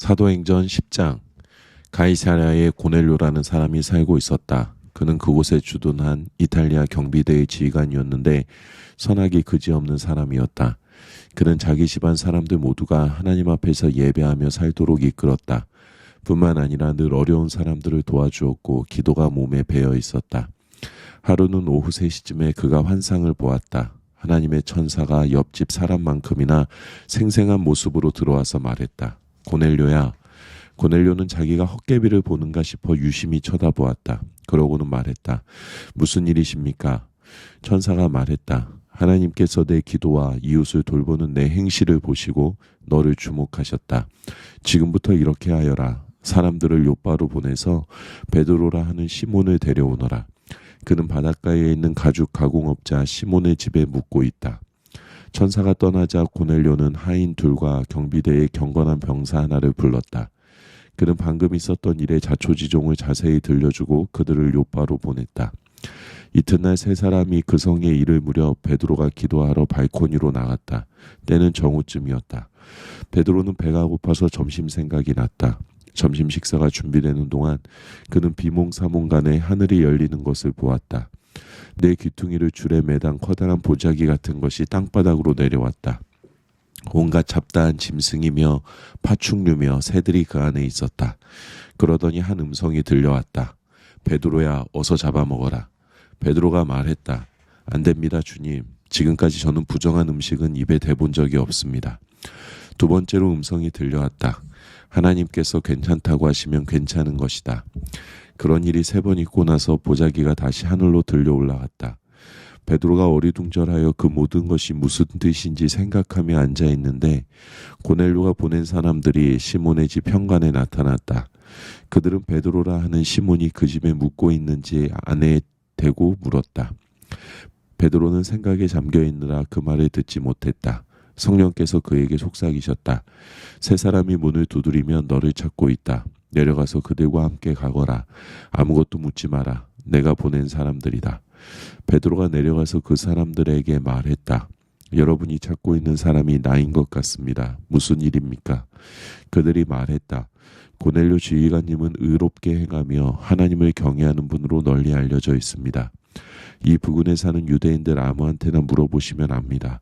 사도행전 10장. 가이사랴에 고넬료라는 사람이 살고 있었다. 그는 그곳에 주둔한 이탈리아 경비대의 지휘관이었는데 선악이 그지없는 사람이었다. 그는 자기 집안 사람들 모두가 하나님 앞에서 예배하며 살도록 이끌었다. 뿐만 아니라 늘 어려운 사람들을 도와주었고 기도가 몸에 배어 있었다. 하루는 오후 3시쯤에 그가 환상을 보았다. 하나님의 천사가 옆집 사람만큼이나 생생한 모습으로 들어와서 말했다. 고넬료야. 고넬료는 자기가 헛개비를 보는가 싶어 유심히 쳐다보았다. 그러고는 말했다. 무슨 일이십니까? 천사가 말했다. 하나님께서 내 기도와 이웃을 돌보는 내 행실을 보시고 너를 주목하셨다. 지금부터 이렇게 하여라. 사람들을 요바로 보내서 베드로라 하는 시몬을 데려오너라. 그는 바닷가에 있는 가죽 가공업자 시몬의 집에 묵고 있다. 천사가 떠나자 고넬료는 하인 둘과 경비대의 경건한 병사 하나를 불렀다. 그는 방금 있었던 일의 자초지종을 자세히 들려주고 그들을 요바로 보냈다. 이튿날 세 사람이 그 성에 이를 무렵 베드로가 기도하러 발코니로 나갔다. 때는 정오쯤이었다. 베드로는 배가 고파서 점심 생각이 났다. 점심 식사가 준비되는 동안 그는 비몽사몽간에 하늘이 열리는 것을 보았다. 내 귀퉁이를 줄에 매단 커다란 보자기 같은 것이 땅바닥으로 내려왔다. 온갖 잡다한 짐승이며 파충류며 새들이 그 안에 있었다. 그러더니 한 음성이 들려왔다. 베드로야, 어서 잡아먹어라. 베드로가 말했다. 안 됩니다, 주님. 지금까지 저는 부정한 음식은 입에 대본 적이 없습니다. 두 번째로 음성이 들려왔다. 하나님께서 괜찮다고 하시면 괜찮은 것이다. 그런 일이 3번 있고 나서 보자기가 다시 하늘로 들려 올라갔다. 베드로가 어리둥절하여 그 모든 것이 무슨 뜻인지 생각하며 앉아있는데 고넬료가 보낸 사람들이 시몬의 집 현관에 나타났다. 그들은 베드로라 하는 시몬이 그 집에 묵고 있는지 안에 대고 물었다. 베드로는 생각에 잠겨있느라 그 말을 듣지 못했다. 성령께서 그에게 속삭이셨다. 세 사람이 문을 두드리면 너를 찾고 있다. 내려가서 그들과 함께 가거라. 아무것도 묻지 마라. 내가 보낸 사람들이다. 베드로가 내려가서 그 사람들에게 말했다. 여러분이 찾고 있는 사람이 나인 것 같습니다. 무슨 일입니까? 그들이 말했다. 고넬료 지휘관님은 의롭게 행하며 하나님을 경외하는 분으로 널리 알려져 있습니다. 이 부근에 사는 유대인들 아무한테나 물어보시면 압니다.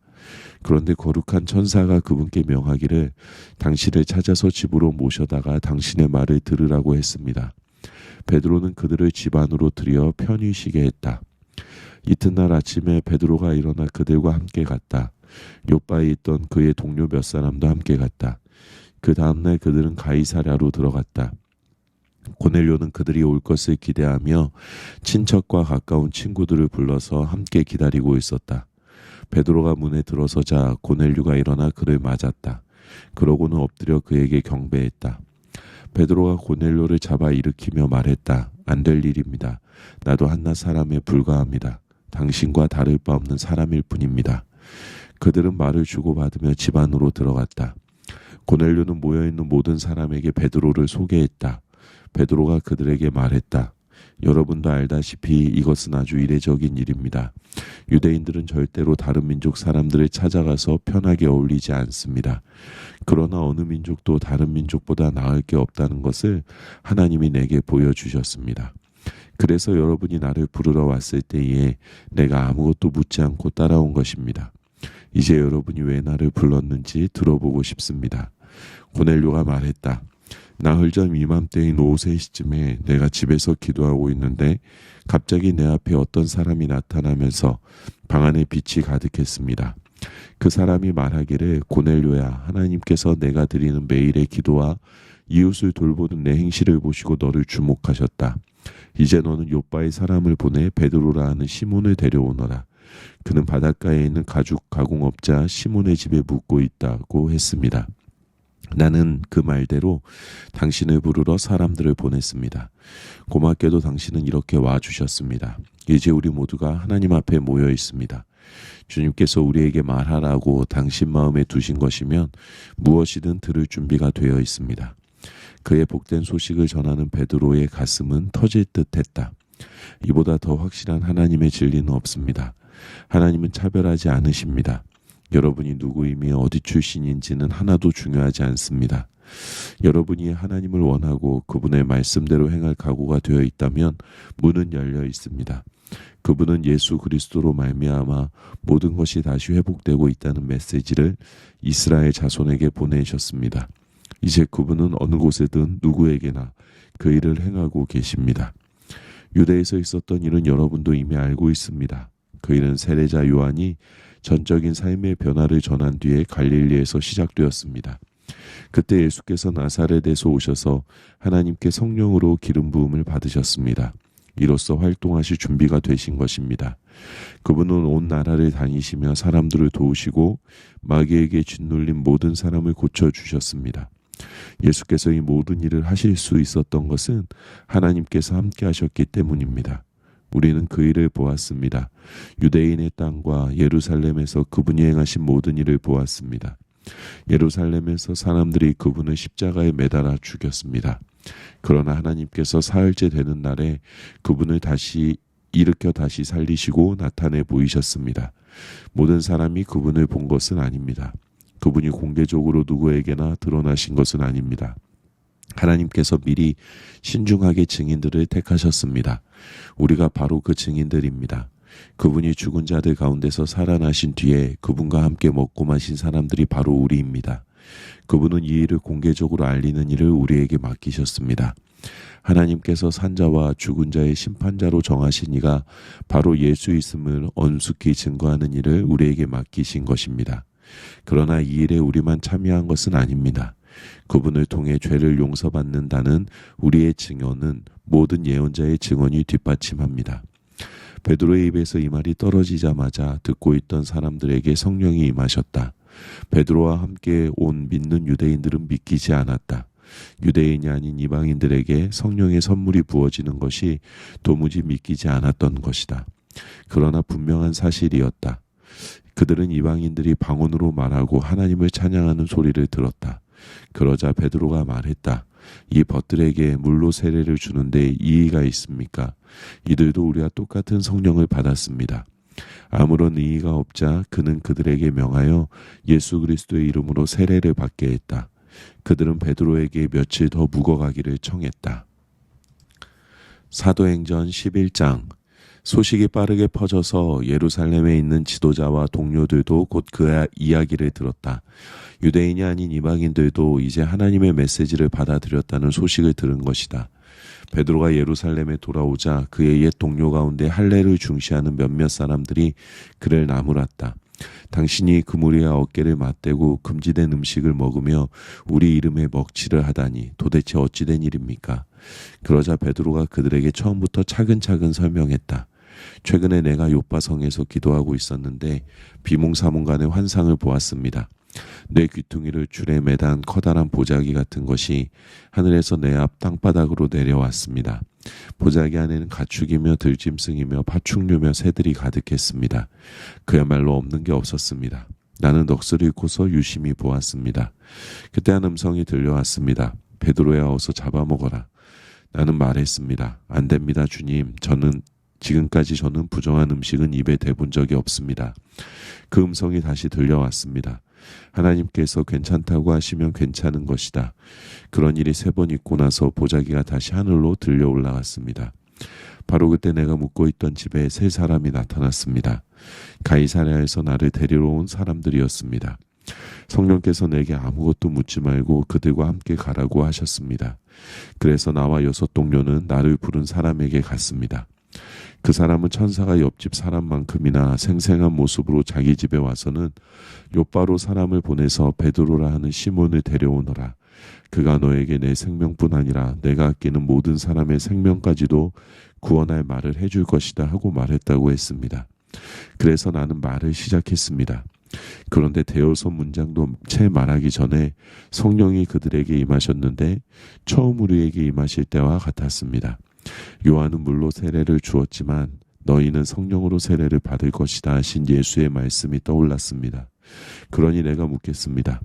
그런데 거룩한 천사가 그분께 명하기를 당신을 찾아서 집으로 모셔다가 당신의 말을 들으라고 했습니다. 베드로는 그들을 집 안으로 들여 편히 쉬게 했다. 이튿날 아침에 베드로가 일어나 그들과 함께 갔다. 요바에 있던 그의 동료 몇 사람도 함께 갔다. 그 다음날 그들은 가이사랴로 들어갔다. 고넬료는 그들이 올 것을 기대하며 친척과 가까운 친구들을 불러서 함께 기다리고 있었다. 베드로가 문에 들어서자 고넬료가 일어나 그를 맞았다. 그러고는 엎드려 그에게 경배했다. 베드로가 고넬료를 잡아 일으키며 말했다. 안 될 일입니다. 나도 한낱 사람에 불과합니다. 당신과 다를 바 없는 사람일 뿐입니다. 그들은 말을 주고받으며 집 안으로 들어갔다. 고넬료는 모여있는 모든 사람에게 베드로를 소개했다. 베드로가 그들에게 말했다. 여러분도 알다시피 이것은 아주 이례적인 일입니다. 유대인들은 절대로 다른 민족 사람들을 찾아가서 편하게 어울리지 않습니다. 그러나 어느 민족도 다른 민족보다 나을 게 없다는 것을 하나님이 내게 보여주셨습니다. 그래서 여러분이 나를 부르러 왔을 때에 내가 아무것도 묻지 않고 따라온 것입니다. 이제 여러분이 왜 나를 불렀는지 들어보고 싶습니다. 고넬료가 말했다. 나흘 전 이맘때인 오후 3시쯤에 내가 집에서 기도하고 있는데 갑자기 내 앞에 어떤 사람이 나타나면서 방 안에 빛이 가득했습니다. 그 사람이 말하기를 고넬료야, 하나님께서 내가 드리는 매일의 기도와 이웃을 돌보는 내 행실을 보시고 너를 주목하셨다. 이제 너는 요바의 사람을 보내 베드로라 하는 시몬을 데려오너라. 그는 바닷가에 있는 가죽 가공업자 시몬의 집에 묵고 있다고 했습니다. 나는 그 말대로 당신을 부르러 사람들을 보냈습니다. 고맙게도 당신은 이렇게 와주셨습니다. 이제 우리 모두가 하나님 앞에 모여 있습니다. 주님께서 우리에게 말하라고 당신 마음에 두신 것이면 무엇이든 들을 준비가 되어 있습니다. 그의 복된 소식을 전하는 베드로의 가슴은 터질 듯했다. 이보다 더 확실한 하나님의 진리는 없습니다. 하나님은 차별하지 않으십니다. 여러분이 누구이며 어디 출신인지는 하나도 중요하지 않습니다. 여러분이 하나님을 원하고 그분의 말씀대로 행할 각오가 되어 있다면 문은 열려 있습니다. 그분은 예수 그리스도로 말미암아 모든 것이 다시 회복되고 있다는 메시지를 이스라엘 자손에게 보내셨습니다. 이제 그분은 어느 곳에든 누구에게나 그 일을 행하고 계십니다. 유대에서 있었던 일은 여러분도 이미 알고 있습니다. 그 일은 세례자 요한이 전적인 삶의 변화를 전한 뒤에 갈릴리에서 시작되었습니다. 그때 예수께서 나사렛에서 오셔서 하나님께 성령으로 기름 부음을 받으셨습니다. 이로써 활동하실 준비가 되신 것입니다. 그분은 온 나라를 다니시며 사람들을 도우시고 마귀에게 짓눌린 모든 사람을 고쳐주셨습니다. 예수께서 이 모든 일을 하실 수 있었던 것은 하나님께서 함께 하셨기 때문입니다. 우리는 그 일을 보았습니다. 유대인의 땅과 예루살렘에서 그분이 행하신 모든 일을 보았습니다. 예루살렘에서 사람들이 그분을 십자가에 매달아 죽였습니다. 그러나 하나님께서 사흘째 되는 날에 그분을 다시 일으켜 다시 살리시고 나타내 보이셨습니다. 모든 사람이 그분을 본 것은 아닙니다. 그분이 공개적으로 누구에게나 드러나신 것은 아닙니다. 하나님께서 미리 신중하게 증인들을 택하셨습니다. 우리가 바로 그 증인들입니다. 그분이 죽은 자들 가운데서 살아나신 뒤에 그분과 함께 먹고 마신 사람들이 바로 우리입니다. 그분은 이 일을 공개적으로 알리는 일을 우리에게 맡기셨습니다. 하나님께서 산자와 죽은 자의 심판자로 정하신 이가 바로 예수있음을 엄숙히 증거하는 일을 우리에게 맡기신 것입니다. 그러나 이 일에 우리만 참여한 것은 아닙니다. 그분을 통해 죄를 용서받는다는 우리의 증언은 모든 예언자의 증언이 뒷받침합니다. 베드로의 입에서 이 말이 떨어지자마자 듣고 있던 사람들에게 성령이 임하셨다. 베드로와 함께 온 믿는 유대인들은 믿기지 않았다. 유대인이 아닌 이방인들에게 성령의 선물이 부어지는 것이 도무지 믿기지 않았던 것이다. 그러나 분명한 사실이었다. 그들은 이방인들이 방언으로 말하고 하나님을 찬양하는 소리를 들었다. 그러자 베드로가 말했다. 이 벗들에게 물로 세례를 주는데 이의가 있습니까? 이들도 우리와 똑같은 성령을 받았습니다. 아무런 의의가 없자 그는 그들에게 명하여 예수 그리스도의 이름으로 세례를 받게 했다. 그들은 베드로에게 며칠 더 묵어가기를 청했다. 사도행전 11장. 소식이 빠르게 퍼져서 예루살렘에 있는 지도자와 동료들도 곧 그 이야기를 들었다. 유대인이 아닌 이방인들도 이제 하나님의 메시지를 받아들였다는 소식을 들은 것이다. 베드로가 예루살렘에 돌아오자 그의 옛 동료 가운데 할례를 중시하는 몇몇 사람들이 그를 나무랐다. 당신이 그무리와 어깨를 맞대고 금지된 음식을 먹으며 우리 이름에 먹칠을 하다니 도대체 어찌된 일입니까? 그러자 베드로가 그들에게 처음부터 차근차근 설명했다. 최근에 내가 요빠성에서 기도하고 있었는데 비몽사몽간의 환상을 보았습니다. 내 귀퉁이를 줄에 매단 커다란 보자기 같은 것이 하늘에서 내 앞 땅바닥으로 내려왔습니다. 보자기 안에는 가축이며 들짐승이며 파충류며 새들이 가득했습니다. 그야말로 없는 게 없었습니다. 나는 넋을 잃고서 유심히 보았습니다. 그때 한 음성이 들려왔습니다. 베드로야, 어서 잡아먹어라. 나는 말했습니다. 안 됩니다, 주님. 지금까지 저는 부정한 음식은 입에 대본 적이 없습니다. 그 음성이 다시 들려왔습니다. 하나님께서 괜찮다고 하시면 괜찮은 것이다. 그런 일이 3번 있고 나서 보자기가 다시 하늘로 들려 올라갔습니다. 바로 그때 내가 묵고 있던 집에 3사람이 나타났습니다. 가이사랴에서 나를 데리러 온 사람들이었습니다. 성령께서 내게 아무것도 묻지 말고 그들과 함께 가라고 하셨습니다. 그래서 나와 6 동료는 나를 부른 사람에게 갔습니다. 그 사람은 천사가 옆집 사람만큼이나 생생한 모습으로 자기 집에 와서는 요바로 사람을 보내서 베드로라 하는 시몬을 데려오너라. 그가 너에게 내 생명뿐 아니라 내가 아끼는 모든 사람의 생명까지도 구원할 말을 해줄 것이다 하고 말했다고 했습니다. 그래서 나는 말을 시작했습니다. 그런데 대여섯 문장도 채 말하기 전에 성령이 그들에게 임하셨는데 처음 우리에게 임하실 때와 같았습니다. 요한은 물로 세례를 주었지만 너희는 성령으로 세례를 받을 것이다 하신 예수의 말씀이 떠올랐습니다. 그러니 내가 묻겠습니다.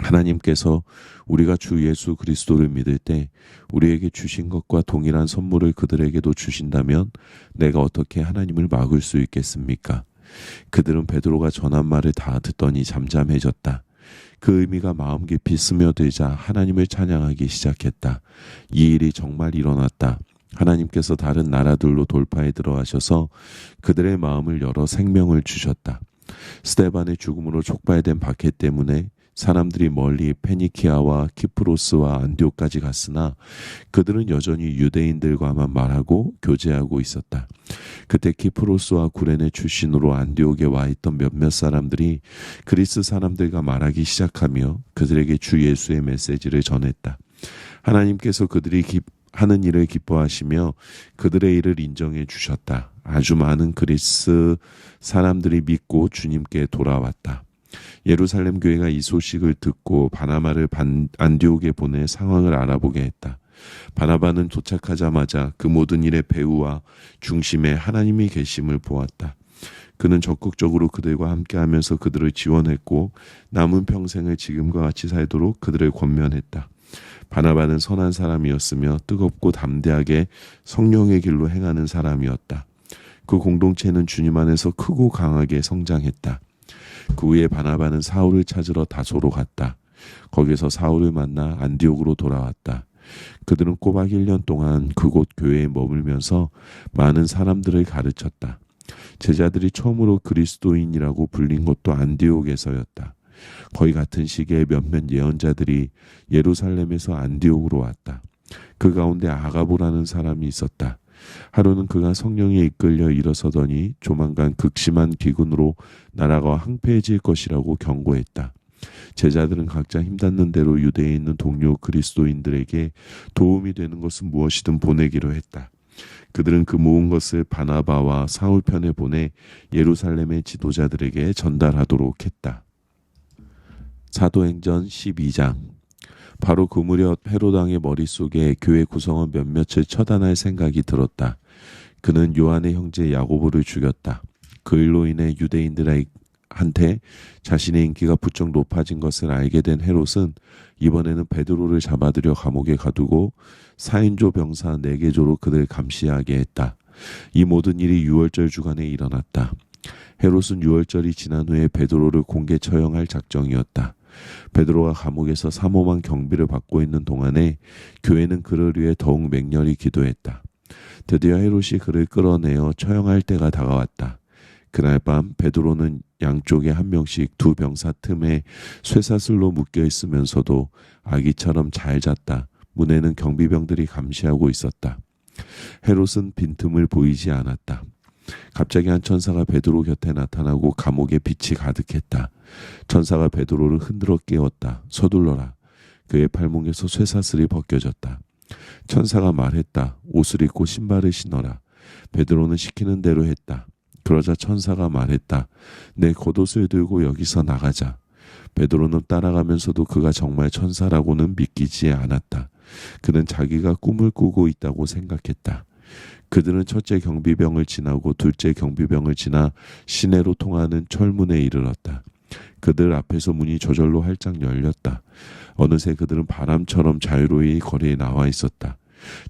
하나님께서 우리가 주 예수 그리스도를 믿을 때 우리에게 주신 것과 동일한 선물을 그들에게도 주신다면 내가 어떻게 하나님을 막을 수 있겠습니까? 그들은 베드로가 전한 말을 다 듣더니 잠잠해졌다. 그 의미가 마음 깊이 스며들자 하나님을 찬양하기 시작했다. 이 일이 정말 일어났다. 하나님께서 다른 나라들로 돌파에 들어가셔서 그들의 마음을 열어 생명을 주셨다. 스데반의 죽음으로 촉발된 박해 때문에 사람들이 멀리 페니키아와 키프로스와 안디옥까지 갔으나 그들은 여전히 유대인들과만 말하고 교제하고 있었다. 그때 키프로스와 구레네 출신으로 안디옥에 와 있던 몇몇 사람들이 그리스 사람들과 말하기 시작하며 그들에게 주 예수의 메시지를 전했다. 하나님께서 그들이 하는 일을 기뻐하시며 그들의 일을 인정해 주셨다. 아주 많은 그리스 사람들이 믿고 주님께 돌아왔다. 예루살렘 교회가 이 소식을 듣고 바나바를 안디옥에 보내 상황을 알아보게 했다. 바나바는 도착하자마자 그 모든 일의 배후와 중심에 하나님이 계심을 보았다. 그는 적극적으로 그들과 함께하면서 그들을 지원했고 남은 평생을 지금과 같이 살도록 그들을 권면했다. 바나바는 선한 사람이었으며 뜨겁고 담대하게 성령의 길로 행하는 사람이었다. 그 공동체는 주님 안에서 크고 강하게 성장했다. 그 후에 바나바는 사울을 찾으러 다소로 갔다. 거기서 사울을 만나 안디옥으로 돌아왔다. 그들은 꼬박 1년 동안 그곳 교회에 머물면서 많은 사람들을 가르쳤다. 제자들이 처음으로 그리스도인이라고 불린 것도 안디옥에서였다. 거의 같은 시기에 몇몇 예언자들이 예루살렘에서 안디옥으로 왔다. 그 가운데 아가보라는 사람이 있었다. 하루는 그가 성령에 이끌려 일어서더니 조만간 극심한 기근으로 나라가 황폐해질 것이라고 경고했다. 제자들은 각자 힘닿는 대로 유대에 있는 동료 그리스도인들에게 도움이 되는 것은 무엇이든 보내기로 했다. 그들은 그 모은 것을 바나바와 사울 편에 보내 예루살렘의 지도자들에게 전달하도록 했다. 사도행전 12장. 바로 그 무렵 헤롯 왕의 머릿속에 교회 구성원 몇몇을 처단할 생각이 들었다. 그는 요한의 형제 야고보를 죽였다. 그 일로 인해 유대인들한테 자신의 인기가 부쩍 높아진 것을 알게 된 헤롯은 이번에는 베드로를 잡아들여 감옥에 가두고 4인조 병사 4개조로 그들을 감시하게 했다. 이 모든 일이 유월절 주간에 일어났다. 헤롯은 유월절이 지난 후에 베드로를 공개 처형할 작정이었다. 베드로가 감옥에서 삼엄한 경비를 받고 있는 동안에 교회는 그를 위해 더욱 맹렬히 기도했다. 드디어 헤롯이 그를 끌어내어 처형할 때가 다가왔다. 그날 밤 베드로는 양쪽에 한 명씩 두 병사 틈에 쇠사슬로 묶여 있으면서도 아기처럼 잘 잤다. 문에는 경비병들이 감시하고 있었다. 헤롯은 빈틈을 보이지 않았다. 갑자기 한 천사가 베드로 곁에 나타나고 감옥에 빛이 가득했다. 천사가 베드로를 흔들어 깨웠다. 서둘러라. 그의 팔목에서 쇠사슬이 벗겨졌다. 천사가 말했다. 옷을 입고 신발을 신어라. 베드로는 시키는 대로 했다. 그러자 천사가 말했다. 내 겉옷을 들고 여기서 나가자. 베드로는 따라가면서도 그가 정말 천사라고는 믿기지 않았다. 그는 자기가 꿈을 꾸고 있다고 생각했다. 그들은 첫째 경비병을 지나고 둘째 경비병을 지나 시내로 통하는 철문에 이르렀다. 그들 앞에서 문이 저절로 활짝 열렸다. 어느새 그들은 바람처럼 자유로이 거리에 나와 있었다.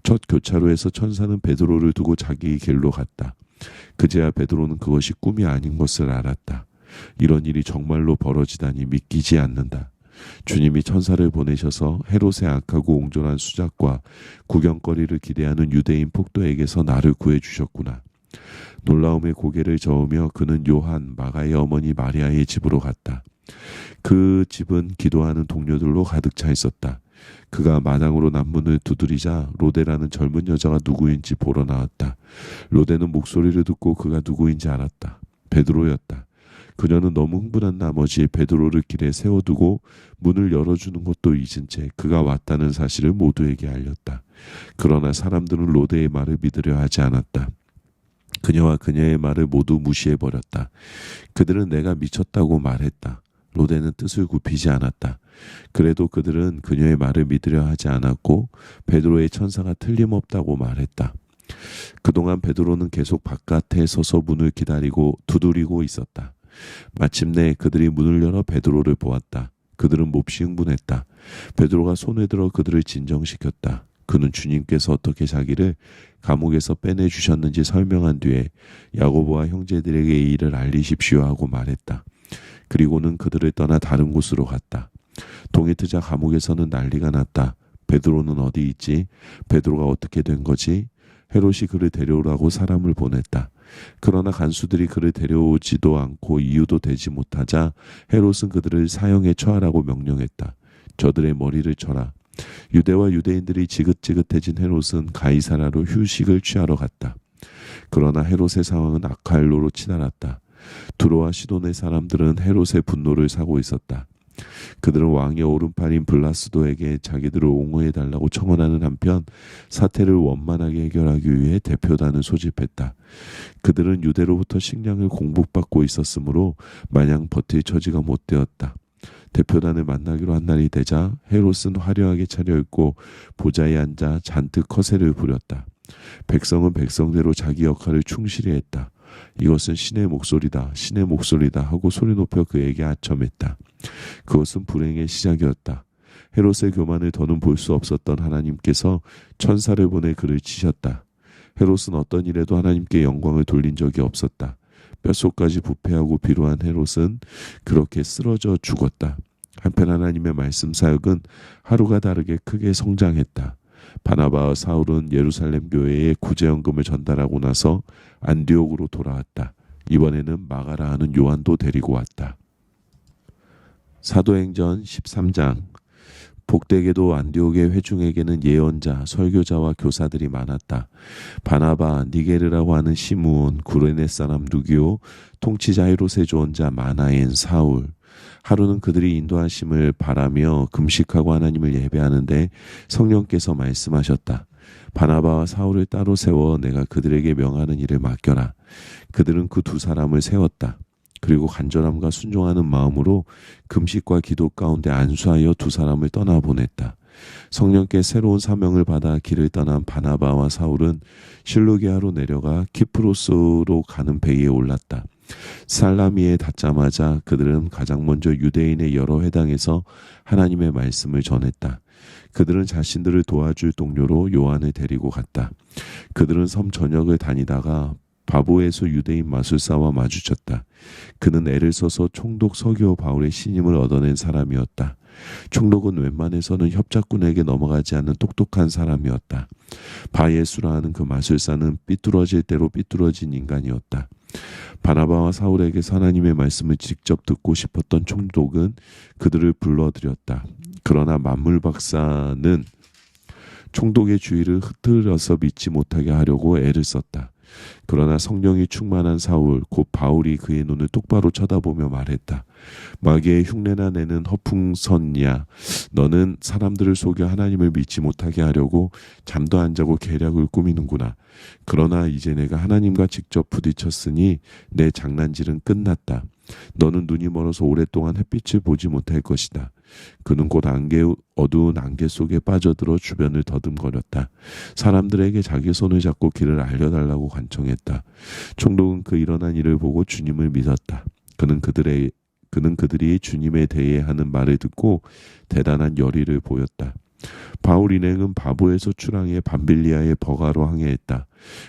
첫 교차로에서 천사는 베드로를 두고 자기 길로 갔다. 그제야 베드로는 그것이 꿈이 아닌 것을 알았다. 이런 일이 정말로 벌어지다니 믿기지 않는다. 주님이 천사를 보내셔서 헤롯의 악하고 옹졸한 수작과 구경거리를 기대하는 유대인 폭도에게서 나를 구해주셨구나. 놀라움에 고개를 저으며 그는 요한, 마가의 어머니 마리아의 집으로 갔다. 그 집은 기도하는 동료들로 가득 차 있었다. 그가 마당으로 난문을 두드리자 로데라는 젊은 여자가 누구인지 보러 나왔다. 로데는 목소리를 듣고 그가 누구인지 알았다. 베드로였다. 그녀는 너무 흥분한 나머지 베드로를 길에 세워두고 문을 열어주는 것도 잊은 채 그가 왔다는 사실을 모두에게 알렸다. 그러나 사람들은 로데의 말을 믿으려 하지 않았다. 그녀와 그녀의 말을 모두 무시해버렸다. 그들은 내가 미쳤다고 말했다. 로데는 뜻을 굽히지 않았다. 그래도 그들은 그녀의 말을 믿으려 하지 않았고 베드로의 천사가 틀림없다고 말했다. 그동안 베드로는 계속 바깥에 서서 문을 기다리고 두드리고 있었다. 마침내 그들이 문을 열어 베드로를 보았다. 그들은 몹시 흥분했다. 베드로가 손을 들어 그들을 진정시켰다. 그는 주님께서 어떻게 자기를 감옥에서 빼내주셨는지 설명한 뒤에 야고보와 형제들에게 이 일을 알리십시오 하고 말했다. 그리고는 그들을 떠나 다른 곳으로 갔다. 동이 트자 감옥에서는 난리가 났다. 베드로는 어디 있지? 베드로가 어떻게 된 거지? 헤롯이 그를 데려오라고 사람을 보냈다. 그러나 간수들이 그를 데려오지도 않고 이유도 되지 못하자 헤롯은 그들을 사형에 처하라고 명령했다. 저들의 머리를 쳐라. 유대와 유대인들이 지긋지긋해진 헤롯은 가이사라로 휴식을 취하러 갔다. 그러나 헤롯의 상황은 악화일로로 치달았다. 두로와 시돈의 사람들은 헤롯의 분노를 사고 있었다. 그들은 왕의 오른팔인 블라스도에게 자기들을 옹호해달라고 청원하는 한편 사태를 원만하게 해결하기 위해 대표단을 소집했다. 그들은 유대로부터 식량을 공급받고 있었으므로 마냥 버틸 처지가 못 되었다. 대표단을 만나기로 한 날이 되자 헤롯은 화려하게 차려입고 보좌에 앉아 잔뜩 커세를 부렸다. 백성은 백성대로 자기 역할을 충실히 했다. 이것은 신의 목소리다, 신의 목소리다 하고 소리 높여 그에게 아첨했다. 그것은 불행의 시작이었다. 헤롯의 교만을 더는 볼 수 없었던 하나님께서 천사를 보내 그를 치셨다. 헤롯은 어떤 일에도 하나님께 영광을 돌린 적이 없었다. 뼛속까지 부패하고 비루한 헤롯은 그렇게 쓰러져 죽었다. 한편 하나님의 말씀 사역은 하루가 다르게 크게 성장했다. 바나바와 사울은 예루살렘 교회에 구제연금을 전달하고 나서 안디옥으로 돌아왔다. 이번에는 마가라 하는 요한도 데리고 왔다. 사도행전 13장. 복되게도 안디옥의 회중에게는 예언자, 설교자와 교사들이 많았다. 바나바, 니게르라고 하는 시므온, 구레네 사람 누기오, 통치자 헤롯의 조언자 마나엔, 사울. 하루는 그들이 인도하심을 바라며 금식하고 하나님을 예배하는데 성령께서 말씀하셨다. 바나바와 사울을 따로 세워 내가 그들에게 명하는 일을 맡겨라. 그들은 그 두 사람을 세웠다. 그리고 간절함과 순종하는 마음으로 금식과 기도 가운데 안수하여 두 사람을 떠나보냈다. 성령께 새로운 사명을 받아 길을 떠난 바나바와 사울은 실루기아로 내려가 키프로스로 가는 배에 올랐다. 살라미에 닿자마자 그들은 가장 먼저 유대인의 여러 회당에서 하나님의 말씀을 전했다. 그들은 자신들을 도와줄 동료로 요한을 데리고 갔다. 그들은 섬 전역을 다니다가 바보에서 유대인 마술사와 마주쳤다. 그는 애를 써서 총독 서기오 바울의 신임을 얻어낸 사람이었다. 총독은 웬만해서는 협작꾼에게 넘어가지 않는 똑똑한 사람이었다. 바예수라 하는 그 마술사는 삐뚤어질 대로 삐뚤어진 인간이었다. 바나바와 사울에게서 하나님의 말씀을 직접 듣고 싶었던 총독은 그들을 불러들였다. 그러나 만물 박사는 총독의 주의를 흐트러서 믿지 못하게 하려고 애를 썼다. 그러나 성령이 충만한 사울 곧 바울이 그의 눈을 똑바로 쳐다보며 말했다. 마귀의 흉내나 내는 허풍선이야. 너는 사람들을 속여 하나님을 믿지 못하게 하려고 잠도 안 자고 계략을 꾸미는구나. 그러나 이제 내가 하나님과 직접 부딪혔으니 내 장난질은 끝났다. 너는 눈이 멀어서 오랫동안 햇빛을 보지 못할 것이다. 그는 곧 어두운 안개 속에 빠져들어 주변을 더듬거렸다. 사람들에게 자기 손을 잡고 길을 알려달라고 간청했다. 총독은 그 일어난 일을 보고 주님을 믿었다. 그는 그들이 주님에 대해 하는 말을 듣고 대단한 열의를 보였다. 바울 일행은 바보에서 출항해 밤빌리아의 버가로 항해했다.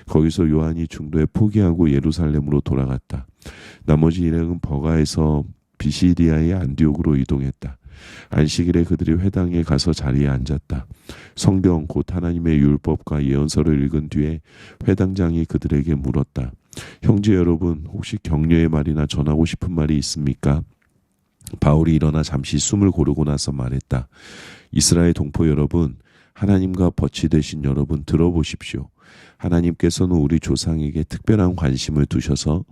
거기서 요한이 중도에 포기하고 예루살렘으로 돌아갔다. 나머지 일행은 버가에서 비시디아의 안디옥으로 이동했다. 안식일에 그들이 회당에 가서 자리에 앉았다. 성경 곧 하나님의 율법과 예언서를 읽은 뒤에 회당장이 그들에게 물었다. 형제 여러분, 혹시 격려의 말이나 전하고 싶은 말이 있습니까? 바울이 일어나 잠시 숨을 고르고 나서 말했다. 이스라엘 동포 여러분, 하나님과 벗이 되신 여러분 들어보십시오. 하나님께서는 우리 조상에게 특별한 관심을 두셔서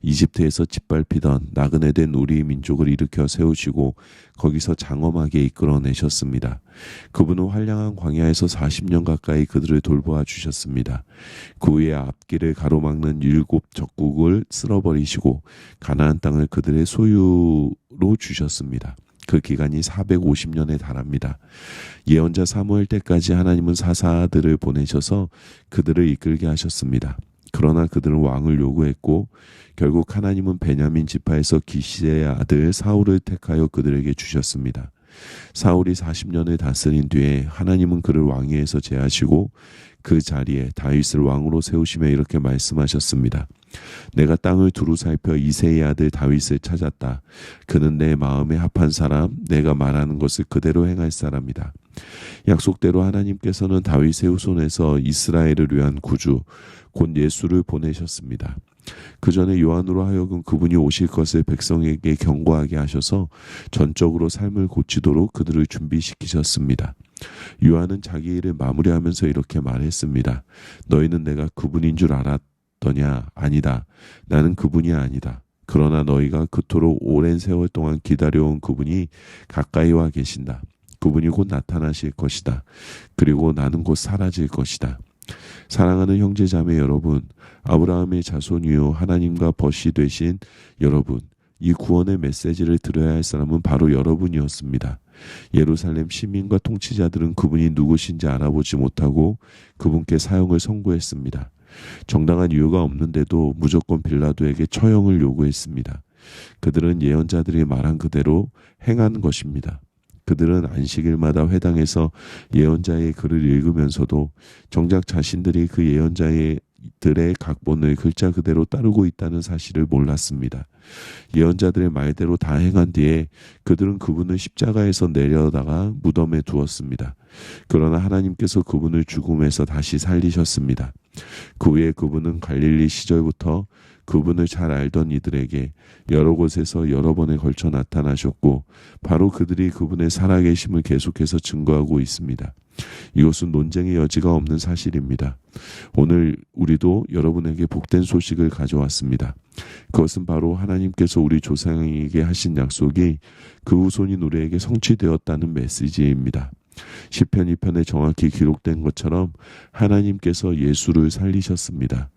이집트에서 짓밟히던 나그네 된 우리 민족을 일으켜 세우시고 거기서 장엄하게 이끌어내셨습니다. 그분은 한량한 광야에서 40년 가까이 그들을 돌보아 주셨습니다. 그 후에 앞길을 가로막는 7 적국을 쓸어버리시고 가나안 땅을 그들의 소유로 주셨습니다. 그 기간이 450년에 달합니다. 예언자 사무엘 때까지 하나님은 사사들을 보내셔서 그들을 이끌게 하셨습니다. 그러나 그들은 왕을 요구했고 결국 하나님은 베냐민 지파에서 기시의 아들 사울을 택하여 그들에게 주셨습니다. 사울이 40년을 다스린 뒤에 하나님은 그를 왕위에서 제하시고 그 자리에 다윗을 왕으로 세우시며 이렇게 말씀하셨습니다. 내가 땅을 두루 살펴 이새의 아들 다윗을 찾았다. 그는 내 마음에 합한 사람, 내가 말하는 것을 그대로 행할 사람이다. 약속대로 하나님께서는 다윗의 후손에서 이스라엘을 위한 구주, 곧 예수를 보내셨습니다. 그 전에 요한으로 하여금 그분이 오실 것을 백성에게 경고하게 하셔서 전적으로 삶을 고치도록 그들을 준비시키셨습니다. 요한은 자기 일을 마무리하면서 이렇게 말했습니다. 너희는 내가 그분인 줄 알았더냐? 아니다. 나는 그분이 아니다. 그러나 너희가 그토록 오랜 세월 동안 기다려온 그분이 가까이 와 계신다. 그분이 곧 나타나실 것이다. 그리고 나는 곧 사라질 것이다. 사랑하는 형제자매 여러분, 아브라함의 자손이요 하나님과 벗이 되신 여러분, 이 구원의 메시지를 들어야 할 사람은 바로 여러분이었습니다. 예루살렘 시민과 통치자들은 그분이 누구신지 알아보지 못하고 그분께 사형을 선고했습니다. 정당한 이유가 없는데도 무조건 빌라도에게 처형을 요구했습니다. 그들은 예언자들이 말한 그대로 행한 것입니다. 그들은 안식일마다 회당에서 예언자의 글을 읽으면서도 정작 자신들이 그 예언자들의 각본을 글자 그대로 따르고 있다는 사실을 몰랐습니다. 예언자들의 말대로 다 행한 뒤에 그들은 그분을 십자가에서 내려다가 무덤에 두었습니다. 그러나 하나님께서 그분을 죽음에서 다시 살리셨습니다. 그 후에 그분은 갈릴리 시절부터 그분을 잘 알던 이들에게 여러 곳에서 여러 번에 걸쳐 나타나셨고 바로 그들이 그분의 살아계심을 계속해서 증거하고 있습니다. 이것은 논쟁의 여지가 없는 사실입니다. 오늘 우리도 여러분에게 복된 소식을 가져왔습니다. 그것은 바로 하나님께서 우리 조상에게 하신 약속이 그 후손인 우리에게 성취되었다는 메시지입니다. 시편 2편에 정확히 기록된 것처럼 하나님께서 예수를 살리셨습니다.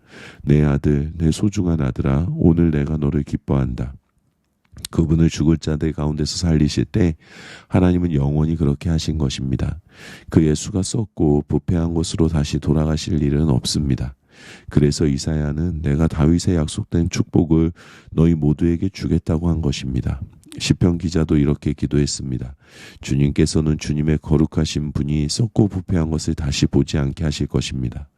내 아들, 내 소중한 아들아, 오늘 내가 너를 기뻐한다. 그분을 죽을 자들 가운데서 살리실 때 하나님은 영원히 그렇게 하신 것입니다. 그 예수가 썩고 부패한 곳으로 다시 돌아가실 일은 없습니다. 그래서 이사야는 내가 다윗의 약속된 축복을 너희 모두에게 주겠다고 한 것입니다. 시편 기자도 이렇게 기도했습니다. 주님께서는 주님의 거룩하신 분이 썩고 부패한 것을 다시 보지 않게 하실 것입니다.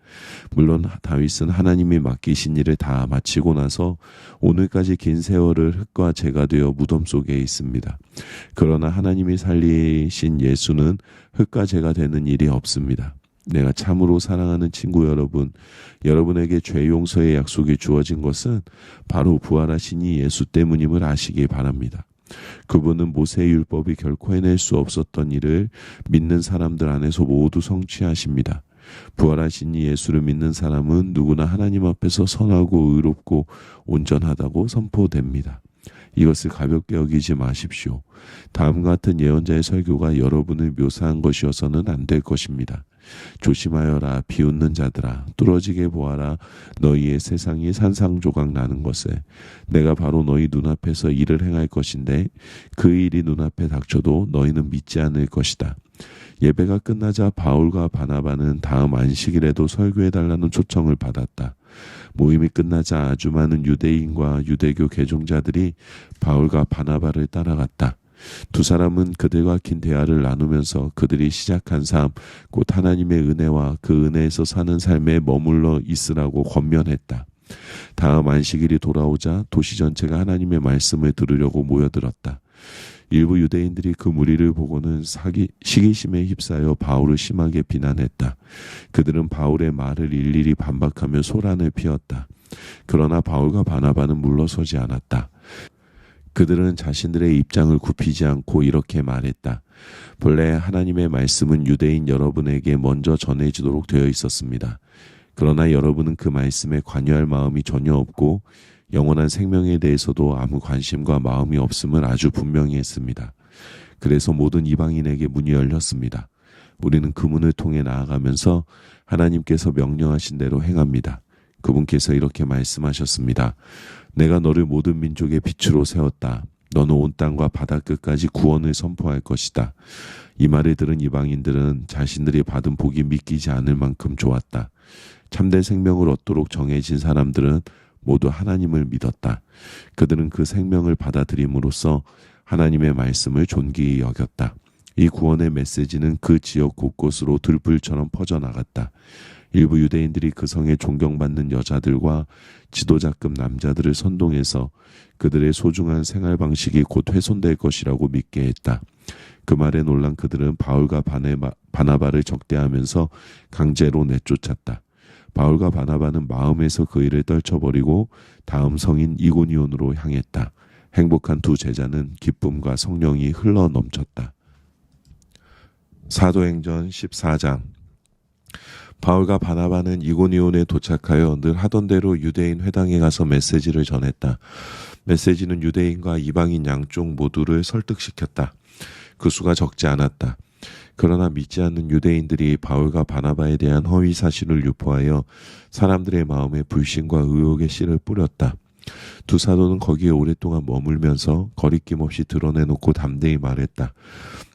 물론 다윗은 하나님이 맡기신 일을 다 마치고 나서 오늘까지 긴 세월을 흙과 재가 되어 무덤 속에 있습니다. 그러나 하나님이 살리신 예수는 흙과 재가 되는 일이 없습니다. 내가 참으로 사랑하는 친구 여러분, 여러분에게 죄 용서의 약속이 주어진 것은 바로 부활하신 이 예수 때문임을 아시기 바랍니다. 그분은 모세의 율법이 결코 해낼 수 없었던 일을 믿는 사람들 안에서 모두 성취하십니다. 부활하신 이 예수를 믿는 사람은 누구나 하나님 앞에서 선하고 의롭고 온전하다고 선포됩니다. 이것을 가볍게 여기지 마십시오. 다음과 같은 예언자의 설교가 여러분을 묘사한 것이어서는 안 될 것입니다. 조심하여라 비웃는 자들아, 뚫어지게 보아라 너희의 세상이 산상조각 나는 것을. 내가 바로 너희 눈앞에서 일을 행할 것인데 그 일이 눈앞에 닥쳐도 너희는 믿지 않을 것이다. 예배가 끝나자 바울과 바나바는 다음 안식일에도 설교해달라는 초청을 받았다. 모임이 끝나자 아주 많은 유대인과 유대교 개종자들이 바울과 바나바를 따라갔다. 두 사람은 그들과 긴 대화를 나누면서 그들이 시작한 삶, 곧 하나님의 은혜와 그 은혜에서 사는 삶에 머물러 있으라고 권면했다. 다음 안식일이 돌아오자 도시 전체가 하나님의 말씀을 들으려고 모여들었다. 일부 유대인들이 그 무리를 보고는 시기심에 휩싸여 바울을 심하게 비난했다. 그들은 바울의 말을 일일이 반박하며 소란을 피웠다. 그러나 바울과 바나바는 물러서지 않았다. 그들은 자신들의 입장을 굽히지 않고 이렇게 말했다. 본래 하나님의 말씀은 유대인 여러분에게 먼저 전해지도록 되어 있었습니다. 그러나 여러분은 그 말씀에 관여할 마음이 전혀 없고 영원한 생명에 대해서도 아무 관심과 마음이 없음을 아주 분명히 했습니다. 그래서 모든 이방인에게 문이 열렸습니다. 우리는 그 문을 통해 나아가면서 하나님께서 명령하신 대로 행합니다. 그분께서 이렇게 말씀하셨습니다. 내가 너를 모든 민족의 빛으로 세웠다. 너는 온 땅과 바다 끝까지 구원을 선포할 것이다. 이 말을 들은 이방인들은 자신들이 받은 복이 믿기지 않을 만큼 좋았다. 참된 생명을 얻도록 정해진 사람들은 모두 하나님을 믿었다. 그들은 그 생명을 받아들임으로써 하나님의 말씀을 존귀히 여겼다. 이 구원의 메시지는 그 지역 곳곳으로 들불처럼 퍼져나갔다. 일부 유대인들이 그 성에 존경받는 여자들과 지도자급 남자들을 선동해서 그들의 소중한 생활 방식이 곧 훼손될 것이라고 믿게 했다. 그 말에 놀란 그들은 바울과 바나바를 적대하면서 강제로 내쫓았다. 바울과 바나바는 마음에서 그 일을 떨쳐버리고 다음 성인 이고니온으로 향했다. 행복한 두 제자는 기쁨과 성령이 흘러 넘쳤다. 사도행전 14장. 바울과 바나바는 이고니온에 도착하여 늘 하던 대로 유대인 회당에 가서 메시지를 전했다. 메시지는 유대인과 이방인 양쪽 모두를 설득시켰다. 그 수가 적지 않았다. 그러나 믿지 않는 유대인들이 바울과 바나바에 대한 허위 사실을 유포하여 사람들의 마음에 불신과 의혹의 씨를 뿌렸다. 두 사도는 거기에 오랫동안 머물면서 거리낌 없이 드러내놓고 담대히 말했다.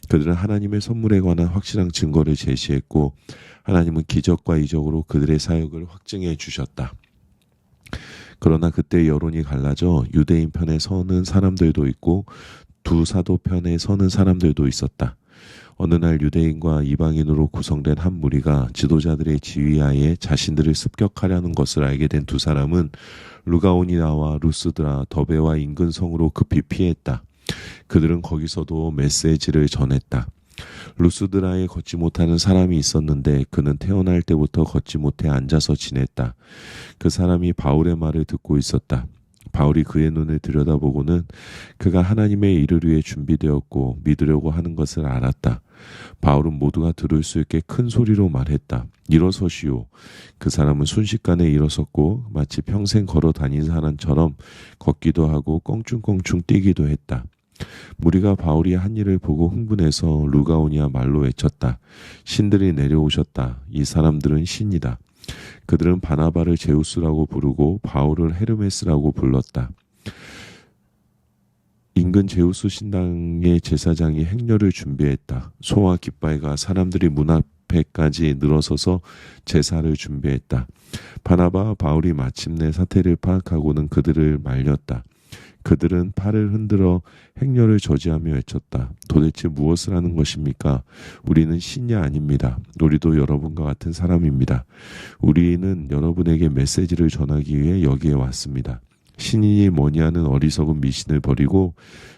그들은 하나님의 선물에 관한 확실한 증거를 제시했고 하나님은 기적과 이적으로 그들의 사역을 확증해 주셨다. 그러나 그때 여론이 갈라져 유대인 편에 서는 사람들도 있고 두 사도 편에 서는 사람들도 있었다. 어느 날 유대인과 이방인으로 구성된 한 무리가 지도자들의 지휘하에 자신들을 습격하려는 것을 알게 된 두 사람은 루가오니아와 루스드라, 더베와 인근 성으로 급히 피했다. 그들은 거기서도 메시지를 전했다. 루스드라에 걷지 못하는 사람이 있었는데 그는 태어날 때부터 걷지 못해 앉아서 지냈다. 그 사람이 바울의 말을 듣고 있었다. 바울이 그의 눈을 들여다보고는 그가 하나님의 일을 위해 준비되었고 믿으려고 하는 것을 알았다. 바울은 모두가 들을 수 있게 큰 소리로 말했다. 일어서시오. 그 사람은 순식간에 일어섰고 마치 평생 걸어 다닌 사람처럼 걷기도 하고 껑충껑충 뛰기도 했다. 무리가 바울이 한 일을 보고 흥분해서 루가오니아 말로 외쳤다. 신들이 내려오셨다. 이 사람들은 신이다. 그들은 바나바를 제우스라고 부르고 바울을 헤르메스라고 불렀다. 인근 제우스 신당의 제사장이 행렬을 준비했다. 소와 깃발과 사람들이 문 앞에까지 늘어서서 제사를 준비했다. 바나바와 바울이 마침내 사태를 파악하고는 그들을 말렸다. 그들은 팔을 흔들어 행렬을 저지하며 외쳤다. 도대체 무엇을 하는 것입니까? 우리는 신이 아닙니다. 우리도 여러분과 같은 사람입니다. 우리는 여러분에게 메시지를 전하기 위해 여기에 왔습니다. 신인이 뭐니 하는 어리석은 미신을 버리고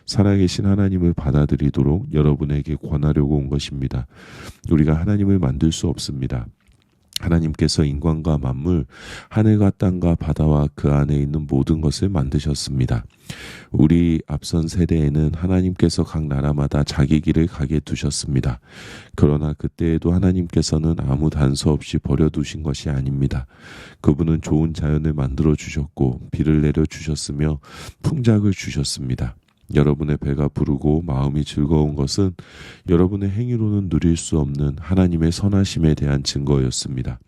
살아계신 하나님을 받아들이도록 여러분에게 권하려고 온 것입니다. 우리가 하나님을 만들 수 없습니다. 하나님께서 인간과 만물, 하늘과 땅과 바다와 그 안에 있는 모든 것을 만드셨습니다. 우리 앞선 세대에는 하나님께서 각 나라마다 자기 길을 가게 두셨습니다. 그러나 그때에도 하나님께서는 아무 단서 없이 버려두신 것이 아닙니다. 그분은 좋은 자연을 만들어 주셨고 비를 내려 주셨으며 풍작을 주셨습니다. 여러분의 배가 부르고 마음이 즐거운 것은 여러분의 행위로는 누릴 수 없는 하나님의 선하심에 대한 증거였습니다.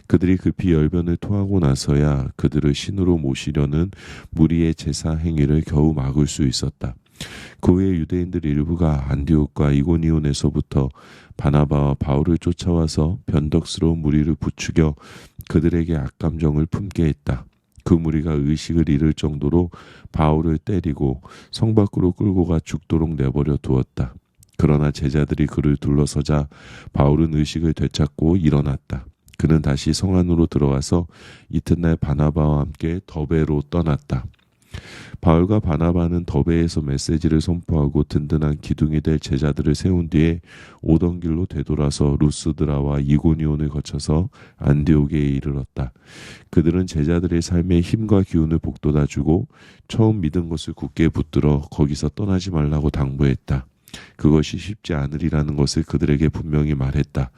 그들이 급히 열변을 토하고 나서야 그들을 신으로 모시려는 무리의 제사 행위를 겨우 막을 수 있었다. 그 후에 유대인들 일부가 안디옥과 이고니온에서부터 바나바와 바울을 쫓아와서 변덕스러운 무리를 부추겨 그들에게 악감정을 품게 했다. 그 무리가 의식을 잃을 정도로 바울을 때리고 성 밖으로 끌고 가 죽도록 내버려 두었다. 그러나 제자들이 그를 둘러서자 바울은 의식을 되찾고 일어났다. 그는 다시 성 안으로 들어가서 이튿날 바나바와 함께 더베로 떠났다. 바울과 바나바는 더베에서 메시지를 선포하고 든든한 기둥이 될 제자들을 세운 뒤에 오던 길로 되돌아서 루스드라와 이고니온을 거쳐서 안디옥에 이르렀다. 그들은 제자들의 삶에 힘과 기운을 북돋아주고 처음 믿은 것을 굳게 붙들어 거기서 떠나지 말라고 당부했다. 그것이 쉽지 않으리라는 것을 그들에게 분명히 말했다.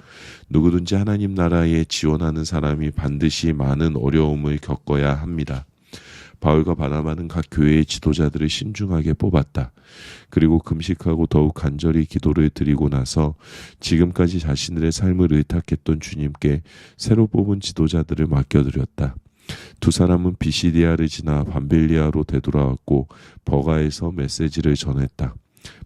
누구든지 하나님 나라에 지원하는 사람이 반드시 많은 어려움을 겪어야 합니다. 바울과 바나바는 각 교회의 지도자들을 신중하게 뽑았다. 그리고 금식하고 더욱 간절히 기도를 드리고 나서 지금까지 자신들의 삶을 의탁했던 주님께 새로 뽑은 지도자들을 맡겨드렸다. 두 사람은 비시디아를 지나 밤빌리아로 되돌아왔고 버가에서 메시지를 전했다.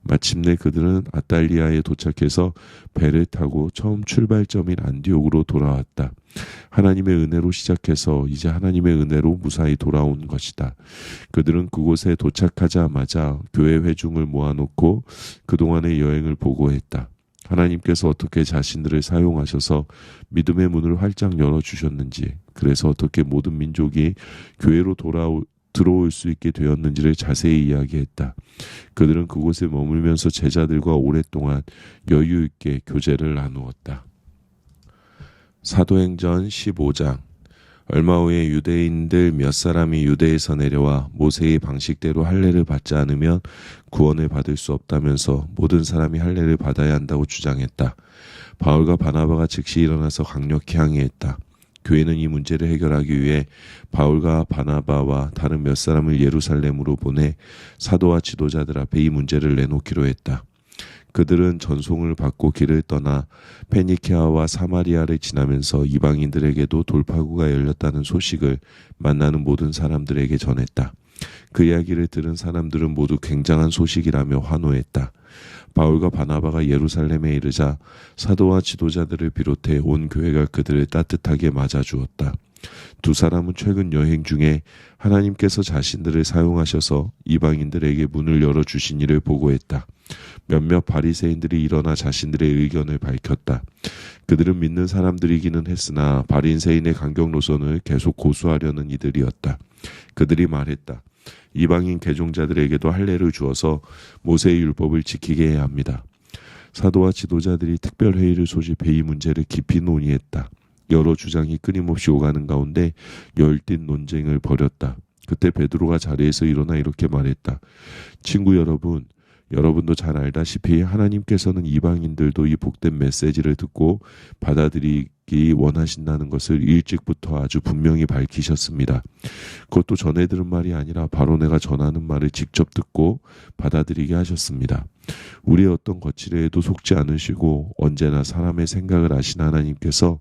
마침내 그들은 아탈리아에 도착해서 배를 타고 처음 출발점인 안디옥으로 돌아왔다. 하나님의 은혜로 시작해서 이제 하나님의 은혜로 무사히 돌아온 것이다. 그들은 그곳에 도착하자마자 교회 회중을 모아놓고 그동안의 여행을 보고했다. 하나님께서 어떻게 자신들을 사용하셔서 믿음의 문을 활짝 열어주셨는지, 그래서 어떻게 모든 민족이 교회로 들어올 수 있게 되었는지를 자세히 이야기했다. 그들은 그곳에 머물면서 제자들과 오랫동안 여유 있게 교제를 나누었다. 사도행전 15장. 얼마 후에 유대인들 몇 사람이 유대에서 내려와 모세의 방식대로 할례를 받지 않으면 구원을 받을 수 없다면서 모든 사람이 할례를 받아야 한다고 주장했다. 바울과 바나바가 즉시 일어나서 강력히 항의했다. 교회는 이 문제를 해결하기 위해 바울과 바나바와 다른 몇 사람을 예루살렘으로 보내 사도와 지도자들 앞에 이 문제를 내놓기로 했다. 그들은 전송을 받고 길을 떠나 페니케아와 사마리아를 지나면서 이방인들에게도 돌파구가 열렸다는 소식을 만나는 모든 사람들에게 전했다. 그 이야기를 들은 사람들은 모두 굉장한 소식이라며 환호했다. 바울과 바나바가 예루살렘에 이르자 사도와 지도자들을 비롯해 온 교회가 그들을 따뜻하게 맞아주었다. 두 사람은 최근 여행 중에 하나님께서 자신들을 사용하셔서 이방인들에게 문을 열어주신 일을 보고했다. 몇몇 바리새인들이 일어나 자신들의 의견을 밝혔다. 그들은 믿는 사람들이기는 했으나 바리새인의 강경 노선을 계속 고수하려는 이들이었다. 그들이 말했다. 이방인 개종자들에게도 할례를 주어서 모세의 율법을 지키게 해야 합니다. 사도와 지도자들이 특별회의를 소집해 이 문제를 깊이 논의했다. 여러 주장이 끊임없이 오가는 가운데 열띤 논쟁을 벌였다. 그때 베드로가 자리에서 일어나 이렇게 말했다. 친구 여러분, 여러분도 잘 알다시피 하나님께서는 이방인들도 이 복된 메시지를 듣고 받아들이기 원하신다는 것을 일찍부터 아주 분명히 밝히셨습니다. 그것도 전에 들은 말이 아니라 바로 내가 전하는 말을 직접 듣고 받아들이게 하셨습니다. 우리의 어떤 거칠애에도 속지 않으시고 언제나 사람의 생각을 아신 하나님께서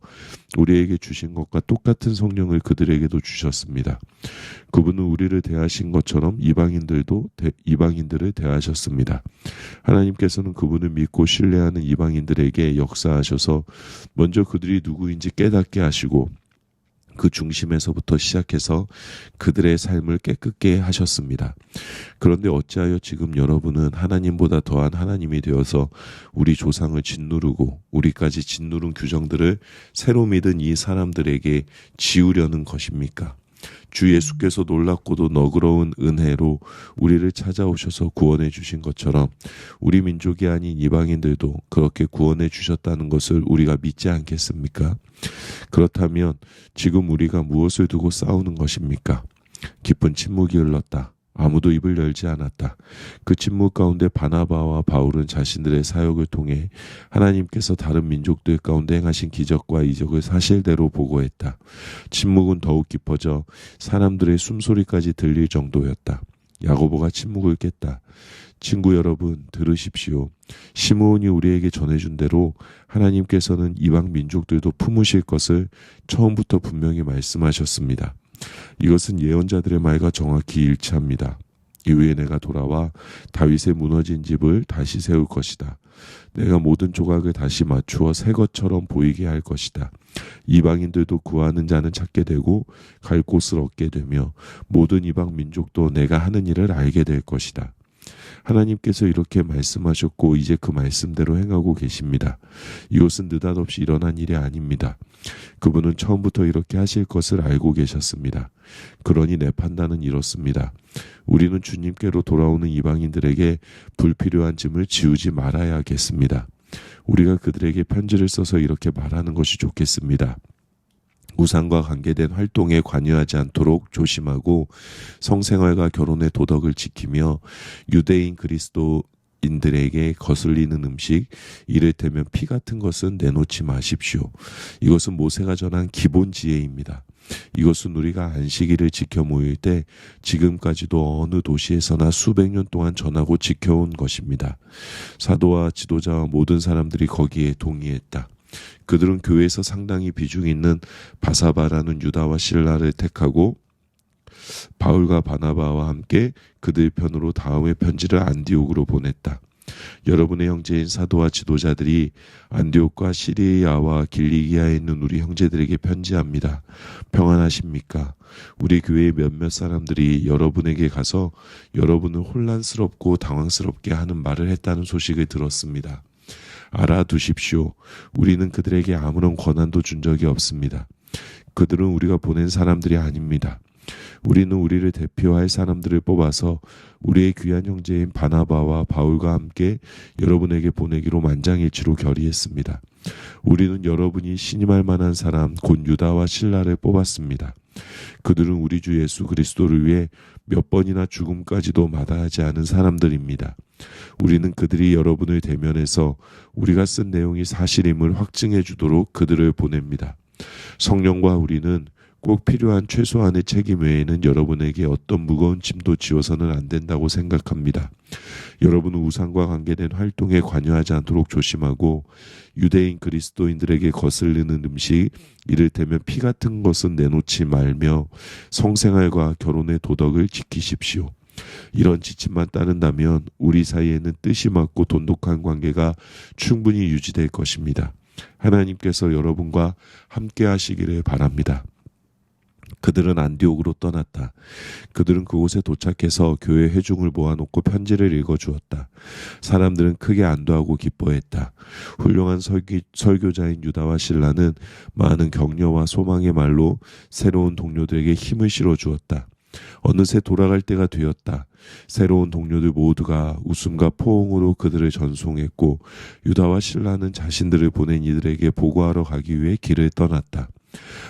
우리에게 주신 것과 똑같은 성령을 그들에게도 주셨습니다. 그분은 우리를 대하신 것처럼 이방인들을 대하셨습니다. 하나님께서는 그분을 믿고 신뢰하는 이방인들에게 역사하셔서 먼저 그들이 누구인지 깨닫게 하시고 그 중심에서부터 시작해서 그들의 삶을 깨끗게 하셨습니다. 그런데 어찌하여 지금 여러분은 하나님보다 더한 하나님이 되어서 우리 조상을 짓누르고 우리까지 짓누른 규정들을 새로 믿은 이 사람들에게 지우려는 것입니까? 주 예수께서 놀랍고도 너그러운 은혜로 우리를 찾아오셔서 구원해 주신 것처럼 우리 민족이 아닌 이방인들도 그렇게 구원해 주셨다는 것을 우리가 믿지 않겠습니까? 그렇다면 지금 우리가 무엇을 두고 싸우는 것입니까? 깊은 침묵이 흘렀다. 아무도 입을 열지 않았다. 그 침묵 가운데 바나바와 바울은 자신들의 사역을 통해 하나님께서 다른 민족들 가운데 행하신 기적과 이적을 사실대로 보고했다. 침묵은 더욱 깊어져 사람들의 숨소리까지 들릴 정도였다. 야고보가 침묵을 깼다. 친구 여러분, 들으십시오. 시므온이 우리에게 전해준 대로 하나님께서는 이방 민족들도 품으실 것을 처음부터 분명히 말씀하셨습니다. 이것은 예언자들의 말과 정확히 일치합니다. 이후에 내가 돌아와 다윗의 무너진 집을 다시 세울 것이다. 내가 모든 조각을 다시 맞추어 새 것처럼 보이게 할 것이다. 이방인들도 구하는 자는 찾게 되고 갈 곳을 얻게 되며 모든 이방 민족도 내가 하는 일을 알게 될 것이다. 하나님께서 이렇게 말씀하셨고 이제 그 말씀대로 행하고 계십니다. 이것은 느닷없이 일어난 일이 아닙니다. 그분은 처음부터 이렇게 하실 것을 알고 계셨습니다. 그러니 내 판단은 이렇습니다. 우리는 주님께로 돌아오는 이방인들에게 불필요한 짐을 지우지 말아야겠습니다. 우리가 그들에게 편지를 써서 이렇게 말하는 것이 좋겠습니다. 우상과 관계된 활동에 관여하지 않도록 조심하고 성생활과 결혼의 도덕을 지키며 유대인 그리스도인들에게 거슬리는 음식, 이를테면 피 같은 것은 내놓지 마십시오. 이것은 모세가 전한 기본 지혜입니다. 이것은 우리가 안식일을 지켜 모일 때 지금까지도 어느 도시에서나 수백 년 동안 전하고 지켜온 것입니다. 사도와 지도자와 모든 사람들이 거기에 동의했다. 그들은 교회에서 상당히 비중 있는 바사바라는 유다와 실라를 택하고 바울과 바나바와 함께 그들 편으로 다음의 편지를 안디옥으로 보냈다. 여러분의 형제인 사도와 지도자들이 안디옥과 시리아와 길리기아에 있는 우리 형제들에게 편지합니다. 평안하십니까? 우리 교회의 몇몇 사람들이 여러분에게 가서 여러분을 혼란스럽고 당황스럽게 하는 말을 했다는 소식을 들었습니다. 알아두십시오. 우리는 그들에게 아무런 권한도 준 적이 없습니다. 그들은 우리가 보낸 사람들이 아닙니다. 우리는 우리를 대표할 사람들을 뽑아서 우리의 귀한 형제인 바나바와 바울과 함께 여러분에게 보내기로 만장일치로 결의했습니다. 우리는 여러분이 신임할 만한 사람 곧 유다와 실라를 뽑았습니다. 그들은 우리 주 예수 그리스도를 위해 몇 번이나 죽음까지도 마다하지 않은 사람들입니다. 우리는 그들이 여러분을 대면해서 우리가 쓴 내용이 사실임을 확증해 주도록 그들을 보냅니다. 성령과 우리는 꼭 필요한 최소한의 책임 외에는 여러분에게 어떤 무거운 짐도 지워서는 안 된다고 생각합니다. 여러분은 우상과 관계된 활동에 관여하지 않도록 조심하고 유대인 그리스도인들에게 거슬리는 음식, 이를테면 피 같은 것은 내놓지 말며 성생활과 결혼의 도덕을 지키십시오. 이런 지침만 따른다면 우리 사이에는 뜻이 맞고 돈독한 관계가 충분히 유지될 것입니다. 하나님께서 여러분과 함께 하시기를 바랍니다. 그들은 안디옥으로 떠났다. 그들은 그곳에 도착해서 교회 회중을 모아놓고 편지를 읽어주었다. 사람들은 크게 안도하고 기뻐했다. 훌륭한 설교자인 유다와 실라는 많은 격려와 소망의 말로 새로운 동료들에게 힘을 실어주었다. 어느새 돌아갈 때가 되었다. 새로운 동료들 모두가 웃음과 포옹으로 그들을 전송했고 유다와 실라는 자신들을 보낸 이들에게 보고하러 가기 위해 길을 떠났다.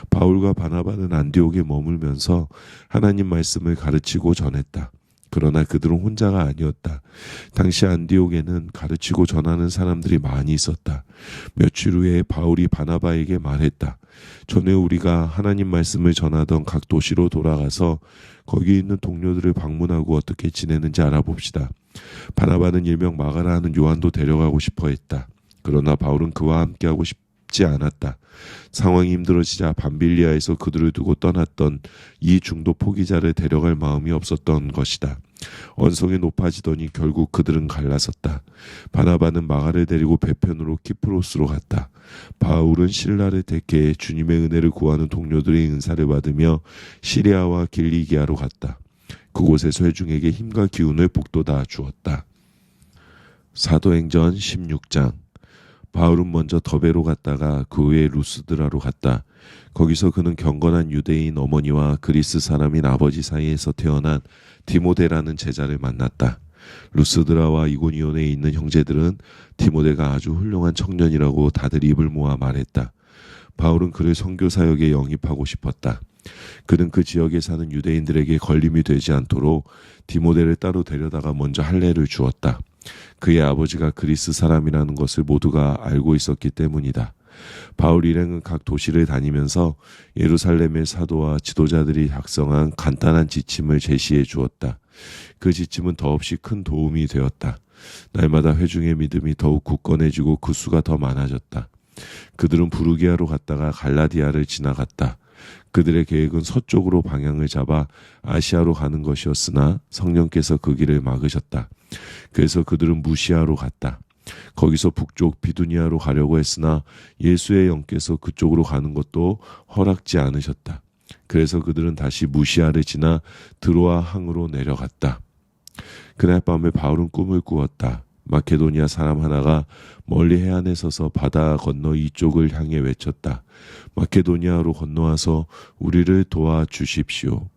바울과 바나바는 안디옥에 머물면서 하나님 말씀을 가르치고 전했다. 그러나 그들은 혼자가 아니었다. 당시 안디옥에는 가르치고 전하는 사람들이 많이 있었다. 며칠 후에 바울이 바나바에게 말했다. 전에 우리가 하나님 말씀을 전하던 각 도시로 돌아가서 거기 있는 동료들을 방문하고 어떻게 지내는지 알아봅시다. 바나바는 일명 마가라 하는 요한도 데려가고 싶어 했다. 그러나 바울은 그와 함께하고 싶지 않았다. 상황이 힘들어지자 밤빌리아에서 그들을 두고 떠났던 이 중도 포기자를 데려갈 마음이 없었던 것이다. 언성이 높아지더니 결국 그들은 갈라섰다. 바나바는 마가를 데리고 배편으로 키프로스로 갔다. 바울은 실라를 택해 주님의 은혜를 구하는 동료들의 은사를 받으며 시리아와 길리기아로 갔다. 그곳에서 회중에게 힘과 기운을 북돋아 주었다. 사도행전 16장. 바울은 먼저 더베로 갔다가 그 후에 루스드라로 갔다. 거기서 그는 경건한 유대인 어머니와 그리스 사람인 아버지 사이에서 태어난 디모데라는 제자를 만났다. 루스드라와 이고니온에 있는 형제들은 디모데가 아주 훌륭한 청년이라고 다들 입을 모아 말했다. 바울은 그를 선교 사역에 영입하고 싶었다. 그는 그 지역에 사는 유대인들에게 걸림이 되지 않도록 디모데를 따로 데려다가 먼저 할례를 주었다. 그의 아버지가 그리스 사람이라는 것을 모두가 알고 있었기 때문이다. 바울 일행은 각 도시를 다니면서 예루살렘의 사도와 지도자들이 작성한 간단한 지침을 제시해 주었다. 그 지침은 더없이 큰 도움이 되었다. 날마다 회중의 믿음이 더욱 굳건해지고 그 수가 더 많아졌다. 그들은 부르기아로 갔다가 갈라디아를 지나갔다. 그들의 계획은 서쪽으로 방향을 잡아 아시아로 가는 것이었으나 성령께서 그 길을 막으셨다. 그래서 그들은 무시아로 갔다. 거기서 북쪽 비두니아로 가려고 했으나 예수의 영께서 그쪽으로 가는 것도 허락지 않으셨다. 그래서 그들은 다시 무시아를 지나 드로아 항으로 내려갔다. 그날 밤에 바울은 꿈을 꾸었다. 마케도니아 사람 하나가 멀리 해안에 서서 바다 건너 이쪽을 향해 외쳤다. 마케도니아로 건너와서 우리를 도와주십시오.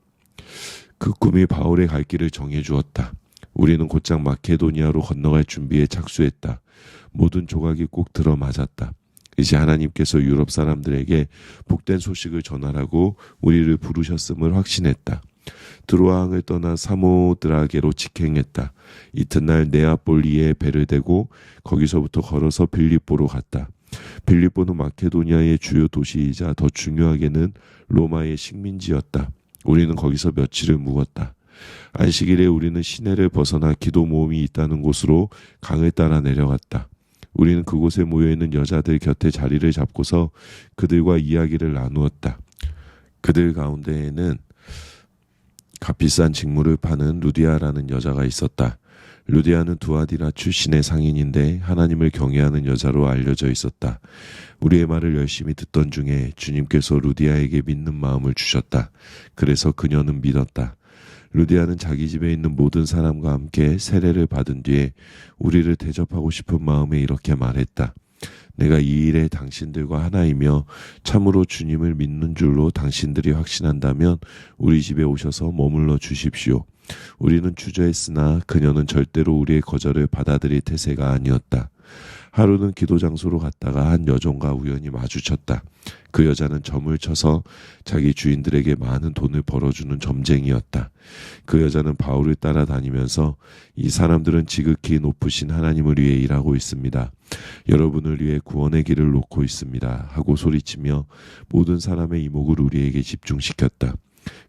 그 꿈이 바울의 갈 길을 정해주었다. 우리는 곧장 마케도니아로 건너갈 준비에 착수했다. 모든 조각이 꼭 들어맞았다. 이제 하나님께서 유럽 사람들에게 복된 소식을 전하라고 우리를 부르셨음을 확신했다. 드로아항을 떠나 사모드라게로 직행했다. 이튿날 네아폴리에 배를 대고 거기서부터 걸어서 빌립보로 갔다. 빌립보는 마케도니아의 주요 도시이자 더 중요하게는 로마의 식민지였다. 우리는 거기서 며칠을 묵었다. 안식일에 우리는 시내를 벗어나 기도 모임이 있다는 곳으로 강을 따라 내려갔다. 우리는 그곳에 모여있는 여자들 곁에 자리를 잡고서 그들과 이야기를 나누었다. 그들 가운데에는 값비싼 직물을 파는 루디아라는 여자가 있었다. 루디아는 두아디라 출신의 상인인데 하나님을 경외하는 여자로 알려져 있었다. 우리의 말을 열심히 듣던 중에 주님께서 루디아에게 믿는 마음을 주셨다. 그래서 그녀는 믿었다. 루디아는 자기 집에 있는 모든 사람과 함께 세례를 받은 뒤에 우리를 대접하고 싶은 마음에 이렇게 말했다. 내가 이 일에 당신들과 하나이며 참으로 주님을 믿는 줄로 당신들이 확신한다면 우리 집에 오셔서 머물러 주십시오. 우리는 주저했으나 그녀는 절대로 우리의 거절을 받아들일 태세가 아니었다. 하루는 기도 장소로 갔다가 한 여종과 우연히 마주쳤다. 그 여자는 점을 쳐서 자기 주인들에게 많은 돈을 벌어주는 점쟁이였다. 그 여자는 바울을 따라다니면서 이 사람들은 지극히 높으신 하나님을 위해 일하고 있습니다. 여러분을 위해 구원의 길을 놓고 있습니다. 하고 소리치며 모든 사람의 이목을 우리에게 집중시켰다.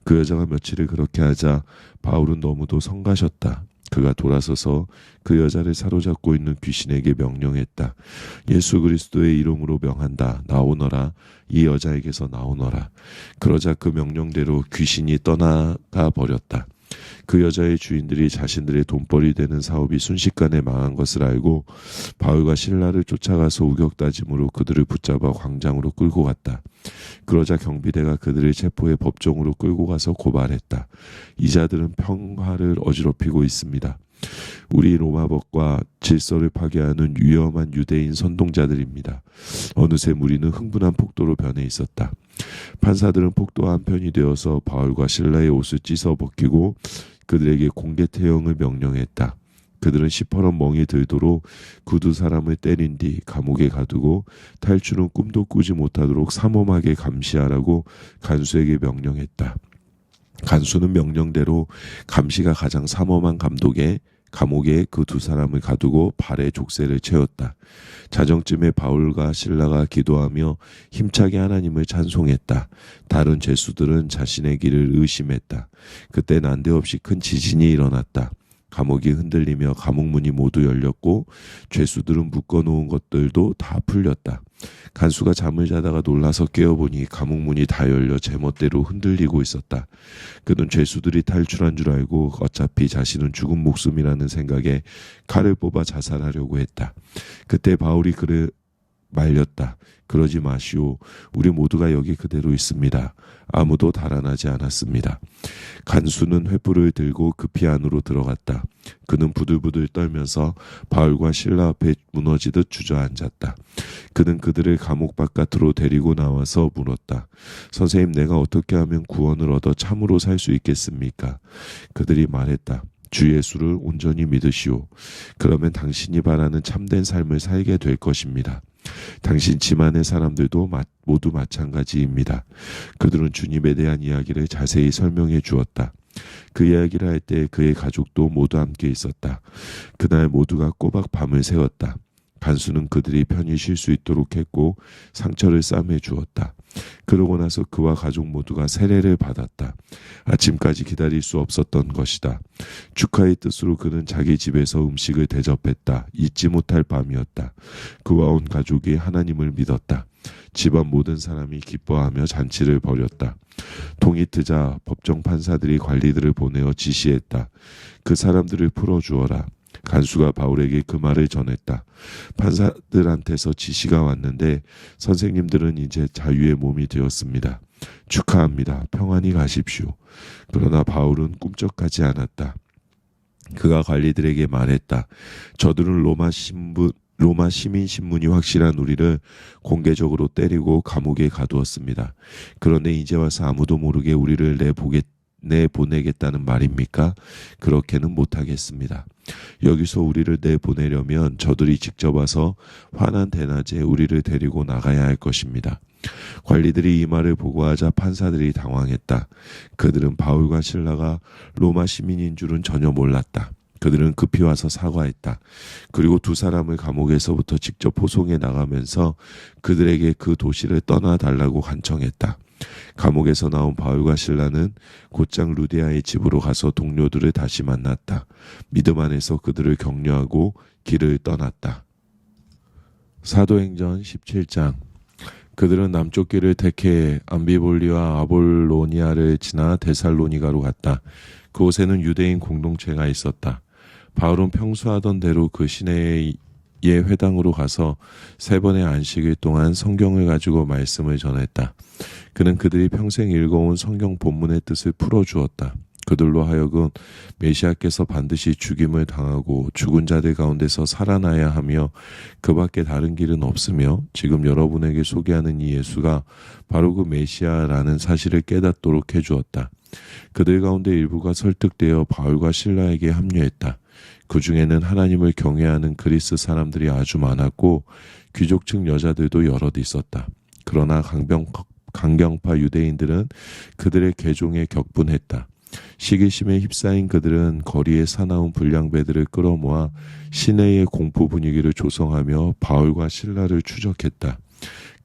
그 여자가 며칠을 그렇게 하자 바울은 너무도 성가셨다. 그가 돌아서서 그 여자를 사로잡고 있는 귀신에게 명령했다. 예수 그리스도의 이름으로 명한다. 나오너라. 이 여자에게서 나오너라. 그러자 그 명령대로 귀신이 떠나가 버렸다. 그 여자의 주인들이 자신들의 돈벌이 되는 사업이 순식간에 망한 것을 알고 바울과 실라를 쫓아가서 우격다짐으로 그들을 붙잡아 광장으로 끌고 갔다. 그러자 경비대가 그들을 체포해 법정으로 끌고 가서 고발했다. 이 자들은 평화를 어지럽히고 있습니다. 우리 로마법과 질서를 파괴하는 위험한 유대인 선동자들입니다. 어느새 무리는 흥분한 폭도로 변해 있었다. 판사들은 폭도와 한편이 되어서 바울과 실라의 옷을 찢어 벗기고 그들에게 공개 태형을 명령했다. 그들은 시퍼런 멍이 들도록 그 두 사람을 때린 뒤 감옥에 가두고 탈출은 꿈도 꾸지 못하도록 삼엄하게 감시하라고 간수에게 명령했다. 간수는 명령대로 감시가 가장 삼엄한 감옥에 그 두 사람을 가두고 발에 족쇄를 채웠다. 자정쯤에 바울과 실라가 기도하며 힘차게 하나님을 찬송했다. 다른 죄수들은 자신의 길을 의심했다. 그때 난데없이 큰 지진이 일어났다. 감옥이 흔들리며 감옥문이 모두 열렸고 죄수들은 묶어놓은 것들도 다 풀렸다. 간수가 잠을 자다가 놀라서 깨어보니 감옥문이 다 열려 제멋대로 흔들리고 있었다. 그는 죄수들이 탈출한 줄 알고 어차피 자신은 죽은 목숨이라는 생각에 칼을 뽑아 자살하려고 했다. 그때 바울이 그를 말렸다. 그러지 마시오. 우리 모두가 여기 그대로 있습니다. 아무도 달아나지 않았습니다. 간수는 횃불을 들고 급히 안으로 들어갔다. 그는 부들부들 떨면서 바울과 실라 앞에 무너지듯 주저앉았다. 그는 그들을 감옥 바깥으로 데리고 나와서 물었다. 선생님, 내가 어떻게 하면 구원을 얻어 참으로 살 수 있겠습니까? 그들이 말했다. 주 예수를 온전히 믿으시오. 그러면 당신이 바라는 참된 삶을 살게 될 것입니다. 당신 집안의 사람들도 모두 마찬가지입니다. 그들은 주님에 대한 이야기를 자세히 설명해 주었다. 그 이야기를 할 때 그의 가족도 모두 함께 있었다. 그날 모두가 꼬박 밤을 새웠다. 간수는 그들이 편히 쉴 수 있도록 했고 상처를 싸매 주었다. 그러고 나서 그와 가족 모두가 세례를 받았다. 아침까지 기다릴 수 없었던 것이다. 축하의 뜻으로 그는 자기 집에서 음식을 대접했다. 잊지 못할 밤이었다. 그와 온 가족이 하나님을 믿었다. 집안 모든 사람이 기뻐하며 잔치를 벌였다. 동이 트자 법정 판사들이 관리들을 보내어 지시했다. 그 사람들을 풀어주어라. 간수가 바울에게 그 말을 전했다. 판사들한테서 지시가 왔는데 선생님들은 이제 자유의 몸이 되었습니다. 축하합니다. 평안히 가십시오. 그러나 바울은 꿈쩍하지 않았다. 그가 관리들에게 말했다. 저들은 로마 시민 신문이 확실한 우리를 공개적으로 때리고 감옥에 가두었습니다. 그런데 이제 와서 아무도 모르게 우리를 내보내겠다는 말입니까? 그렇게는 못하겠습니다. 여기서 우리를 내보내려면 저들이 직접 와서 환한 대낮에 우리를 데리고 나가야 할 것입니다. 관리들이 이 말을 보고하자 판사들이 당황했다. 그들은 바울과 실라가 로마 시민인 줄은 전혀 몰랐다. 그들은 급히 와서 사과했다. 그리고 두 사람을 감옥에서부터 직접 호송해 나가면서 그들에게 그 도시를 떠나달라고 간청했다. 감옥에서 나온 바울과 실라는 곧장 루디아의 집으로 가서 동료들을 다시 만났다. 믿음 안에서 그들을 격려하고 길을 떠났다. 사도행전 17장. 그들은 남쪽 길을 택해 암비볼리와 아볼로니아를 지나 데살로니가로 갔다. 그곳에는 유대인 공동체가 있었다. 바울은 평소 하던 대로 그 시내의 회당으로 가서 3번의 안식일 동안 성경을 가지고 말씀을 전했다. 그는 그들이 평생 읽어온 성경 본문의 뜻을 풀어주었다. 그들로 하여금 메시아께서 반드시 죽임을 당하고 죽은 자들 가운데서 살아나야 하며 그 밖에 다른 길은 없으며 지금 여러분에게 소개하는 이 예수가 바로 그 메시아라는 사실을 깨닫도록 해주었다. 그들 가운데 일부가 설득되어 바울과 실라에게 합류했다. 그 중에는 하나님을 경외하는 그리스 사람들이 아주 많았고 귀족층 여자들도 여럿 있었다. 그러나 강경파 유대인들은 그들의 개종에 격분했다. 시기심에 휩싸인 그들은 거리에 사나운 불량배들을 끌어모아 시내의 공포 분위기를 조성하며 바울과 실라를 추적했다.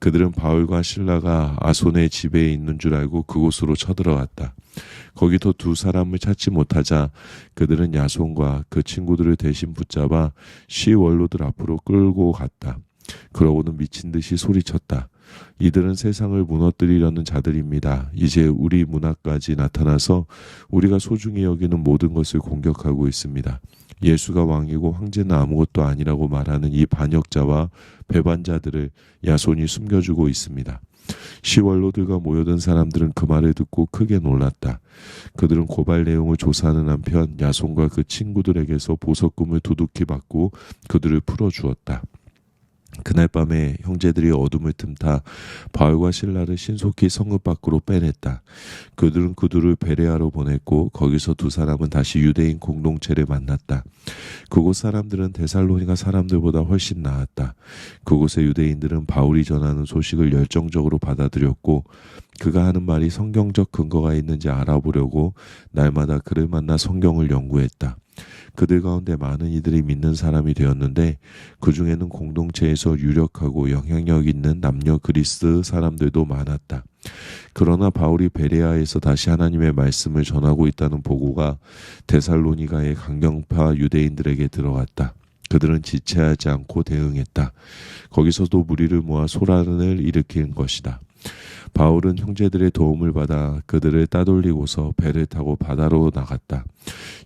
그들은 바울과 실라가 아손의 집에 있는 줄 알고 그곳으로 쳐들어갔다. 거기서 2사람을 찾지 못하자 그들은 야손과 그 친구들을 대신 붙잡아 시원로들 앞으로 끌고 갔다. 그러고는 미친 듯이 소리쳤다. 이들은 세상을 무너뜨리려는 자들입니다. 이제 우리 문화까지 나타나서 우리가 소중히 여기는 모든 것을 공격하고 있습니다. 예수가 왕이고 황제는 아무것도 아니라고 말하는 이 반역자와 배반자들을 야손이 숨겨주고 있습니다. 시원로들과 모여든 사람들은 그 말을 듣고 크게 놀랐다. 그들은 고발 내용을 조사하는 한편 야손과 그 친구들에게서 보석금을 두둑히 받고 그들을 풀어주었다. 그날 밤에 형제들이 어둠을 틈타 바울과 실라를 신속히 성읍 밖으로 빼냈다. 그들은 그들을 베레아로 보냈고 거기서 2사람은 다시 유대인 공동체를 만났다. 그곳 사람들은 데살로니가 사람들보다 훨씬 나았다. 그곳의 유대인들은 바울이 전하는 소식을 열정적으로 받아들였고 그가 하는 말이 성경적 근거가 있는지 알아보려고 날마다 그를 만나 성경을 연구했다. 그들 가운데 많은 이들이 믿는 사람이 되었는데 그 중에는 공동체에서 유력하고 영향력 있는 남녀 그리스 사람들도 많았다. 그러나 바울이 베레아에서 다시 하나님의 말씀을 전하고 있다는 보고가 데살로니가의 강경파 유대인들에게 들어갔다. 그들은 지체하지 않고 대응했다. 거기서도 무리를 모아 소란을 일으킨 것이다. 바울은 형제들의 도움을 받아 그들을 따돌리고서 배를 타고 바다로 나갔다.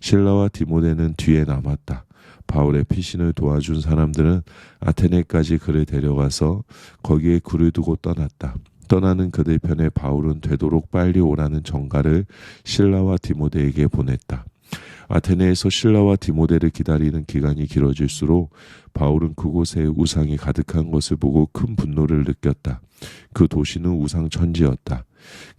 실라와 디모데는 뒤에 남았다. 바울의 피신을 도와준 사람들은 아테네까지 그를 데려가서 거기에 굴을 두고 떠났다. 떠나는 그들 편에 바울은 되도록 빨리 오라는 전가를 실라와 디모데에게 보냈다. 아테네에서 실라와 디모데를 기다리는 기간이 길어질수록 바울은 그곳에 우상이 가득한 것을 보고 큰 분노를 느꼈다. 그 도시는 우상천지였다.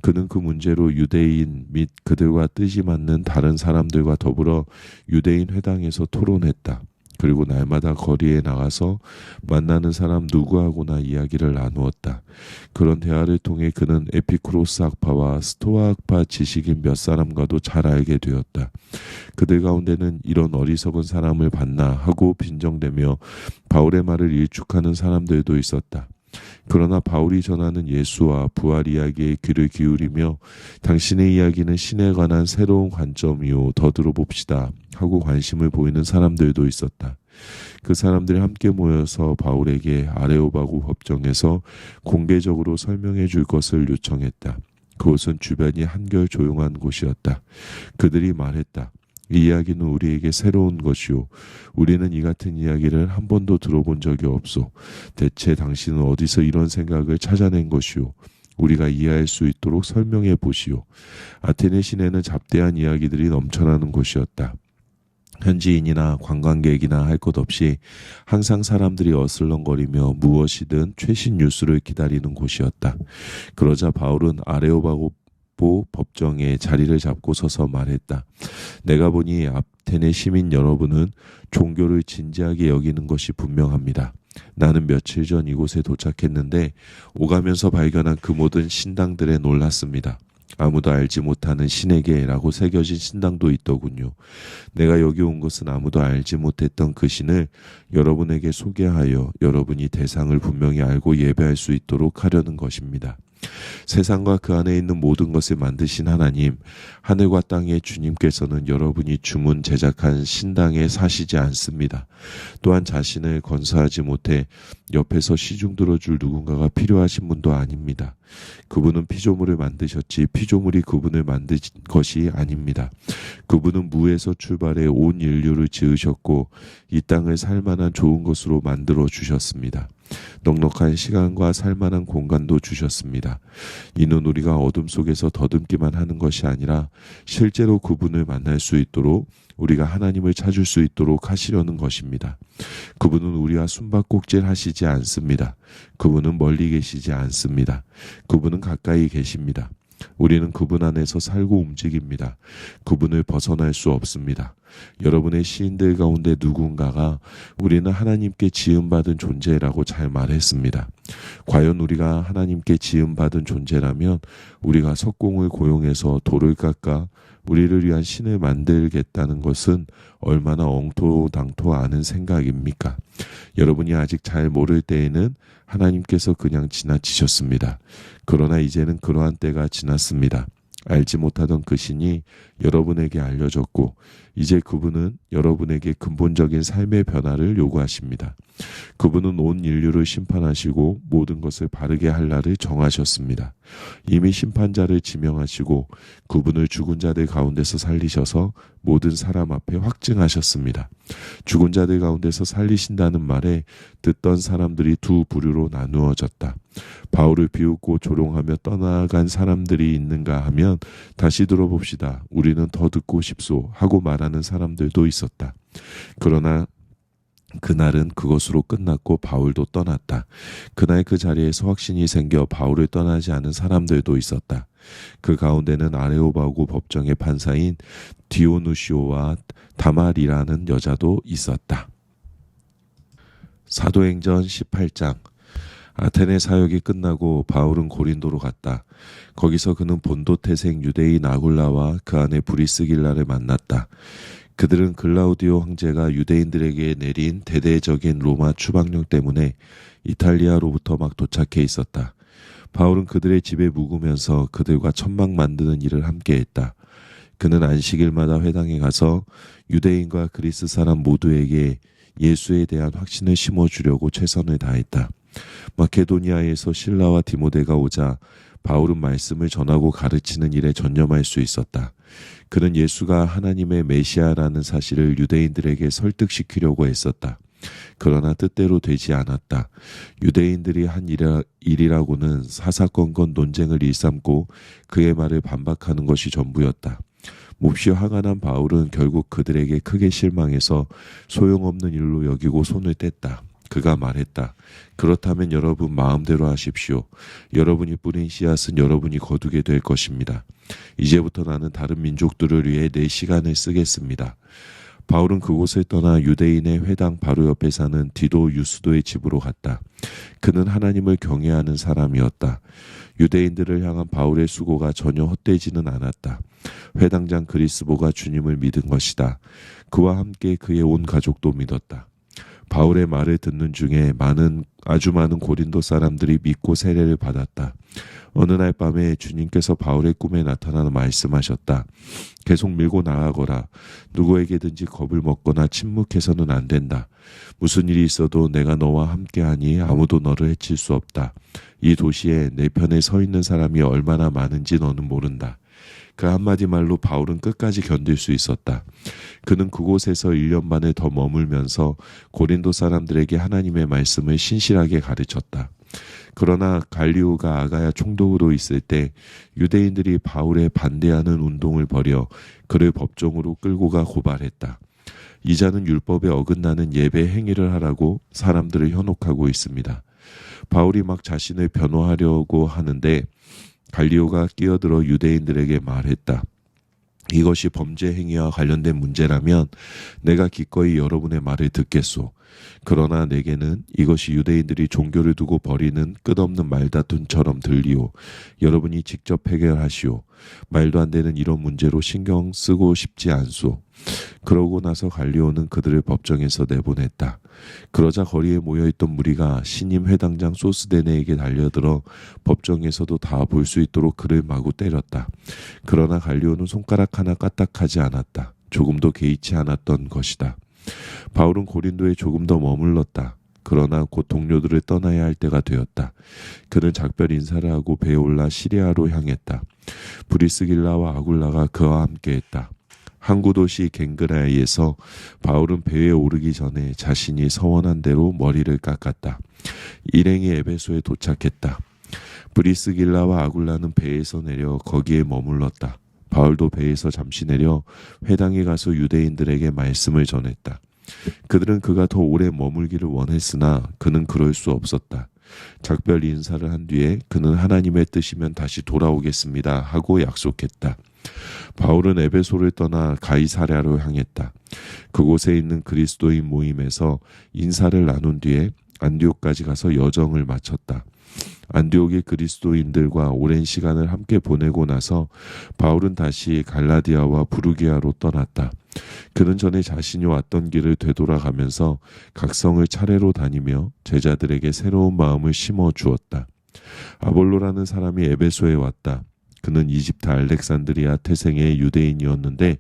그는 그 문제로 유대인 및 그들과 뜻이 맞는 다른 사람들과 더불어 유대인 회당에서 토론했다. 그리고 날마다 거리에 나가서 만나는 사람 누구하고나 이야기를 나누었다. 그런 대화를 통해 그는 에피쿠로스 학파와 스토아 학파 지식인 몇 사람과도 잘 알게 되었다. 그들 가운데는 이런 어리석은 사람을 봤나 하고 빈정대며 바울의 말을 일축하는 사람들도 있었다. 그러나 바울이 전하는 예수와 부활 이야기에 귀를 기울이며 당신의 이야기는 신에 관한 새로운 관점이요 더 들어봅시다 하고 관심을 보이는 사람들도 있었다. 그 사람들이 함께 모여서 바울에게 아레오바고 법정에서 공개적으로 설명해 줄 것을 요청했다. 그곳은 주변이 한결 조용한 곳이었다. 그들이 말했다. 이 이야기는 우리에게 새로운 것이요. 우리는 이 같은 이야기를 한 번도 들어본 적이 없소. 대체 당신은 어디서 이런 생각을 찾아낸 것이요. 우리가 이해할 수 있도록 설명해 보시오. 아테네 시내는 잡대한 이야기들이 넘쳐나는 곳이었다. 현지인이나 관광객이나 할 것 없이 항상 사람들이 어슬렁거리며 무엇이든 최신 뉴스를 기다리는 곳이었다. 그러자 바울은 아레오바고 법정에 자리를 잡고 서서 말했다. 내가 보니 아테네 시민 여러분은 종교를 진지하게 여기는 것이 분명합니다. 나는 며칠 전 이곳에 도착했는데 오가면서 발견한 그 모든 신당들에 놀랐습니다. 아무도 알지 못하는 신에게라고 새겨진 신당도 있더군요. 내가 여기 온 것은 아무도 알지 못했던 그 신을 여러분에게 소개하여 여러분이 대상을 분명히 알고 예배할 수 있도록 하려는 것입니다. 세상과 그 안에 있는 모든 것을 만드신 하나님, 하늘과 땅의 주님께서는 여러분이 주문 제작한 신당에 사시지 않습니다. 또한 자신을 건사하지 못해 옆에서 시중 들어줄 누군가가 필요하신 분도 아닙니다. 그분은 피조물을 만드셨지 피조물이 그분을 만든 것이 아닙니다. 그분은 무에서 출발해 온 인류를 지으셨고 이 땅을 살만한 좋은 것으로 만들어 주셨습니다. 넉넉한 시간과 살만한 공간도 주셨습니다. 이는 우리가 어둠 속에서 더듬기만 하는 것이 아니라 실제로 그분을 만날 수 있도록 우리가 하나님을 찾을 수 있도록 하시려는 것입니다. 그분은 우리와 숨바꼭질 하시지 않습니다. 그분은 멀리 계시지 않습니다. 그분은 가까이 계십니다. 우리는 그분 안에서 살고 움직입니다. 그분을 벗어날 수 없습니다. 여러분의 시인들 가운데 누군가가 우리는 하나님께 지음받은 존재라고 잘 말했습니다. 과연 우리가 하나님께 지음받은 존재라면 우리가 석공을 고용해서 돌을 깎아 우리를 위한 신을 만들겠다는 것은 얼마나 엉토당토 않은 생각입니까? 여러분이 아직 잘 모를 때에는 하나님께서 그냥 지나치셨습니다. 그러나 이제는 그러한 때가 지났습니다. 알지 못하던 그 신이 여러분에게 알려졌고 이제 그분은 여러분에게 근본적인 삶의 변화를 요구하십니다. 그분은 온 인류를 심판하시고 모든 것을 바르게 할 날을 정하셨습니다. 이미 심판자를 지명하시고 그분을 죽은 자들 가운데서 살리셔서 모든 사람 앞에 확증하셨습니다. 죽은 자들 가운데서 살리신다는 말에 듣던 사람들이 두 부류로 나누어졌다. 바울을 비웃고 조롱하며 떠나간 사람들이 있는가 하면 다시 들어봅시다. 우리는 더 듣고 싶소 하고 말하는 사람들도 있었다. 그러나 그날은 그것으로 끝났고 바울도 떠났다. 그날 그 자리에서 확신이 생겨 바울을 떠나지 않은 사람들도 있었다. 그 가운데는 아레오바고 법정의 판사인 디오누시오와 다말이라는 여자도 있었다. 사도행전 18장. 아테네 사역이 끝나고 바울은 고린도로 갔다. 거기서 그는 본도 태생 유대인 아굴라와 그 아내 브리스길라를 만났다. 그들은 글라우디오 황제가 유대인들에게 내린 대대적인 로마 추방령 때문에 이탈리아로부터 막 도착해 있었다. 바울은 그들의 집에 묵으면서 그들과 천막 만드는 일을 함께했다. 그는 안식일마다 회당에 가서 유대인과 그리스 사람 모두에게 예수에 대한 확신을 심어주려고 최선을 다했다. 마케도니아에서 실라와 디모데가 오자 바울은 말씀을 전하고 가르치는 일에 전념할 수 있었다. 그는 예수가 하나님의 메시아라는 사실을 유대인들에게 설득시키려고 애썼다. 그러나 뜻대로 되지 않았다. 유대인들이 한 일이라고는 사사건건 논쟁을 일삼고 그의 말을 반박하는 것이 전부였다. 몹시 화가 난 바울은 결국 그들에게 크게 실망해서 소용없는 일로 여기고 손을 뗐다. 그가 말했다. 그렇다면 여러분 마음대로 하십시오. 여러분이 뿌린 씨앗은 여러분이 거두게 될 것입니다. 이제부터 나는 다른 민족들을 위해 내 시간을 쓰겠습니다. 바울은 그곳을 떠나 유대인의 회당 바로 옆에 사는 디도 유스도의 집으로 갔다. 그는 하나님을 경외하는 사람이었다. 유대인들을 향한 바울의 수고가 전혀 헛되지는 않았다. 회당장 그리스보가 주님을 믿은 것이다. 그와 함께 그의 온 가족도 믿었다. 바울의 말을 듣는 중에 아주 많은 고린도 사람들이 믿고 세례를 받았다. 어느 날 밤에 주님께서 바울의 꿈에 나타나 말씀하셨다. 계속 밀고 나아가거라. 누구에게든지 겁을 먹거나 침묵해서는 안 된다. 무슨 일이 있어도 내가 너와 함께하니 아무도 너를 해칠 수 없다. 이 도시에 내 편에 서 있는 사람이 얼마나 많은지 너는 모른다. 그 한마디 말로 바울은 끝까지 견딜 수 있었다. 그는 그곳에서 1년 반을 더 머물면서 고린도 사람들에게 하나님의 말씀을 신실하게 가르쳤다. 그러나 갈리오가 아가야 총독으로 있을 때 유대인들이 바울에 반대하는 운동을 벌여 그를 법정으로 끌고 가 고발했다. 이 자는 율법에 어긋나는 예배 행위를 하라고 사람들을 현혹하고 있습니다. 바울이 막 자신을 변호하려고 하는데 갈리오가 끼어들어 유대인들에게 말했다. 이것이 범죄 행위와 관련된 문제라면 내가 기꺼이 여러분의 말을 듣겠소. 그러나 내게는 이것이 유대인들이 종교를 두고 벌이는 끝없는 말다툼처럼 들리오. 여러분이 직접 해결하시오. 말도 안 되는 이런 문제로 신경 쓰고 싶지 않소. 그러고 나서 갈리오는 그들을 법정에서 내보냈다. 그러자 거리에 모여있던 무리가 신임 회당장 소스데네에게 달려들어 법정에서도 다 볼 수 있도록 그를 마구 때렸다. 그러나 갈리오는 손가락 하나 까딱하지 않았다. 조금도 개의치 않았던 것이다. 바울은 고린도에 조금 더 머물렀다. 그러나 곧 동료들을 떠나야 할 때가 되었다. 그는 작별 인사를 하고 배에 올라 시리아로 향했다. 브리스길라와 아굴라가 그와 함께했다. 항구 도시 갱그라이에서 바울은 배에 오르기 전에 자신이 서원한 대로 머리를 깎았다. 일행이 에베소에 도착했다. 브리스길라와 아굴라는 배에서 내려 거기에 머물렀다. 바울도 배에서 잠시 내려 회당에 가서 유대인들에게 말씀을 전했다. 그들은 그가 더 오래 머물기를 원했으나 그는 그럴 수 없었다. 작별 인사를 한 뒤에 그는 하나님의 뜻이면 다시 돌아오겠습니다 하고 약속했다. 바울은 에베소를 떠나 가이사랴로 향했다. 그곳에 있는 그리스도인 모임에서 인사를 나눈 뒤에 안디옥까지 가서 여정을 마쳤다. 안디옥의 그리스도인들과 오랜 시간을 함께 보내고 나서 바울은 다시 갈라디아와 부르기아로 떠났다. 그는 전에 자신이 왔던 길을 되돌아가면서 각성을 차례로 다니며 제자들에게 새로운 마음을 심어 주었다. 아볼로라는 사람이 에베소에 왔다. 그는 이집트 알렉산드리아 태생의 유대인이었는데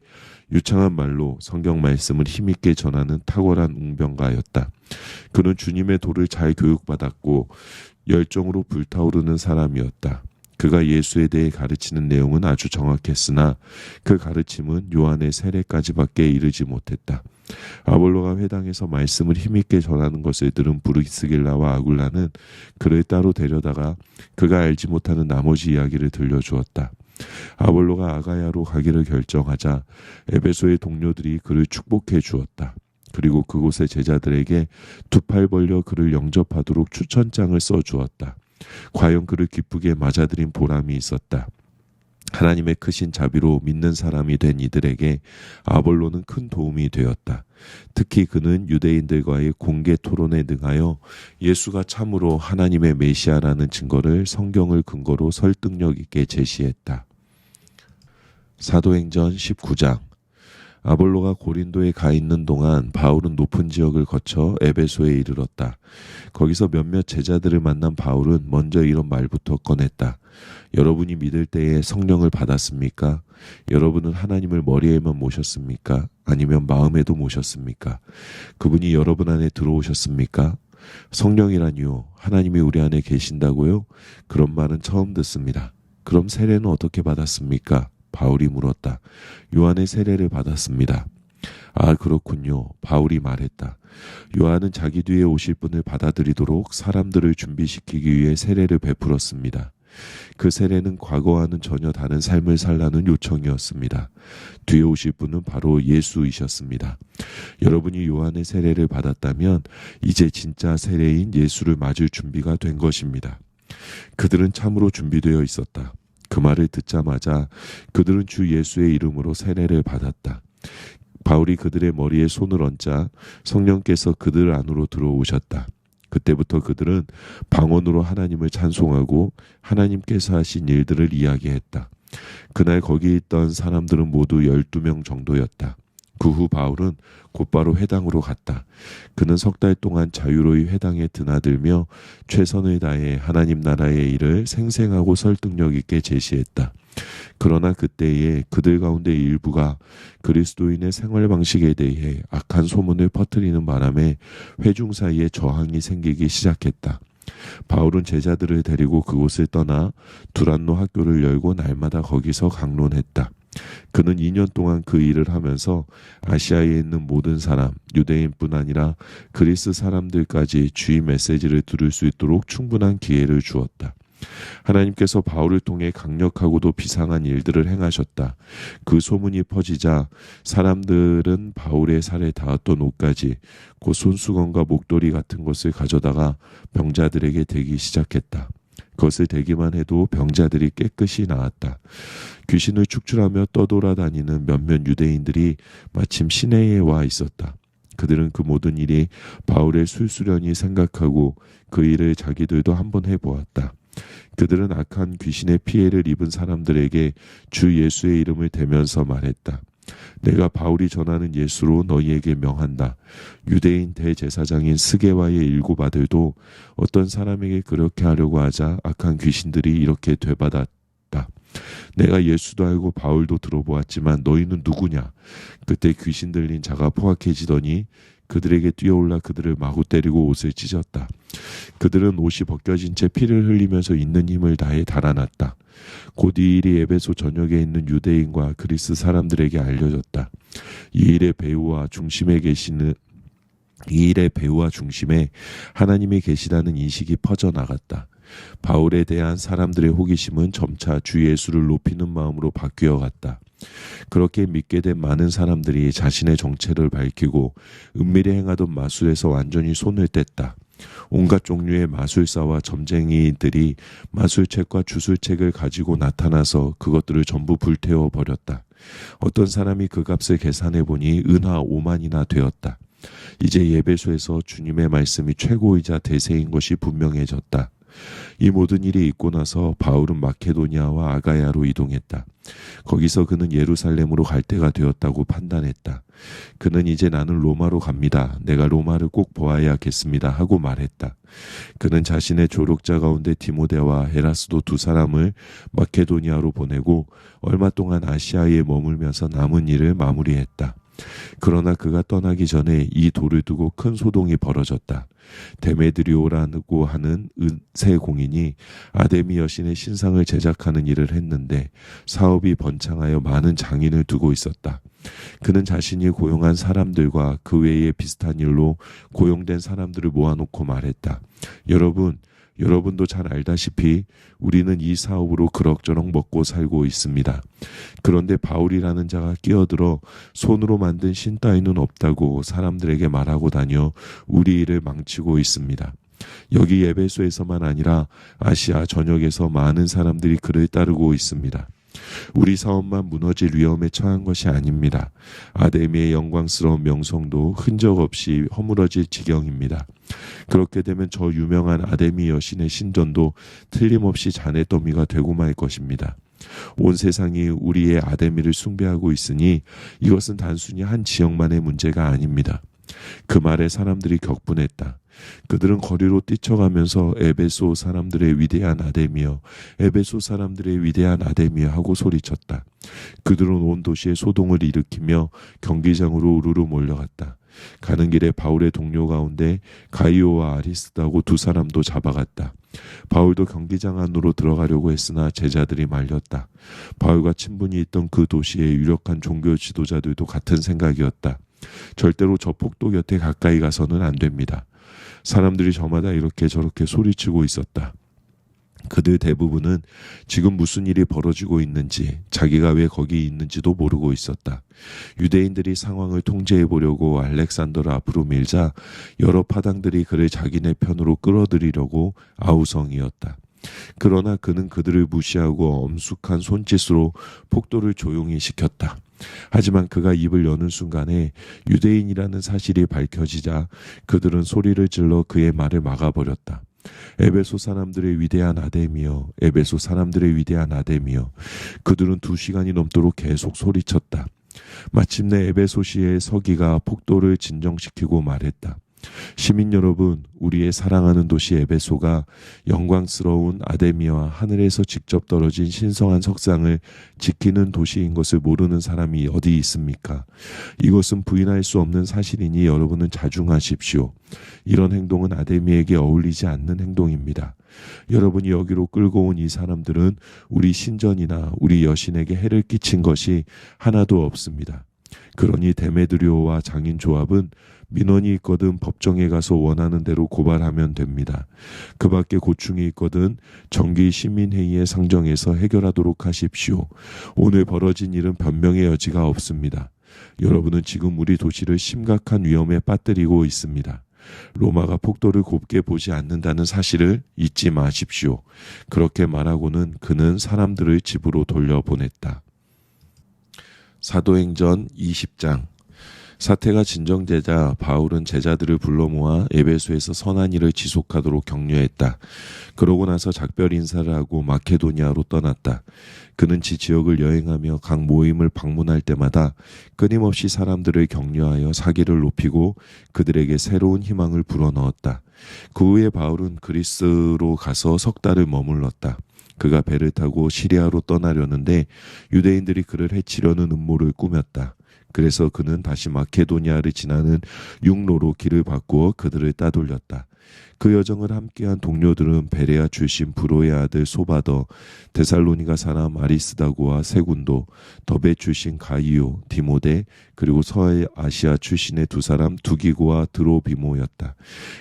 유창한 말로 성경 말씀을 힘있게 전하는 탁월한 웅변가였다. 그는 주님의 도를 잘 교육받았고 열정으로 불타오르는 사람이었다. 그가 예수에 대해 가르치는 내용은 아주 정확했으나 그 가르침은 요한의 세례까지밖에 이르지 못했다. 아볼로가 회당에서 말씀을 힘있게 전하는 것을 들은 브리스길라와 아굴라는 그를 따로 데려다가 그가 알지 못하는 나머지 이야기를 들려주었다. 아볼로가 아가야로 가기를 결정하자 에베소의 동료들이 그를 축복해 주었다. 그리고 그곳의 제자들에게 두 팔 벌려 그를 영접하도록 추천장을 써주었다. 과연 그를 기쁘게 맞아들인 보람이 있었다. 하나님의 크신 자비로 믿는 사람이 된 이들에게 아볼로는 큰 도움이 되었다. 특히 그는 유대인들과의 공개 토론에 능하여 예수가 참으로 하나님의 메시아라는 증거를 성경을 근거로 설득력 있게 제시했다. 사도행전 19장. 아볼로가 고린도에 가 있는 동안 바울은 높은 지역을 거쳐 에베소에 이르렀다. 거기서 몇몇 제자들을 만난 바울은 먼저 이런 말부터 꺼냈다. 여러분이 믿을 때에 성령을 받았습니까? 여러분은 하나님을 머리에만 모셨습니까? 아니면 마음에도 모셨습니까? 그분이 여러분 안에 들어오셨습니까? 성령이라니요? 하나님이 우리 안에 계신다고요? 그런 말은 처음 듣습니다. 그럼 세례는 어떻게 받았습니까? 바울이 물었다. 요한의 세례를 받았습니다. 아, 그렇군요. 바울이 말했다. 요한은 자기 뒤에 오실 분을 받아들이도록 사람들을 준비시키기 위해 세례를 베풀었습니다. 그 세례는 과거와는 전혀 다른 삶을 살라는 요청이었습니다. 뒤에 오실 분은 바로 예수이셨습니다. 여러분이 요한의 세례를 받았다면 이제 진짜 세례인 예수를 맞을 준비가 된 것입니다. 그들은 참으로 준비되어 있었다. 그 말을 듣자마자 그들은 주 예수의 이름으로 세례를 받았다. 바울이 그들의 머리에 손을 얹자 성령께서 그들 안으로 들어오셨다. 그때부터 그들은 방언으로 하나님을 찬송하고 하나님께서 하신 일들을 이야기했다. 그날 거기 있던 사람들은 모두 12명 정도였다. 그 후 바울은 곧바로 회당으로 갔다. 그는 석 달 동안 자유로이 회당에 드나들며 최선을 다해 하나님 나라의 일을 생생하고 설득력 있게 제시했다. 그러나 그때에 그들 가운데 일부가 그리스도인의 생활 방식에 대해 악한 소문을 퍼뜨리는 바람에 회중 사이에 저항이 생기기 시작했다. 바울은 제자들을 데리고 그곳을 떠나 두란노 학교를 열고 날마다 거기서 강론했다. 그는 2년 동안 그 일을 하면서 아시아에 있는 모든 사람, 유대인뿐 아니라 그리스 사람들까지 주의 메시지를 들을 수 있도록 충분한 기회를 주었다. 하나님께서 바울을 통해 강력하고도 비상한 일들을 행하셨다. 그 소문이 퍼지자 사람들은 바울의 살에 닿았던 옷까지 곧 손수건과 목도리 같은 것을 가져다가 병자들에게 대기 시작했다. 그것을 대기만 해도 병자들이 깨끗이 나았다. 귀신을 축출하며 떠돌아다니는 몇몇 유대인들이 마침 시내에 와 있었다. 그들은 그 모든 일이 바울의 술수련이 생각하고 그 일을 자기들도 한번 해보았다. 그들은 악한 귀신의 피해를 입은 사람들에게 주 예수의 이름을 대면서 말했다. 내가 바울이 전하는 예수로 너희에게 명한다. 유대인 대제사장인 스게와의 일곱 아들도 어떤 사람에게 그렇게 하려고 하자 악한 귀신들이 이렇게 되받았다. 내가 예수도 알고 바울도 들어보았지만 너희는 누구냐? 그때 귀신 들린 자가 포악해지더니 그들에게 뛰어올라 그들을 마구 때리고 옷을 찢었다. 그들은 옷이 벗겨진 채 피를 흘리면서 있는 힘을 다해 달아났다. 곧 이 일이 에베소 전역에 있는 유대인과 그리스 사람들에게 알려졌다. 이 일의 배후와 중심에 하나님이 계시다는 인식이 퍼져나갔다. 바울에 대한 사람들의 호기심은 점차 주 예수를 높이는 마음으로 바뀌어갔다. 그렇게 믿게 된 많은 사람들이 자신의 정체를 밝히고 은밀히 행하던 마술에서 완전히 손을 뗐다. 온갖 종류의 마술사와 점쟁이들이 마술책과 주술책을 가지고 나타나서 그것들을 전부 불태워 버렸다. 어떤 사람이 그 값을 계산해 보니 은하 5만이나 되었다. 이제 예배소에서 주님의 말씀이 최고이자 대세인 것이 분명해졌다. 이 모든 일이 있고 나서 바울은 마케도니아와 아가야로 이동했다. 거기서 그는 예루살렘으로 갈 때가 되었다고 판단했다. 그는 이제 나는 로마로 갑니다. 내가 로마를 꼭 보아야겠습니다. 하고 말했다. 그는 자신의 조력자 가운데 디모데와 에라스도 두 사람을 마케도니아로 보내고 얼마 동안 아시아에 머물면서 남은 일을 마무리했다. 그러나 그가 떠나기 전에 이 돌을 두고 큰 소동이 벌어졌다. 데메드리오라고 하는 은세 공인이 아데미 여신의 신상을 제작하는 일을 했는데 사업이 번창하여 많은 장인을 두고 있었다. 그는 자신이 고용한 사람들과 그 외에 비슷한 일로 고용된 사람들을 모아놓고 말했다. 여러분도 잘 알다시피 우리는 이 사업으로 그럭저럭 먹고 살고 있습니다. 그런데 바울이라는 자가 끼어들어 손으로 만든 신 따위는 없다고 사람들에게 말하고 다녀 우리 일을 망치고 있습니다. 여기 에베소에서만 아니라 아시아 전역에서 많은 사람들이 그를 따르고 있습니다. 우리 사업만 무너질 위험에 처한 것이 아닙니다. 아데미의 영광스러운 명성도 흔적 없이 허물어질 지경입니다. 그렇게 되면 저 유명한 아데미 여신의 신전도 틀림없이 잔해 더미가 되고 말 것입니다. 온 세상이 우리의 아데미를 숭배하고 있으니 이것은 단순히 한 지역만의 문제가 아닙니다. 그 말에 사람들이 격분했다. 그들은 거리로 뛰쳐가면서 에베소 사람들의 위대한 아데미여, 에베소 사람들의 위대한 아데미여 하고 소리쳤다. 그들은 온 도시에 소동을 일으키며 경기장으로 우르르 몰려갔다. 가는 길에 바울의 동료 가운데 가이오와 아리스다고 두 사람도 잡아갔다. 바울도 경기장 안으로 들어가려고 했으나 제자들이 말렸다. 바울과 친분이 있던 그 도시의 유력한 종교 지도자들도 같은 생각이었다. 절대로 저 폭도 곁에 가까이 가서는 안 됩니다. 사람들이 저마다 이렇게 저렇게 소리치고 있었다. 그들 대부분은 지금 무슨 일이 벌어지고 있는지, 자기가 왜 거기 있는지도 모르고 있었다. 유대인들이 상황을 통제해 보려고 알렉산더를 앞으로 밀자 여러 파당들이 그를 자기네 편으로 끌어들이려고 아우성이었다. 그러나 그는 그들을 무시하고 엄숙한 손짓으로 폭도를 조용히 시켰다. 하지만 그가 입을 여는 순간에 유대인이라는 사실이 밝혀지자 그들은 소리를 질러 그의 말을 막아버렸다. 에베소 사람들의 위대한 아데미여, 에베소 사람들의 위대한 아데미여. 그들은 2시간이 넘도록 계속 소리쳤다. 마침내 에베소시의 서기가 폭도를 진정시키고 말했다. 시민 여러분, 우리의 사랑하는 도시 에베소가 영광스러운 아데미와 하늘에서 직접 떨어진 신성한 석상을 지키는 도시인 것을 모르는 사람이 어디 있습니까? 이것은 부인할 수 없는 사실이니 여러분은 자중하십시오. 이런 행동은 아데미에게 어울리지 않는 행동입니다. 여러분이 여기로 끌고 온 이 사람들은 우리 신전이나 우리 여신에게 해를 끼친 것이 하나도 없습니다. 그러니 데메드리오와 장인 조합은 민원이 있거든 법정에 가서 원하는 대로 고발하면 됩니다. 그 밖에 고충이 있거든 정기 시민회의에 상정해서 해결하도록 하십시오. 오늘 벌어진 일은 변명의 여지가 없습니다. 여러분은 지금 우리 도시를 심각한 위험에 빠뜨리고 있습니다. 로마가 폭도를 곱게 보지 않는다는 사실을 잊지 마십시오. 그렇게 말하고는 그는 사람들을 집으로 돌려보냈다. 사도행전 20장. 사태가 진정되자 바울은 제자들을 불러 모아 에베소에서 선한 일을 지속하도록 격려했다. 그러고 나서 작별 인사를 하고 마케도니아로 떠났다. 그는 지역을 여행하며 각 모임을 방문할 때마다 끊임없이 사람들을 격려하여 사기를 높이고 그들에게 새로운 희망을 불어넣었다. 그 후에 바울은 그리스로 가서 석 달을 머물렀다. 그가 배를 타고 시리아로 떠나려는데 유대인들이 그를 해치려는 음모를 꾸몄다. 그래서 그는 다시 마케도니아를 지나는 육로로 길을 바꾸어 그들을 따돌렸다. 그 여정을 함께한 동료들은 베레아 출신 브로의 아들 소바더, 데살로니가 사람 아리스다고와 세군도, 더베 출신 가이오, 디모데, 그리고 서아시아 출신의 두 사람 두기고와 드로비모였다.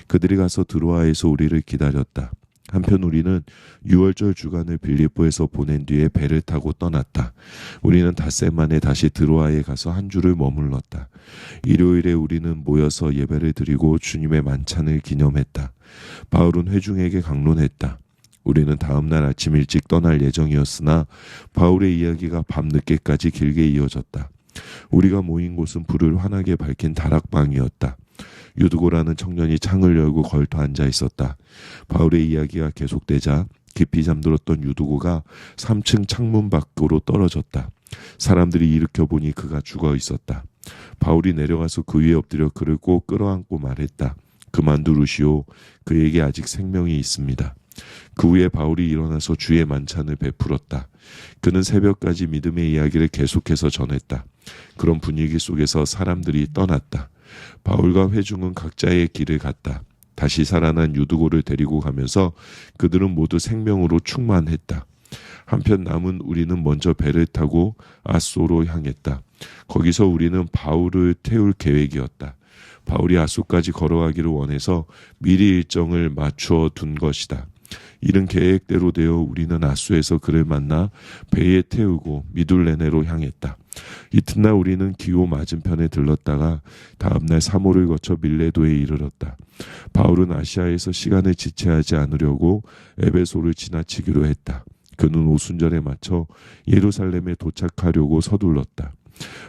그들이 가서 드로아에서 우리를 기다렸다. 한편 우리는 6월절 주간을 빌립보에서 보낸 뒤에 배를 타고 떠났다. 우리는 닷새 만에 다시 드로아에 가서 한 주를 머물렀다. 일요일에 우리는 모여서 예배를 드리고 주님의 만찬을 기념했다. 바울은 회중에게 강론했다. 우리는 다음 날 아침 일찍 떠날 예정이었으나 바울의 이야기가 밤늦게까지 길게 이어졌다. 우리가 모인 곳은 불을 환하게 밝힌 다락방이었다. 유두고라는 청년이 창을 열고 걸터 앉아 있었다. 바울의 이야기가 계속되자 깊이 잠들었던 유두고가 3층 창문 밖으로 떨어졌다. 사람들이 일으켜 보니 그가 죽어 있었다. 바울이 내려가서 그 위에 엎드려 그를 꼭 끌어안고 말했다. 그만두르시오. 그에게 아직 생명이 있습니다. 그 후에 바울이 일어나서 주의 만찬을 베풀었다. 그는 새벽까지 믿음의 이야기를 계속해서 전했다. 그런 분위기 속에서 사람들이 떠났다. 바울과 회중은 각자의 길을 갔다. 다시 살아난 유두고를 데리고 가면서 그들은 모두 생명으로 충만했다. 한편 남은 우리는 먼저 배를 타고 아소로 향했다. 거기서 우리는 바울을 태울 계획이었다. 바울이 아소까지 걸어가기를 원해서 미리 일정을 맞추어 둔 것이다. 이른 계획대로 되어 우리는 아소에서 그를 만나 배에 태우고 미둘레네로 향했다. 이튿날 우리는 기호 맞은편에 들렀다가 다음날 사모를 거쳐 밀레도에 이르렀다. 바울은 아시아에서 시간을 지체하지 않으려고 에베소를 지나치기로 했다. 그는 오순절에 맞춰 예루살렘에 도착하려고 서둘렀다.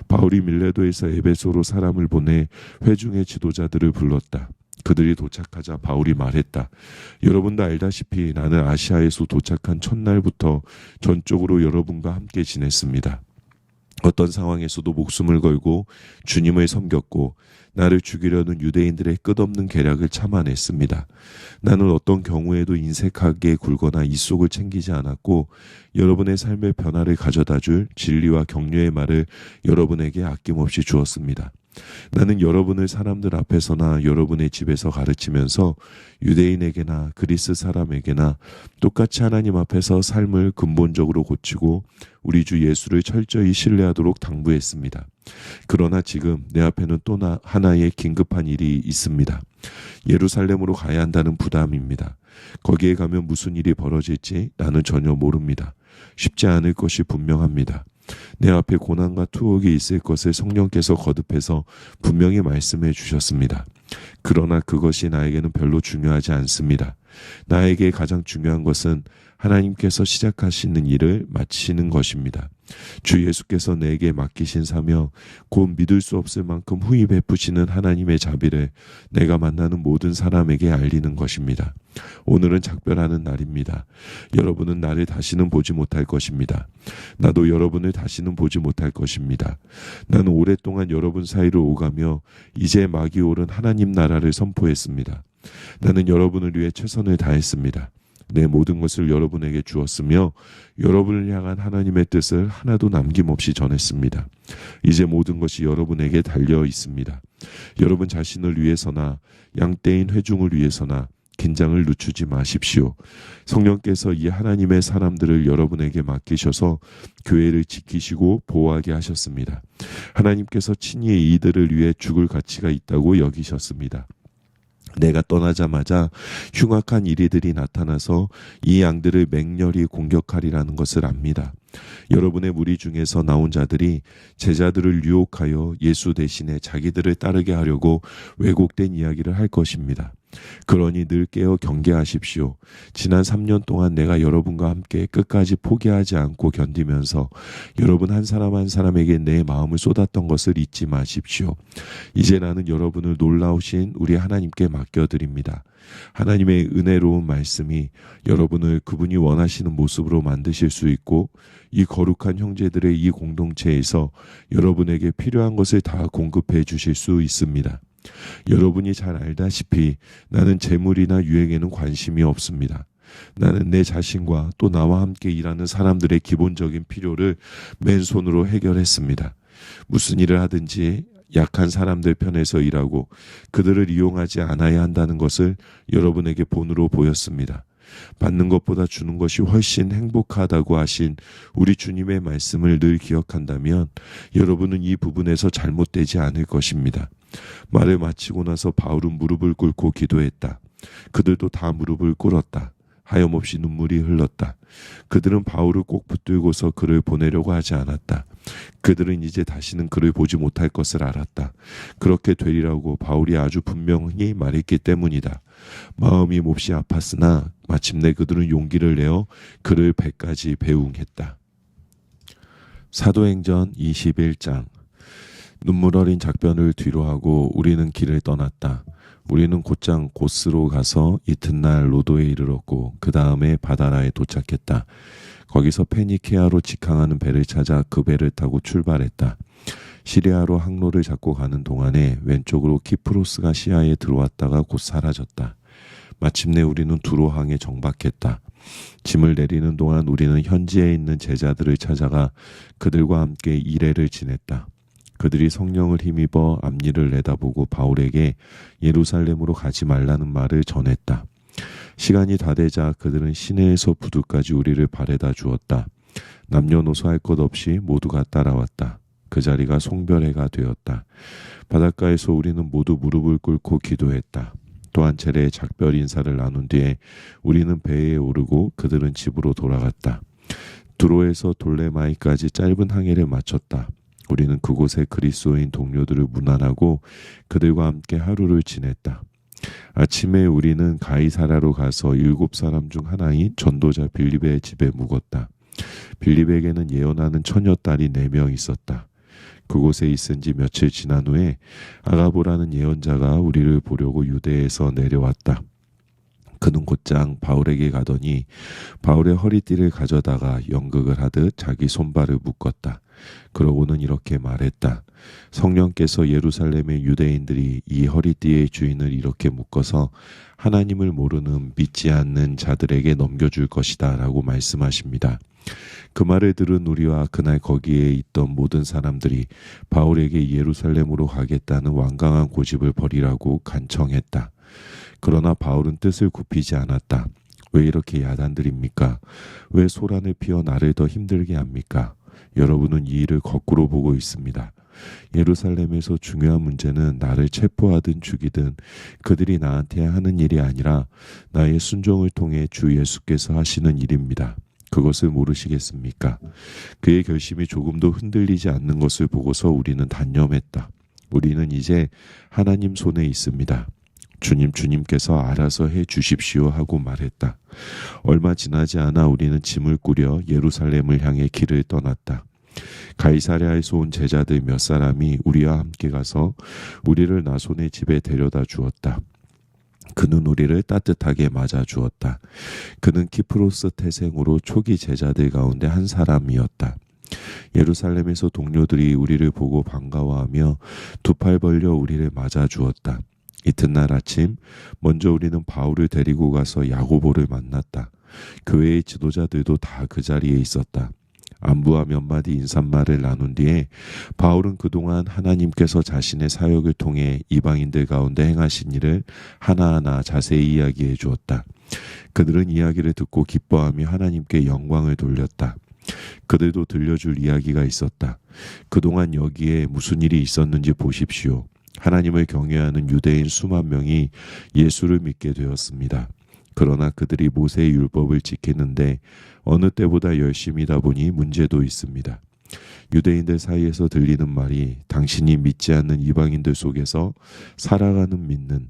바울이 밀레도에서 에베소로 사람을 보내 회중의 지도자들을 불렀다. 그들이 도착하자 바울이 말했다. 여러분도 알다시피 나는 아시아에서 도착한 첫날부터 전적으로 여러분과 함께 지냈습니다. 어떤 상황에서도 목숨을 걸고 주님을 섬겼고 나를 죽이려는 유대인들의 끝없는 계략을 참아냈습니다. 나는 어떤 경우에도 인색하게 굴거나 입속을 챙기지 않았고 여러분의 삶의 변화를 가져다줄 진리와 격려의 말을 여러분에게 아낌없이 주었습니다. 나는 여러분을 사람들 앞에서나 여러분의 집에서 가르치면서 유대인에게나 그리스 사람에게나 똑같이 하나님 앞에서 삶을 근본적으로 고치고 우리 주 예수를 철저히 신뢰하도록 당부했습니다. 그러나 지금 내 앞에는 또 하나의 긴급한 일이 있습니다. 예루살렘으로 가야 한다는 부담입니다. 거기에 가면 무슨 일이 벌어질지 나는 전혀 모릅니다. 쉽지 않을 것이 분명합니다. 내 앞에 고난과 투옥이 있을 것을 성령께서 거듭해서 분명히 말씀해 주셨습니다. 그러나 그것이 나에게는 별로 중요하지 않습니다. 나에게 가장 중요한 것은 하나님께서 시작하시는 일을 마치는 것입니다. 주 예수께서 내게 맡기신 사명, 곧 믿을 수 없을 만큼 후히 베푸시는 하나님의 자비를 내가 만나는 모든 사람에게 알리는 것입니다. 오늘은 작별하는 날입니다. 여러분은 나를 다시는 보지 못할 것입니다. 나도 여러분을 다시는 보지 못할 것입니다. 나는 오랫동안 여러분 사이를 오가며 이제 막이 오른 하나님 나라를 선포했습니다. 나는 여러분을 위해 최선을 다했습니다. 내 모든 것을 여러분에게 주었으며 여러분을 향한 하나님의 뜻을 하나도 남김없이 전했습니다. 이제 모든 것이 여러분에게 달려 있습니다. 여러분 자신을 위해서나 양떼인 회중을 위해서나 긴장을 늦추지 마십시오. 성령께서 이 하나님의 사람들을 여러분에게 맡기셔서 교회를 지키시고 보호하게 하셨습니다. 하나님께서 친히 이들을 위해 죽을 가치가 있다고 여기셨습니다. 내가 떠나자마자 흉악한 이리들이 나타나서 이 양들을 맹렬히 공격하리라는 것을 압니다. 여러분의 무리 중에서 나온 자들이 제자들을 유혹하여 예수 대신에 자기들을 따르게 하려고 왜곡된 이야기를 할 것입니다. 그러니 늘 깨어 경계하십시오. 지난 3년 동안 내가 여러분과 함께 끝까지 포기하지 않고 견디면서 여러분 한 사람 한 사람에게 내 마음을 쏟았던 것을 잊지 마십시오. 이제 나는 여러분을 놀라우신 우리 하나님께 맡겨드립니다. 하나님의 은혜로운 말씀이 여러분을 그분이 원하시는 모습으로 만드실 수 있고 이 거룩한 형제들의 이 공동체에서 여러분에게 필요한 것을 다 공급해 주실 수 있습니다. 여러분이 잘 알다시피 나는 재물이나 유행에는 관심이 없습니다. 나는 내 자신과 또 나와 함께 일하는 사람들의 기본적인 필요를 맨손으로 해결했습니다. 무슨 일을 하든지 약한 사람들 편에서 일하고 그들을 이용하지 않아야 한다는 것을 여러분에게 본으로 보였습니다. 받는 것보다 주는 것이 훨씬 행복하다고 하신 우리 주님의 말씀을 늘 기억한다면 여러분은 이 부분에서 잘못되지 않을 것입니다. 말을 마치고 나서 바울은 무릎을 꿇고 기도했다. 그들도 다 무릎을 꿇었다. 하염없이 눈물이 흘렀다. 그들은 바울을 꼭 붙들고서 그를 보내려고 하지 않았다. 그들은 이제 다시는 그를 보지 못할 것을 알았다. 그렇게 되리라고 바울이 아주 분명히 말했기 때문이다. 마음이 몹시 아팠으나 마침내 그들은 용기를 내어 그를 배까지 배웅했다. 사도행전 21장. 눈물 어린 작변을 뒤로하고 우리는 길을 떠났다. 우리는 곧장 고스로 가서 이튿날 로도에 이르렀고 그 다음에 바다라에 도착했다. 거기서 페니케아로 직항하는 배를 찾아 그 배를 타고 출발했다. 시리아로 항로를 잡고 가는 동안에 왼쪽으로 키프로스가 시야에 들어왔다가 곧 사라졌다. 마침내 우리는 두로항에 정박했다. 짐을 내리는 동안 우리는 현지에 있는 제자들을 찾아가 그들과 함께 일회를 지냈다. 그들이 성령을 힘입어 앞니를 내다보고 바울에게 예루살렘으로 가지 말라는 말을 전했다. 시간이 다 되자 그들은 시내에서 부두까지 우리를 바래다 주었다. 남녀노소 할 것 없이 모두가 따라왔다. 그 자리가 송별회가 되었다. 바닷가에서 우리는 모두 무릎을 꿇고 기도했다. 또 한 차례 작별 인사를 나눈 뒤에 우리는 배에 오르고 그들은 집으로 돌아갔다. 두로에서 돌레마이까지 짧은 항해를 마쳤다. 우리는 그곳의 그리스도인 동료들을 문안하고 그들과 함께 하루를 지냈다. 아침에 우리는 가이사라로 가서 7사람 중 하나인 전도자 빌립의 집에 묵었다. 빌립에게는 예언하는 처녀딸이 4명 있었다. 그곳에 있은 지 며칠 지난 후에 아가보라는 예언자가 우리를 보려고 유대에서 내려왔다. 그는 곧장 바울에게 가더니 바울의 허리띠를 가져다가 연극을 하듯 자기 손발을 묶었다. 그러고는 이렇게 말했다. 성령께서 예루살렘의 유대인들이 이 허리띠의 주인을 이렇게 묶어서 하나님을 모르는 믿지 않는 자들에게 넘겨줄 것이다 라고 말씀하십니다. 그 말을 들은 우리와 그날 거기에 있던 모든 사람들이 바울에게 예루살렘으로 가겠다는 완강한 고집을 버리라고 간청했다. 그러나 바울은 뜻을 굽히지 않았다. 왜 이렇게 야단들입니까? 왜 소란을 피워 나를 더 힘들게 합니까? 여러분은 이 일을 거꾸로 보고 있습니다. 예루살렘에서 중요한 문제는 나를 체포하든 죽이든 그들이 나한테 하는 일이 아니라 나의 순종을 통해 주 예수께서 하시는 일입니다. 그것을 모르시겠습니까? 그의 결심이 조금도 흔들리지 않는 것을 보고서 우리는 단념했다. 우리는 이제 하나님 손에 있습니다. 주님께서 알아서 해 주십시오 하고 말했다. 얼마 지나지 않아 우리는 짐을 꾸려 예루살렘을 향해 길을 떠났다. 가이사랴에서 온 제자들 몇 사람이 우리와 함께 가서 우리를 나손의 집에 데려다 주었다. 그는 우리를 따뜻하게 맞아 주었다. 그는 키프로스 태생으로 초기 제자들 가운데 한 사람이었다. 예루살렘에서 동료들이 우리를 보고 반가워하며 두 팔 벌려 우리를 맞아 주었다. 이튿날 아침 먼저 우리는 바울을 데리고 가서 야고보를 만났다. 교회의 지도자들도 다 그 자리에 있었다. 안부와 몇 마디 인사말을 나눈 뒤에 바울은 그동안 하나님께서 자신의 사역을 통해 이방인들 가운데 행하신 일을 하나하나 자세히 이야기해 주었다. 그들은 이야기를 듣고 기뻐하며 하나님께 영광을 돌렸다. 그들도 들려줄 이야기가 있었다. 그동안 여기에 무슨 일이 있었는지 보십시오. 하나님을 경외하는 유대인 수만 명이 예수를 믿게 되었습니다. 그러나 그들이 모세의 율법을 지키는데 어느 때보다 열심이다 보니 문제도 있습니다. 유대인들 사이에서 들리는 말이 당신이 믿지 않는 이방인들 속에서 살아가는 믿는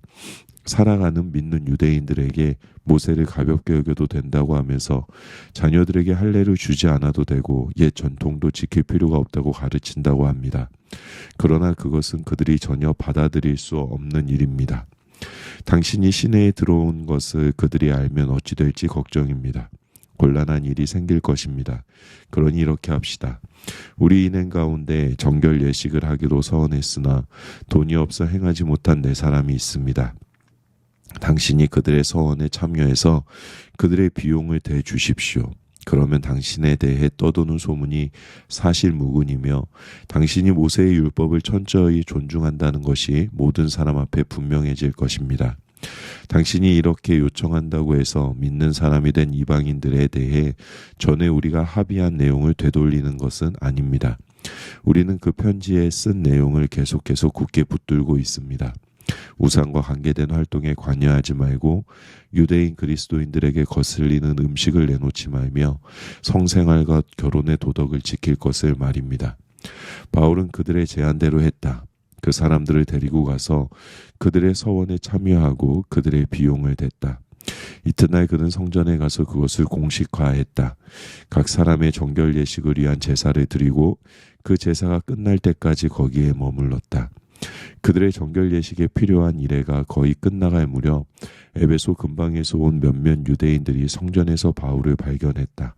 살아가는 믿는 유대인들에게 모세를 가볍게 여겨도 된다고 하면서 자녀들에게 할례를 주지 않아도 되고 옛 전통도 지킬 필요가 없다고 가르친다고 합니다. 그러나 그것은 그들이 전혀 받아들일 수 없는 일입니다. 당신이 시내에 들어온 것을 그들이 알면 어찌 될지 걱정입니다. 곤란한 일이 생길 것입니다. 그러니 이렇게 합시다. 우리 인행 가운데 정결 예식을 하기로 서원했으나 돈이 없어 행하지 못한 네 사람이 있습니다. 당신이 그들의 서원에 참여해서 그들의 비용을 대주십시오. 그러면 당신에 대해 떠도는 소문이 사실무근이며 당신이 모세의 율법을 철저히 존중한다는 것이 모든 사람 앞에 분명해질 것입니다. 당신이 이렇게 요청한다고 해서 믿는 사람이 된 이방인들에 대해 전에 우리가 합의한 내용을 되돌리는 것은 아닙니다. 우리는 그 편지에 쓴 내용을 계속해서 굳게 붙들고 있습니다. 우상과 관계된 활동에 관여하지 말고 유대인 그리스도인들에게 거슬리는 음식을 내놓지 말며 성생활과 결혼의 도덕을 지킬 것을 말입니다. 바울은 그들의 제안대로 했다. 그 사람들을 데리고 가서 그들의 서원에 참여하고 그들의 비용을 댔다. 이튿날 그는 성전에 가서 그것을 공식화했다. 각 사람의 정결 예식을 위한 제사를 드리고 그 제사가 끝날 때까지 거기에 머물렀다. 그들의 정결 예식에 필요한 이래가 거의 끝나갈 무렵 에베소 근방에서 온 몇몇 유대인들이 성전에서 바울을 발견했다.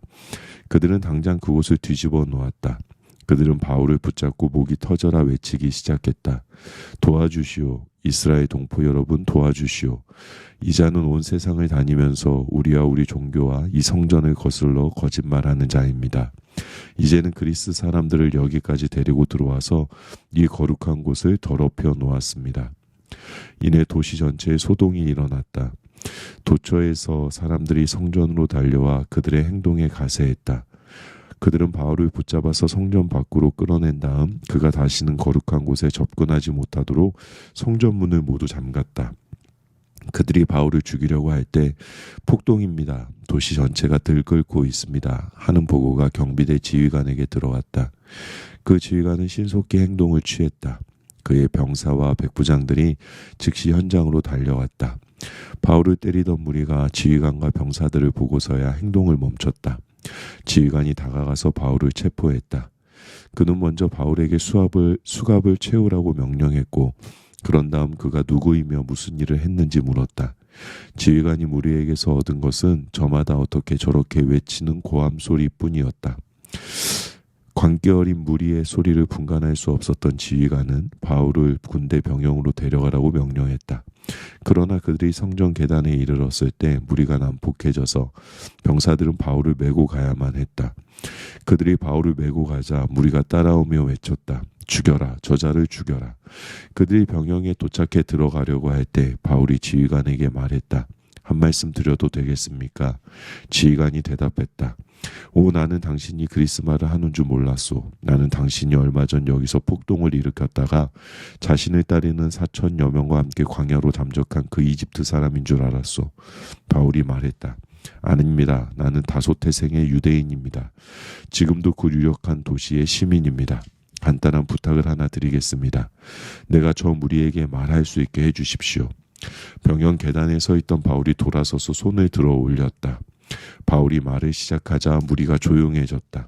그들은 당장 그곳을 뒤집어 놓았다. 그들은 바울을 붙잡고 목이 터져라 외치기 시작했다. 도와주시오. 이스라엘 동포 여러분 도와주시오. 이 자는 온 세상을 다니면서 우리와 우리 종교와 이 성전을 거슬러 거짓말하는 자입니다. 이제는 그리스 사람들을 여기까지 데리고 들어와서 이 거룩한 곳을 더럽혀 놓았습니다. 이내 도시 전체에 소동이 일어났다. 도처에서 사람들이 성전으로 달려와 그들의 행동에 가세했다. 그들은 바울을 붙잡아서 성전 밖으로 끌어낸 다음 그가 다시는 거룩한 곳에 접근하지 못하도록 성전문을 모두 잠갔다. 그들이 바울을 죽이려고 할 때 폭동입니다. 도시 전체가 들끓고 있습니다. 하는 보고가 경비대 지휘관에게 들어왔다. 그 지휘관은 신속히 행동을 취했다. 그의 병사와 백부장들이 즉시 현장으로 달려왔다. 바울을 때리던 무리가 지휘관과 병사들을 보고서야 행동을 멈췄다. 지휘관이 다가가서 바울을 체포했다. 그는 먼저 바울에게 수갑을 채우라고 명령했고 그런 다음 그가 누구이며 무슨 일을 했는지 물었다. 지휘관이 무리에게서 얻은 것은 저마다 어떻게 저렇게 외치는 고함 소리뿐이었다. 광기 어린 무리의 소리를 분간할 수 없었던 지휘관은 바울을 군대 병영으로 데려가라고 명령했다. 그러나 그들이 성전 계단에 이르렀을 때 무리가 난폭해져서 병사들은 바울을 메고 가야만 했다. 그들이 바울을 메고 가자 무리가 따라오며 외쳤다. 죽여라, 저자를 죽여라. 그들이 병영에 도착해 들어가려고 할 때 바울이 지휘관에게 말했다. 한 말씀 드려도 되겠습니까? 지휘관이 대답했다. 오, 나는 당신이 그리스 말을 하는 줄 몰랐소. 나는 당신이 얼마 전 여기서 폭동을 일으켰다가 자신을 따르는 4천여 명과 함께 광야로 잠적한 그 이집트 사람인 줄 알았소. 바울이 말했다. 아닙니다. 나는 다소 태생의 유대인입니다. 지금도 그 유력한 도시의 시민입니다. 간단한 부탁을 하나 드리겠습니다. 내가 저 무리에게 말할 수 있게 해주십시오. 병영 계단에 서 있던 바울이 돌아서서 손을 들어 올렸다. 바울이 말을 시작하자 무리가 조용해졌다.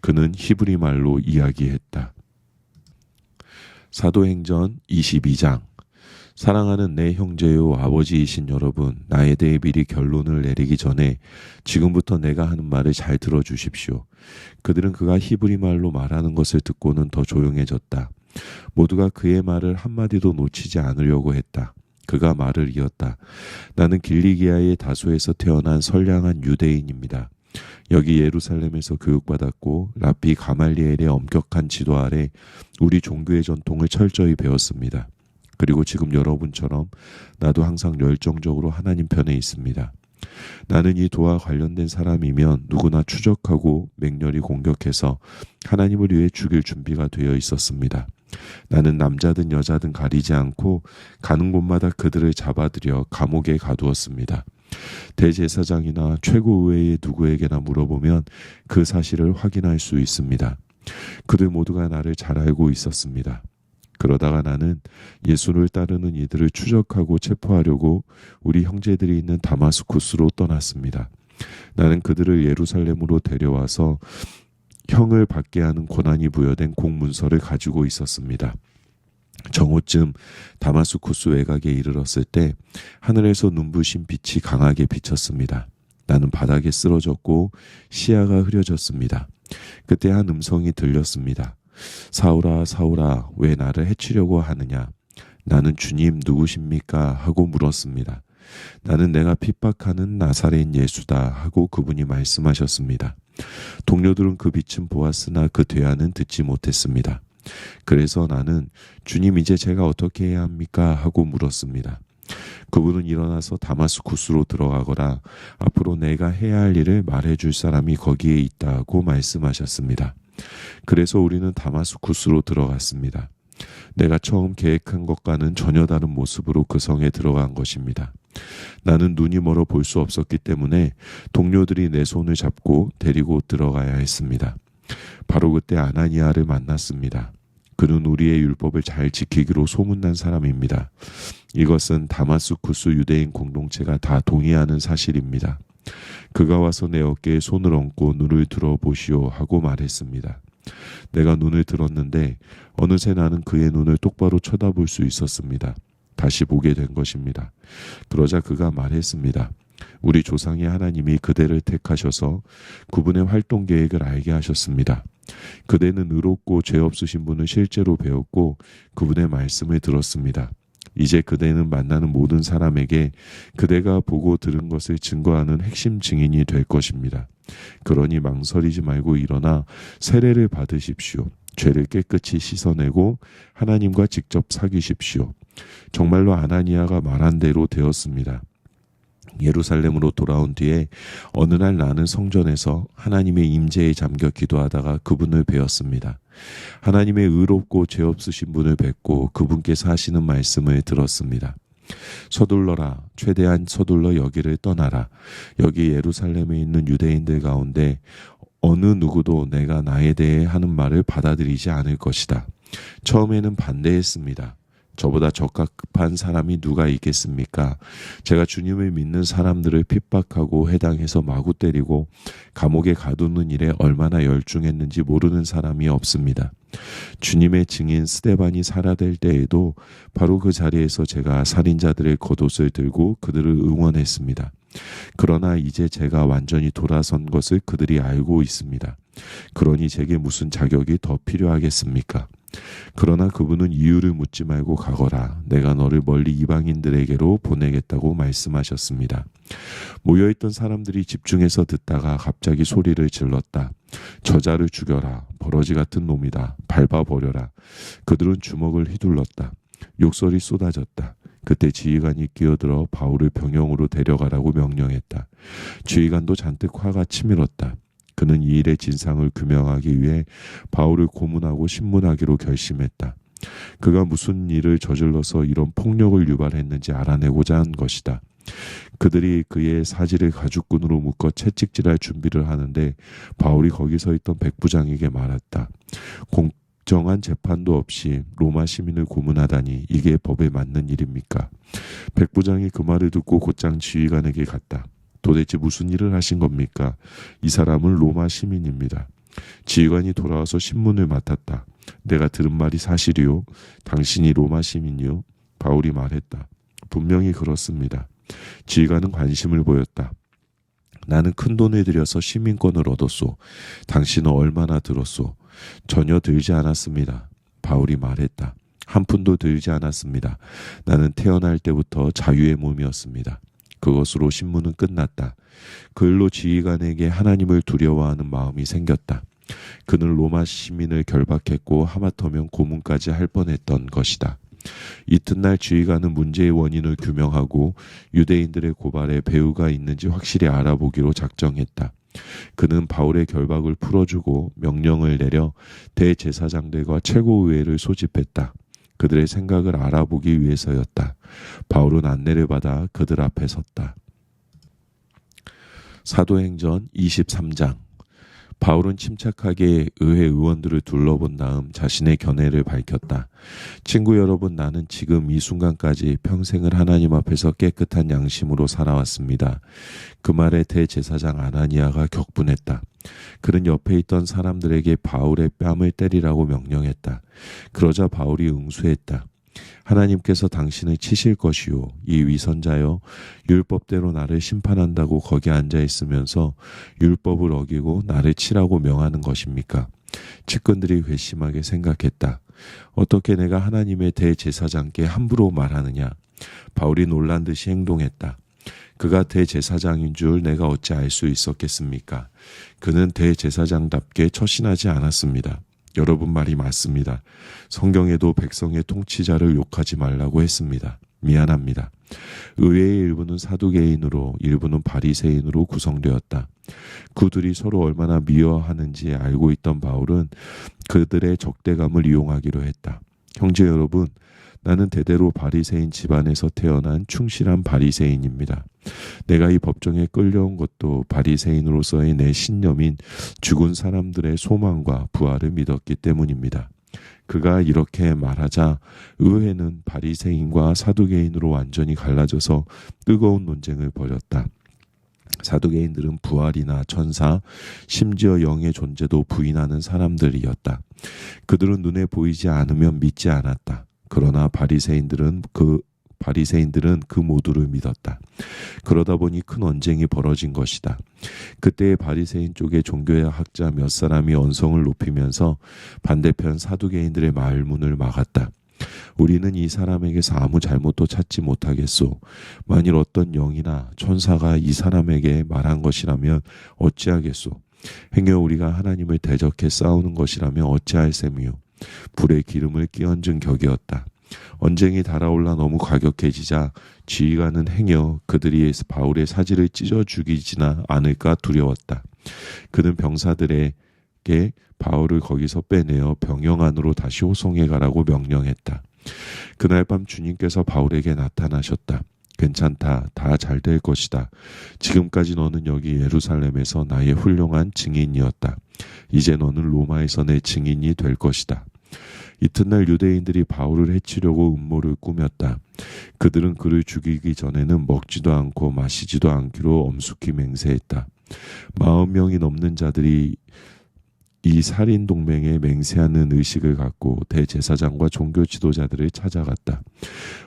그는 히브리 말로 이야기했다. 사도행전 22장. 사랑하는 내 형제요 아버지이신 여러분, 나에 대해 미리 결론을 내리기 전에 지금부터 내가 하는 말을 잘 들어주십시오. 그들은 그가 히브리 말로 말하는 것을 듣고는 더 조용해졌다. 모두가 그의 말을 한마디도 놓치지 않으려고 했다. 그가 말을 이었다. 나는 길리기아의 다소에서 태어난 선량한 유대인입니다. 여기 예루살렘에서 교육받았고 랍비 가말리엘의 엄격한 지도 아래 우리 종교의 전통을 철저히 배웠습니다. 그리고 지금 여러분처럼 나도 항상 열정적으로 하나님 편에 있습니다. 나는 이 도와 관련된 사람이면 누구나 추적하고 맹렬히 공격해서 하나님을 위해 죽일 준비가 되어 있었습니다. 나는 남자든 여자든 가리지 않고 가는 곳마다 그들을 잡아들여 감옥에 가두었습니다. 대제사장이나 최고의회의 누구에게나 물어보면 그 사실을 확인할 수 있습니다. 그들 모두가 나를 잘 알고 있었습니다. 그러다가 나는 예수를 따르는 이들을 추적하고 체포하려고 우리 형제들이 있는 다마스쿠스로 떠났습니다. 나는 그들을 예루살렘으로 데려와서 형을 받게 하는 권한이 부여된 공문서를 가지고 있었습니다. 정오쯤 다마스쿠스 외곽에 이르렀을 때 하늘에서 눈부신 빛이 강하게 비쳤습니다. 나는 바닥에 쓰러졌고 시야가 흐려졌습니다. 그때 한 음성이 들렸습니다. 사울아, 사울아, 왜 나를 해치려고 하느냐? 나는 주님 누구십니까? 하고 물었습니다. 나는 내가 핍박하는 나사렛 예수다 하고 그분이 말씀하셨습니다. 동료들은 그 빛은 보았으나 그 대화는 듣지 못했습니다. 그래서 나는 주님 이제 제가 어떻게 해야 합니까? 하고 물었습니다. 그분은 일어나서 다마스쿠스로 들어가거라. 앞으로 내가 해야 할 일을 말해줄 사람이 거기에 있다고 말씀하셨습니다. 그래서 우리는 다마스쿠스로 들어갔습니다. 내가 처음 계획한 것과는 전혀 다른 모습으로 그 성에 들어간 것입니다. 나는 눈이 멀어 볼 수 없었기 때문에 동료들이 내 손을 잡고 데리고 들어가야 했습니다. 바로 그때 아나니아를 만났습니다. 그는 우리의 율법을 잘 지키기로 소문난 사람입니다. 이것은 다마스쿠스 유대인 공동체가 다 동의하는 사실입니다. 그가 와서 내 어깨에 손을 얹고 눈을 들어보시오 하고 말했습니다. 내가 눈을 들었는데 어느새 나는 그의 눈을 똑바로 쳐다볼 수 있었습니다. 다시 보게 된 것입니다. 그러자 그가 말했습니다. 우리 조상의 하나님이 그대를 택하셔서 그분의 활동 계획을 알게 하셨습니다. 그대는 의롭고 죄 없으신 분을 실제로 배웠고 그분의 말씀을 들었습니다. 이제 그대는 만나는 모든 사람에게 그대가 보고 들은 것을 증거하는 핵심 증인이 될 것입니다. 그러니 망설이지 말고 일어나 세례를 받으십시오. 죄를 깨끗이 씻어내고 하나님과 직접 사귀십시오. 정말로 아나니아가 말한 대로 되었습니다. 예루살렘으로 돌아온 뒤에 어느 날 나는 성전에서 하나님의 임재에 잠겨 기도하다가 그분을 뵈었습니다. 하나님의 의롭고 죄 없으신 분을 뵙고 그분께서 하시는 말씀을 들었습니다. 서둘러라, 최대한 서둘러 여기를 떠나라. 여기 예루살렘에 있는 유대인들 가운데 어느 누구도 내가 나에 대해 하는 말을 받아들이지 않을 것이다. 처음에는 반대했습니다. 저보다 적합한 사람이 누가 있겠습니까? 제가 주님을 믿는 사람들을 핍박하고 회당에서 마구 때리고 감옥에 가두는 일에 얼마나 열중했는지 모르는 사람이 없습니다. 주님의 증인 스데반이 살아될 때에도 바로 그 자리에서 제가 살인자들의 겉옷을 들고 그들을 응원했습니다. 그러나 이제 제가 완전히 돌아선 것을 그들이 알고 있습니다. 그러니 제게 무슨 자격이 더 필요하겠습니까? 그러나 그분은 이유를 묻지 말고 가거라. 내가 너를 멀리 이방인들에게로 보내겠다고 말씀하셨습니다. 모여있던 사람들이 집중해서 듣다가 갑자기 소리를 질렀다. 저자를 죽여라. 버러지 같은 놈이다. 밟아버려라. 그들은 주먹을 휘둘렀다. 욕설이 쏟아졌다. 그때 지휘관이 끼어들어 바울을 병영으로 데려가라고 명령했다. 지휘관도 잔뜩 화가 치밀었다. 그는 이 일의 진상을 규명하기 위해 바울을 고문하고 신문하기로 결심했다. 그가 무슨 일을 저질러서 이런 폭력을 유발했는지 알아내고자 한 것이다. 그들이 그의 사지를 가죽끈으로 묶어 채찍질할 준비를 하는데 바울이 거기 서 있던 백부장에게 말했다. 공정한 재판도 없이 로마 시민을 고문하다니 이게 법에 맞는 일입니까? 백부장이 그 말을 듣고 곧장 지휘관에게 갔다. 도대체 무슨 일을 하신 겁니까? 이 사람은 로마 시민입니다. 지휘관이 돌아와서 신문을 맡았다. 내가 들은 말이 사실이요? 당신이 로마 시민이요? 바울이 말했다. 분명히 그렇습니다. 지휘관은 관심을 보였다. 나는 큰 돈을 들여서 시민권을 얻었소. 당신은 얼마나 들었소? 전혀 들지 않았습니다. 바울이 말했다. 한 푼도 들지 않았습니다. 나는 태어날 때부터 자유의 몸이었습니다. 그것으로 신문은 끝났다. 그 일로 지휘관에게 하나님을 두려워하는 마음이 생겼다. 그는 로마 시민을 결박했고 하마터면 고문까지 할 뻔했던 것이다. 이튿날 지휘관은 문제의 원인을 규명하고 유대인들의 고발에 배후가 있는지 확실히 알아보기로 작정했다. 그는 바울의 결박을 풀어주고 명령을 내려 대제사장들과 최고의회를 소집했다. 그들의 생각을 알아보기 위해서였다. 바울은 안내를 받아 그들 앞에 섰다. 사도행전 23장. 바울은 침착하게 의회 의원들을 둘러본 다음 자신의 견해를 밝혔다. 친구 여러분, 나는 지금 이 순간까지 평생을 하나님 앞에서 깨끗한 양심으로 살아왔습니다. 그 말에 대제사장 아나니아가 격분했다. 그는 옆에 있던 사람들에게 바울의 뺨을 때리라고 명령했다. 그러자 바울이 응수했다. 하나님께서 당신을 치실 것이요, 이 위선자여, 율법대로 나를 심판한다고 거기 앉아 있으면서 율법을 어기고 나를 치라고 명하는 것입니까? 측근들이 회심하게 생각했다. 어떻게 내가 하나님의 대제사장께 함부로 말하느냐? 바울이 놀란 듯이 행동했다. 그가 대제사장인 줄 내가 어찌 알 수 있었겠습니까? 그는 대제사장답게 처신하지 않았습니다. 여러분 말이 맞습니다. 성경에도 백성의 통치자를 욕하지 말라고 했습니다. 미안합니다. 의회의 일부는 사두개인으로, 일부는 바리새인으로 구성되었다. 그들이 서로 얼마나 미워하는지 알고 있던 바울은 그들의 적대감을 이용하기로 했다. 형제 여러분, 나는 대대로 바리새인 집안에서 태어난 충실한 바리새인입니다. 내가 이 법정에 끌려온 것도 바리새인으로서의 내 신념인 죽은 사람들의 소망과 부활을 믿었기 때문입니다. 그가 이렇게 말하자 의회는 바리새인과 사두개인으로 완전히 갈라져서 뜨거운 논쟁을 벌였다. 사두개인들은 부활이나 천사, 심지어 영의 존재도 부인하는 사람들이었다. 그들은 눈에 보이지 않으면 믿지 않았다. 그러나 바리새인들은 그 모두를 믿었다. 그러다 보니 큰 언쟁이 벌어진 것이다. 그때의 바리새인 쪽의 종교의 학자 몇 사람이 언성을 높이면서 반대편 사두개인들의 말문을 막았다. 우리는 이 사람에게서 아무 잘못도 찾지 못하겠소. 만일 어떤 영이나 천사가 이 사람에게 말한 것이라면 어찌하겠소. 행여 우리가 하나님을 대적해 싸우는 것이라면 어찌할 셈이요. 불에 기름을 끼얹은 격이었다. 언쟁이 달아올라 너무 과격해지자 지휘관은 행여 그들이 바울의 사지를 찢어 죽이지나 않을까 두려웠다. 그는 병사들에게 바울을 거기서 빼내어 병영 안으로 다시 호송해 가라고 명령했다. 그날 밤 주님께서 바울에게 나타나셨다. 괜찮다. 다 잘 될 것이다. 지금까지 너는 여기 예루살렘에서 나의 훌륭한 증인이었다. 이제 너는 로마에서 내 증인이 될 것이다. 이튿날 유대인들이 바울을 해치려고 음모를 꾸몄다. 그들은 그를 죽이기 전에는 먹지도 않고 마시지도 않기로 엄숙히 맹세했다. 40명이 넘는 자들이 이 살인 동맹에 맹세하는 의식을 갖고 대제사장과 종교 지도자들을 찾아갔다.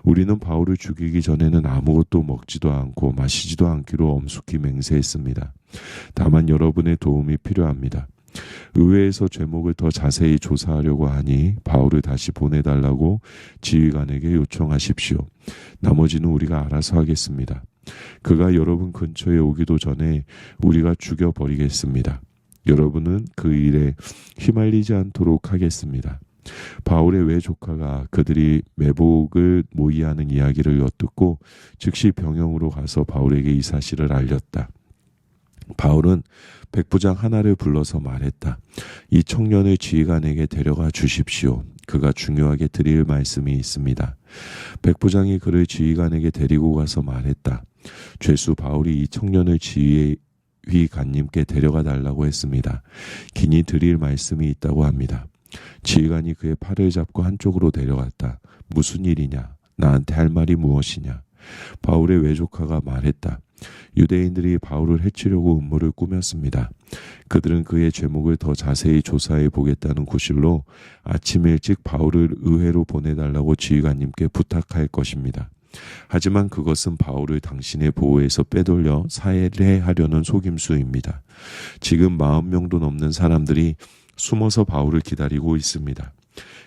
우리는 바울을 죽이기 전에는 아무것도 먹지도 않고 마시지도 않기로 엄숙히 맹세했습니다. 다만 여러분의 도움이 필요합니다. 의회에서 죄목을 더 자세히 조사하려고 하니 바울을 다시 보내달라고 지휘관에게 요청하십시오. 나머지는 우리가 알아서 하겠습니다. 그가 여러분 근처에 오기도 전에 우리가 죽여버리겠습니다. 여러분은 그 일에 휘말리지 않도록 하겠습니다. 바울의 외조카가 그들이 매복을 모의하는 이야기를 엿듣고 즉시 병영으로 가서 바울에게 이 사실을 알렸다. 바울은 백부장 하나를 불러서 말했다. 이 청년을 지휘관에게 데려가 주십시오. 그가 중요하게 드릴 말씀이 있습니다. 백부장이 그를 지휘관에게 데리고 가서 말했다. 죄수 바울이 이 청년을 지휘관님께 데려가 달라고 했습니다. 긴히 드릴 말씀이 있다고 합니다. 지휘관이 그의 팔을 잡고 한쪽으로 데려갔다. 무슨 일이냐? 나한테 할 말이 무엇이냐? 바울의 외조카가 말했다. 유대인들이 바울을 해치려고 음모를 꾸몄습니다. 그들은 그의 죄목을 더 자세히 조사해 보겠다는 구실로 아침 일찍 바울을 의회로 보내달라고 지휘관님께 부탁할 것입니다. 하지만 그것은 바울을 당신의 보호에서 빼돌려 살해하려는 속임수입니다. 지금 40명도 넘는 사람들이 숨어서 바울을 기다리고 있습니다.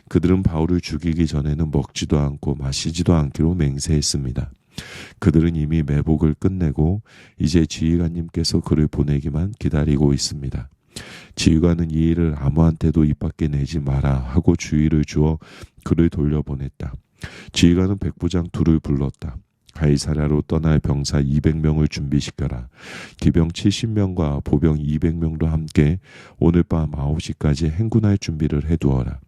그들은 바울을 죽이기 전에는 먹지도 않고 마시지도 않기로 맹세했습니다. 그들은 이미 매복을 끝내고 이제 지휘관님께서 그를 보내기만 기다리고 있습니다. 지휘관은 이 일을 아무한테도 입 밖에 내지 마라 하고 주의를 주어 그를 돌려보냈다. 지휘관은 백부장 둘을 불렀다. 가이사랴로 떠날 병사 200명을 준비시켜라. 기병 70명과 보병 200명도 함께 오늘 밤 9시까지 행군할 준비를 해두어라.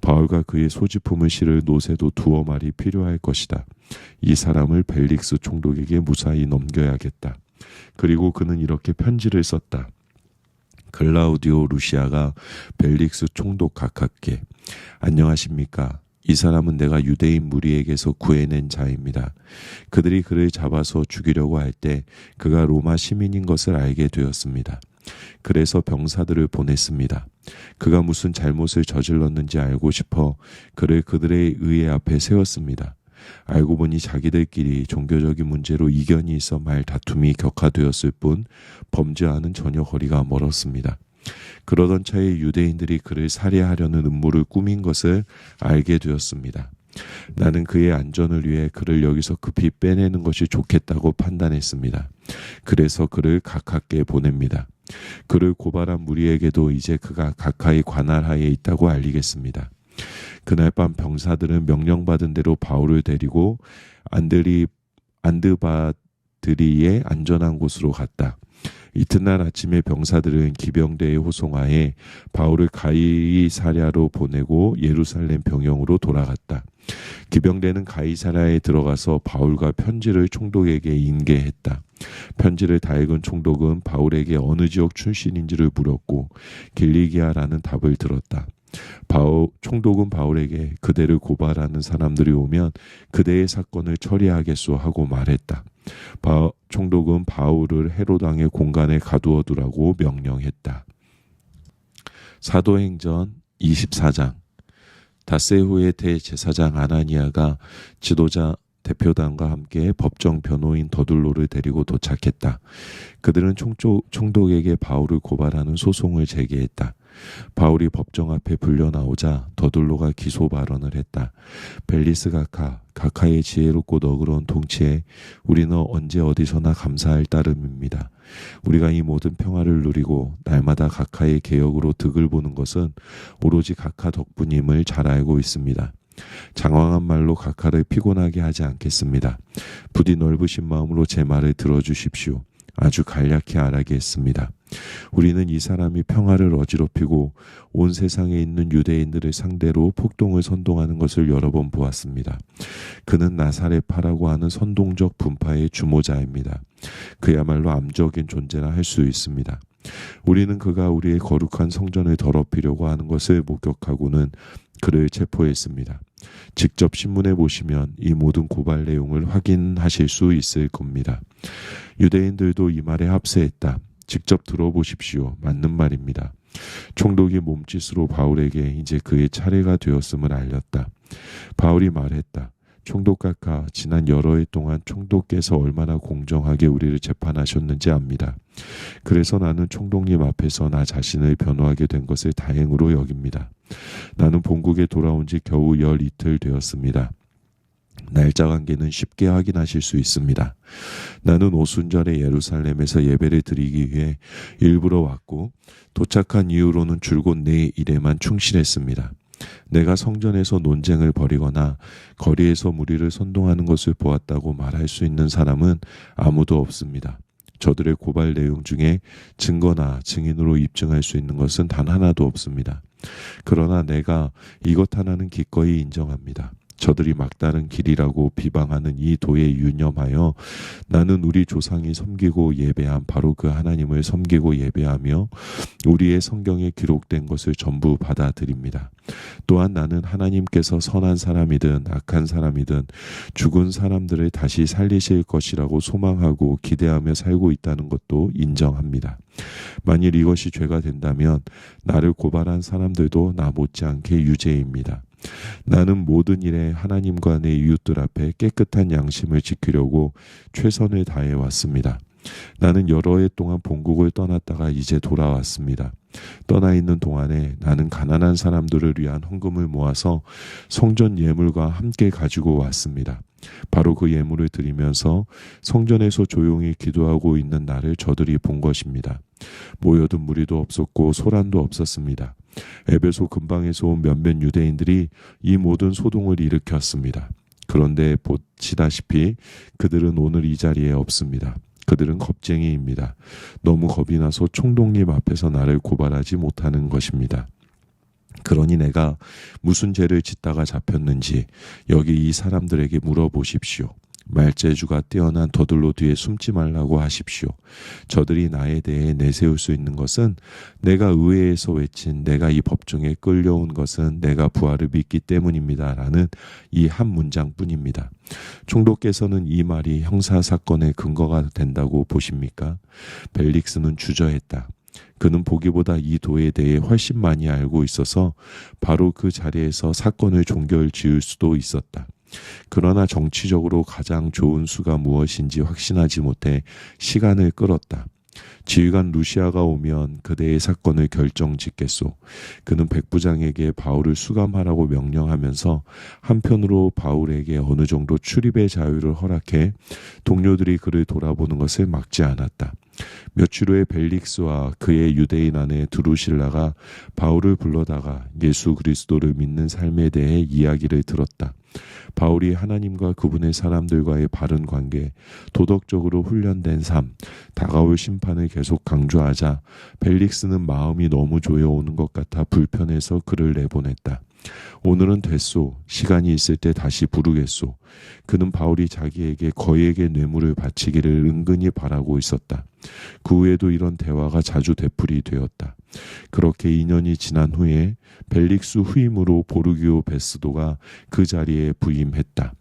바울과 그의 소지품을 실을 노새도 2마리 필요할 것이다. 이 사람을 벨릭스 총독에게 무사히 넘겨야겠다. 그리고 그는 이렇게 편지를 썼다. 글라우디오 루시아가 벨릭스 총독 각하께 안녕하십니까. 이 사람은 내가 유대인 무리에게서 구해낸 자입니다. 그들이 그를 잡아서 죽이려고 할 때 그가 로마 시민인 것을 알게 되었습니다. 그래서 병사들을 보냈습니다. 그가 무슨 잘못을 저질렀는지 알고 싶어 그를 그들의 의회 앞에 세웠습니다. 알고 보니 자기들끼리 종교적인 문제로 이견이 있어 말 다툼이 격화되었을 뿐 범죄와는 전혀 거리가 멀었습니다. 그러던 차에 유대인들이 그를 살해하려는 음모를 꾸민 것을 알게 되었습니다. 나는 그의 안전을 위해 그를 여기서 급히 빼내는 것이 좋겠다고 판단했습니다. 그래서 그를 각하께 보냅니다. 그를 고발한 무리에게도 이제 그가 각하의 관할하에 있다고 알리겠습니다. 그날 밤 병사들은 명령받은 대로 바울을 데리고 안드바드리의 안전한 곳으로 갔다. 이튿날 아침에 병사들은 기병대의 호송하에 바울을 가이사랴로 보내고 예루살렘 병영으로 돌아갔다. 기병대는 가이사랴에 들어가서 바울과 편지를 총독에게 인계했다. 편지를 다 읽은 총독은 바울에게 어느 지역 출신인지를 물었고 길리기아라는 답을 들었다. 총독은 바울에게 그대를 고발하는 사람들이 오면 그대의 사건을 처리하겠소 하고 말했다. 총독은 바울을 헤로당의 공간에 가두어 두라고 명령했다. 사도행전 24장. 닷새후에 대제사장 아나니아가 지도자 대표단과 함께 법정 변호인 더둘로를 데리고 도착했다. 그들은 총독에게 바울을 고발하는 소송을 제기했다. 바울이 법정 앞에 불려 나오자 더둘로가 기소 발언을 했다. 벨리스 각하의 지혜롭고 너그러운 통치에 우리는 언제 어디서나 감사할 따름입니다. 우리가 이 모든 평화를 누리고 날마다 각하의 개혁으로 득을 보는 것은 오로지 각하 덕분임을 잘 알고 있습니다. 장황한 말로 각하를 피곤하게 하지 않겠습니다. 부디 넓으신 마음으로 제 말을 들어주십시오. 아주 간략히 알아겠습니다. 우리는 이 사람이 평화를 어지럽히고 온 세상에 있는 유대인들을 상대로 폭동을 선동하는 것을 여러 번 보았습니다. 그는 나사렛파라고 하는 선동적 분파의 주모자입니다. 그야말로 암적인 존재라 할 수 있습니다. 우리는 그가 우리의 거룩한 성전을 더럽히려고 하는 것을 목격하고는 그를 체포했습니다. 직접 신문에 보시면 이 모든 고발 내용을 확인하실 수 있을 겁니다. 유대인들도 이 말에 합세했다. 직접 들어보십시오. 맞는 말입니다. 총독이 몸짓으로 바울에게 이제 그의 차례가 되었음을 알렸다. 바울이 말했다. 총독 각하, 지난 여러 해 동안 총독께서 얼마나 공정하게 우리를 재판하셨는지 압니다. 그래서 나는 총독님 앞에서 나 자신을 변호하게 된 것을 다행으로 여깁니다. 나는 본국에 돌아온 지 겨우 열 이틀 되었습니다. 날짜 관계는 쉽게 확인하실 수 있습니다. 나는 오순절에 예루살렘에서 예배를 드리기 위해 일부러 왔고 도착한 이후로는 줄곧 내 일에만 충실했습니다. 내가 성전에서 논쟁을 벌이거나 거리에서 무리를 선동하는 것을 보았다고 말할 수 있는 사람은 아무도 없습니다. 저들의 고발 내용 중에 증거나 증인으로 입증할 수 있는 것은 단 하나도 없습니다. 그러나 내가 이것 하나는 기꺼이 인정합니다. 저들이 막다른 길이라고 비방하는 이 도에 유념하여 나는 우리 조상이 섬기고 예배한 바로 그 하나님을 섬기고 예배하며 우리의 성경에 기록된 것을 전부 받아들입니다. 또한 나는 하나님께서 선한 사람이든 악한 사람이든 죽은 사람들을 다시 살리실 것이라고 소망하고 기대하며 살고 있다는 것도 인정합니다. 만일 이것이 죄가 된다면 나를 고발한 사람들도 나 못지않게 유죄입니다. 나는 모든 일에 하나님과 내 이웃들 앞에 깨끗한 양심을 지키려고 최선을 다해 왔습니다. 나는 여러 해 동안 본국을 떠났다가 이제 돌아왔습니다. 떠나 있는 동안에 나는 가난한 사람들을 위한 헌금을 모아서 성전 예물과 함께 가지고 왔습니다. 바로 그 예물을 드리면서 성전에서 조용히 기도하고 있는 나를 저들이 본 것입니다. 모여든 무리도 없었고 소란도 없었습니다. 에베소 근방에서 온 몇몇 유대인들이 이 모든 소동을 일으켰습니다. 그런데 보시다시피 그들은 오늘 이 자리에 없습니다. 그들은 겁쟁이입니다. 너무 겁이 나서 총독님 앞에서 나를 고발하지 못하는 것입니다. 그러니 내가 무슨 죄를 짓다가 잡혔는지 여기 이 사람들에게 물어보십시오. 말재주가 뛰어난 더들로 뒤에 숨지 말라고 하십시오. 저들이 나에 대해 내세울 수 있는 것은 내가 의회에서 외친 내가 이 법정에 끌려온 것은 내가 부활을 믿기 때문입니다. 라는 이 한 문장뿐입니다. 총독께서는 이 말이 형사사건의 근거가 된다고 보십니까? 벨릭스는 주저했다. 그는 보기보다 이 도에 대해 훨씬 많이 알고 있어서 바로 그 자리에서 사건을 종결 지을 수도 있었다. 그러나 정치적으로 가장 좋은 수가 무엇인지 확신하지 못해 시간을 끌었다. 지휘관 루시아가 오면 그대의 사건을 결정짓겠소. 그는 백부장에게 바울을 수감하라고 명령하면서 한편으로 바울에게 어느 정도 출입의 자유를 허락해 동료들이 그를 돌아보는 것을 막지 않았다. 며칠 후에 벨릭스와 그의 유대인 아내 드루실라가 바울을 불러다가 예수 그리스도를 믿는 삶에 대해 이야기를 들었다. 바울이 하나님과 그분의 사람들과의 바른 관계, 도덕적으로 훈련된 삶, 다가올 심판을 계속 강조하자 벨릭스는 마음이 너무 조여오는 것 같아 불편해서 그를 내보냈다. 오늘은 됐소. 시간이 있을 때 다시 부르겠소. 그는 바울이 자기에게 거액의 뇌물을 바치기를 은근히 바라고 있었다. 그 후에도 이런 대화가 자주 되풀이 되었다. 그렇게 2년이 지난 후에 벨릭스 후임으로 보르기오 베스도가 그 자리에 부임했다.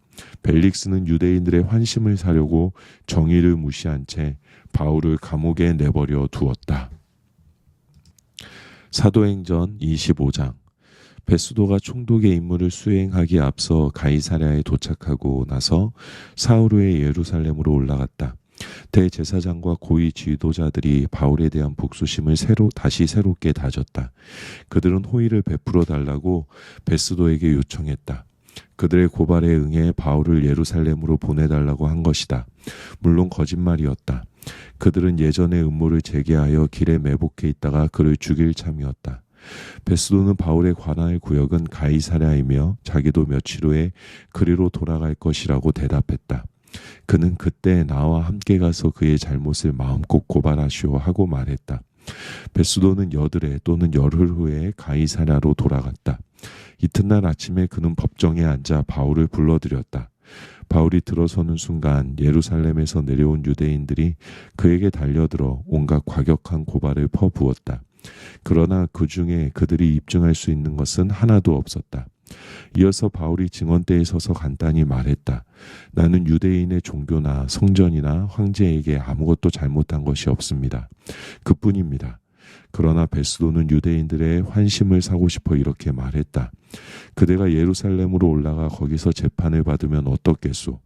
벨릭스는 유대인들의 환심을 사려고 정의를 무시한 채 바울을 감옥에 내버려 두었다. 사도행전 25장. 베스도가 총독의 임무를 수행하기에 앞서 가이사랴에 도착하고 나서 사흘 후에 예루살렘으로 올라갔다. 대제사장과 고위 지도자들이 바울에 대한 복수심을 다시 새롭게 다졌다. 그들은 호의를 베풀어 달라고 베스도에게 요청했다. 그들의 고발에 응해 바울을 예루살렘으로 보내달라고 한 것이다. 물론 거짓말이었다. 그들은 예전의 음모를 제기하여 길에 매복해 있다가 그를 죽일 참이었다. 베스도는 바울의 관할 구역은 가이사랴이며 자기도 며칠 후에 그리로 돌아갈 것이라고 대답했다. 그는 그때 나와 함께 가서 그의 잘못을 마음껏 고발하시오 하고 말했다. 베스도는 여드레 또는 열흘 후에 가이사랴로 돌아갔다. 이튿날 아침에 그는 법정에 앉아 바울을 불러들였다. 바울이 들어서는 순간 예루살렘에서 내려온 유대인들이 그에게 달려들어 온갖 과격한 고발을 퍼부었다. 그러나 그 중에 그들이 입증할 수 있는 것은 하나도 없었다. 이어서 바울이 증언대에 서서 간단히 말했다. 나는 유대인의 종교나 성전이나 황제에게 아무것도 잘못한 것이 없습니다. 그뿐입니다. 그러나 베스도는 유대인들의 환심을 사고 싶어 이렇게 말했다. 그대가 예루살렘으로 올라가 거기서 재판을 받으면 어떻겠소?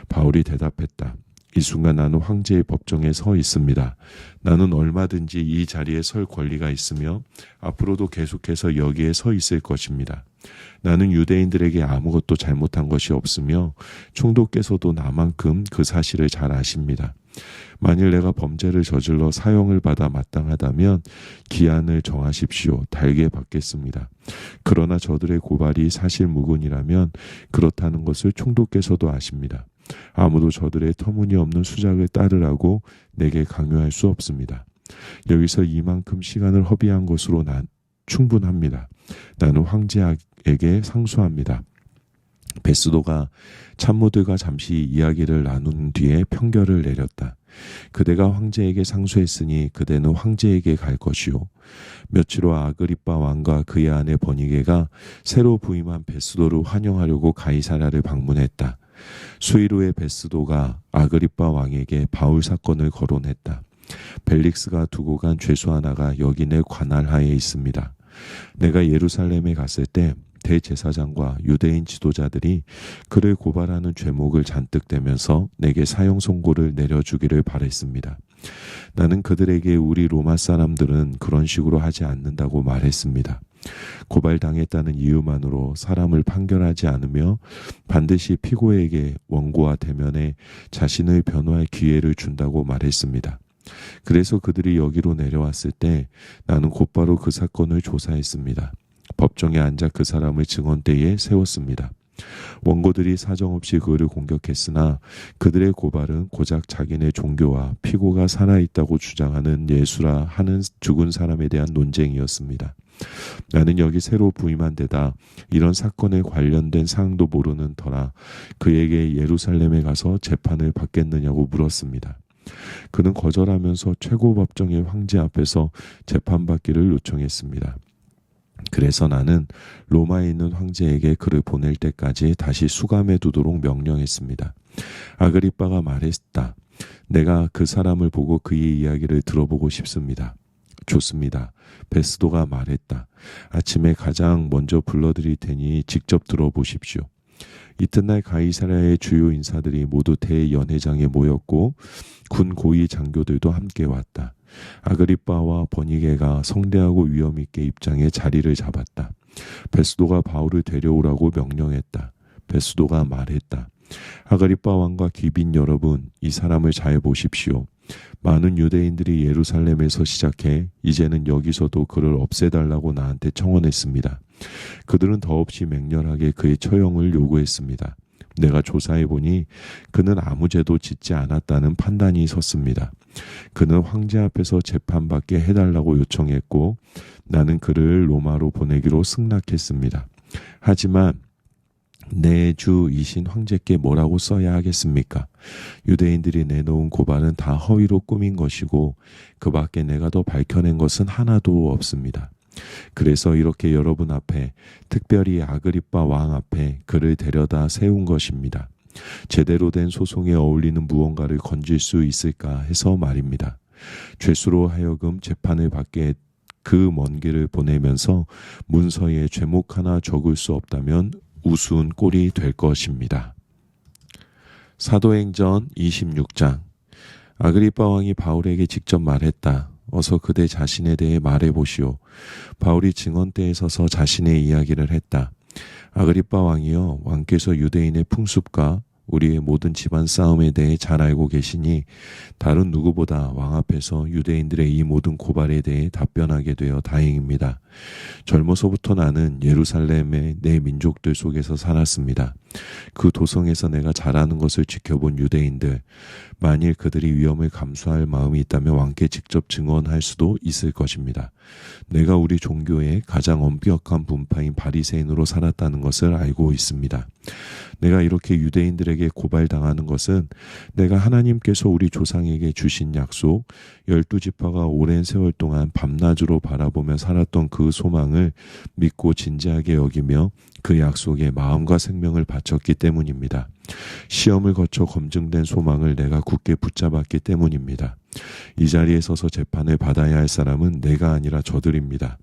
바울이 대답했다. 이 순간 나는 황제의 법정에 서 있습니다. 나는 얼마든지 이 자리에 설 권리가 있으며 앞으로도 계속해서 여기에 서 있을 것입니다. 나는 유대인들에게 아무것도 잘못한 것이 없으며 총독께서도 나만큼 그 사실을 잘 아십니다. 만일 내가 범죄를 저질러 사형을 받아 마땅하다면 기한을 정하십시오. 달게 받겠습니다. 그러나 저들의 고발이 사실 무근이라면 그렇다는 것을 총독께서도 아십니다. 아무도 저들의 터무니없는 수작을 따르라고 내게 강요할 수 없습니다. 여기서 이만큼 시간을 허비한 것으로 난 충분합니다. 나는 황제에게 상소합니다. 베스도가 참모들과 잠시 이야기를 나눈 뒤에 평결을 내렸다. 그대가 황제에게 상소했으니 그대는 황제에게 갈 것이요. 며칠 후 아그리빠 왕과 그의 아내 버니게가 새로 부임한 베스도를 환영하려고 가이사랴를 방문했다. 수일 후에 베스도가 아그리빠 왕에게 바울 사건을 거론했다. 벨릭스가 두고 간 죄수 하나가 여기 내 관할하에 있습니다. 내가 예루살렘에 갔을 때 대제사장과 유대인 지도자들이 그를 고발하는 죄목을 잔뜩 대면서 내게 사형 선고를 내려주기를 바랬습니다. 나는 그들에게 우리 로마 사람들은 그런 식으로 하지 않는다고 말했습니다. 고발당했다는 이유만으로 사람을 판결하지 않으며 반드시 피고에게 원고와 대면에 자신을 변호할 기회를 준다고 말했습니다. 그래서 그들이 여기로 내려왔을 때 나는 곧바로 그 사건을 조사했습니다. 법정에 앉아 그 사람을 증언대에 세웠습니다. 원고들이 사정없이 그를 공격했으나 그들의 고발은 고작 자기네 종교와 피고가 살아있다고 주장하는 예수라 하는 죽은 사람에 대한 논쟁이었습니다. 나는 여기 새로 부임한 데다 이런 사건에 관련된 사항도 모르는 터라 그에게 예루살렘에 가서 재판을 받겠느냐고 물었습니다. 그는 거절하면서 최고법정의 황제 앞에서 재판받기를 요청했습니다. 그래서 나는 로마에 있는 황제에게 그를 보낼 때까지 다시 수감해 두도록 명령했습니다. 아그리빠가 말했다. 내가 그 사람을 보고 그의 이야기를 들어보고 싶습니다. 좋습니다. 베스도가 말했다. 아침에 가장 먼저 불러드릴 테니 직접 들어보십시오. 이튿날 가이사랴의 주요 인사들이 모두 대연회장에 모였고 군 고위 장교들도 함께 왔다. 아그리빠와 버니게가 성대하고 위엄있게 입장해 자리를 잡았다. 베스도가 바울을 데려오라고 명령했다. 베스도가 말했다. 아그리빠 왕과 귀빈 여러분, 이 사람을 잘 보십시오. 많은 유대인들이 예루살렘에서 시작해 이제는 여기서도 그를 없애달라고 나한테 청원했습니다. 그들은 더없이 맹렬하게 그의 처형을 요구했습니다. 내가 조사해보니 그는 아무 죄도 짓지 않았다는 판단이 섰습니다. 그는 황제 앞에서 재판받게 해달라고 요청했고 나는 그를 로마로 보내기로 승낙했습니다. 하지만 내 주이신 황제께 뭐라고 써야 하겠습니까? 유대인들이 내놓은 고발은 다 허위로 꾸민 것이고 그 밖에 내가 더 밝혀낸 것은 하나도 없습니다. 그래서 이렇게 여러분 앞에, 특별히 아그리빠 왕 앞에 그를 데려다 세운 것입니다. 제대로 된 소송에 어울리는 무언가를 건질 수 있을까 해서 말입니다. 죄수로 하여금 재판을 받게 그 먼 길을 보내면서 문서에 죄목 하나 적을 수 없다면 우스운 꼴이 될 것입니다. 사도행전 26장. 아그리빠 왕이 바울에게 직접 말했다. 어서 그대 자신에 대해 말해보시오. 바울이 증언대에 서서 자신의 이야기를 했다. 아그리빠 왕이여, 왕께서 유대인의 풍습과 우리의 모든 집안 싸움에 대해 잘 알고 계시니 다른 누구보다 왕 앞에서 유대인들의 이 모든 고발에 대해 답변하게 되어 다행입니다. 젊어서부터 나는 예루살렘의 내 민족들 속에서 살았습니다. 그 도성에서 내가 잘하는 것을 지켜본 유대인들, 만일 그들이 위험을 감수할 마음이 있다면 왕께 직접 증언할 수도 있을 것입니다. 내가 우리 종교의 가장 엄격한 분파인 바리새인으로 살았다는 것을 알고 있습니다. 내가 이렇게 유대인들에게 고발당하는 것은 내가 하나님께서 우리 조상에게 주신 약속 12지파가 오랜 세월 동안 밤낮으로 바라보며 살았던 그 소망을 믿고 진지하게 여기며 그 약속에 마음과 생명을 바쳤기 때문입니다. 시험을 거쳐 검증된 소망을 내가 굳게 붙잡았기 때문입니다. 이 자리에 서서 재판을 받아야 할 사람은 내가 아니라 저들입니다.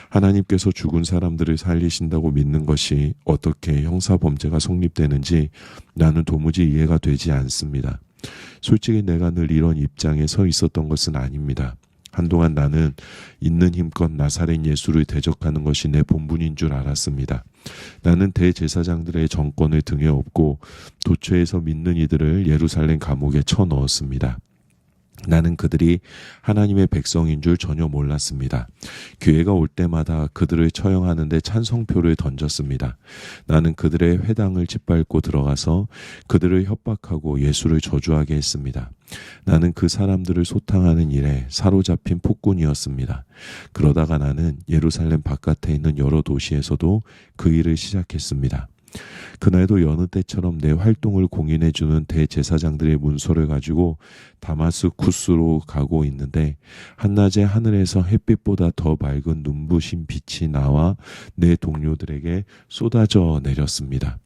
하나님께서 죽은 사람들을 살리신다고 믿는 것이 어떻게 형사범죄가 성립되는지 나는 도무지 이해가 되지 않습니다. 솔직히 내가 늘 이런 입장에 서 있었던 것은 아닙니다. 한동안 나는 있는 힘껏 나사렛 예수를 대적하는 것이 내 본분인 줄 알았습니다. 나는 대제사장들의 정권을 등에 업고 도처에서 믿는 이들을 예루살렘 감옥에 쳐넣었습니다. 나는 그들이 하나님의 백성인 줄 전혀 몰랐습니다. 기회가 올 때마다 그들을 처형하는 데 찬성표를 던졌습니다. 나는 그들의 회당을 짓밟고 들어가서 그들을 협박하고 예수를 저주하게 했습니다. 나는 그 사람들을 소탕하는 일에 사로잡힌 폭군이었습니다. 그러다가 나는 예루살렘 바깥에 있는 여러 도시에서도 그 일을 시작했습니다. 그날도 여느 때처럼 내 활동을 공인해주는 대제사장들의 문서를 가지고 다마스쿠스로 가고 있는데 한낮에 하늘에서 햇빛보다 더 밝은 눈부신 빛이 나와 내 동료들에게 쏟아져 내렸습니다.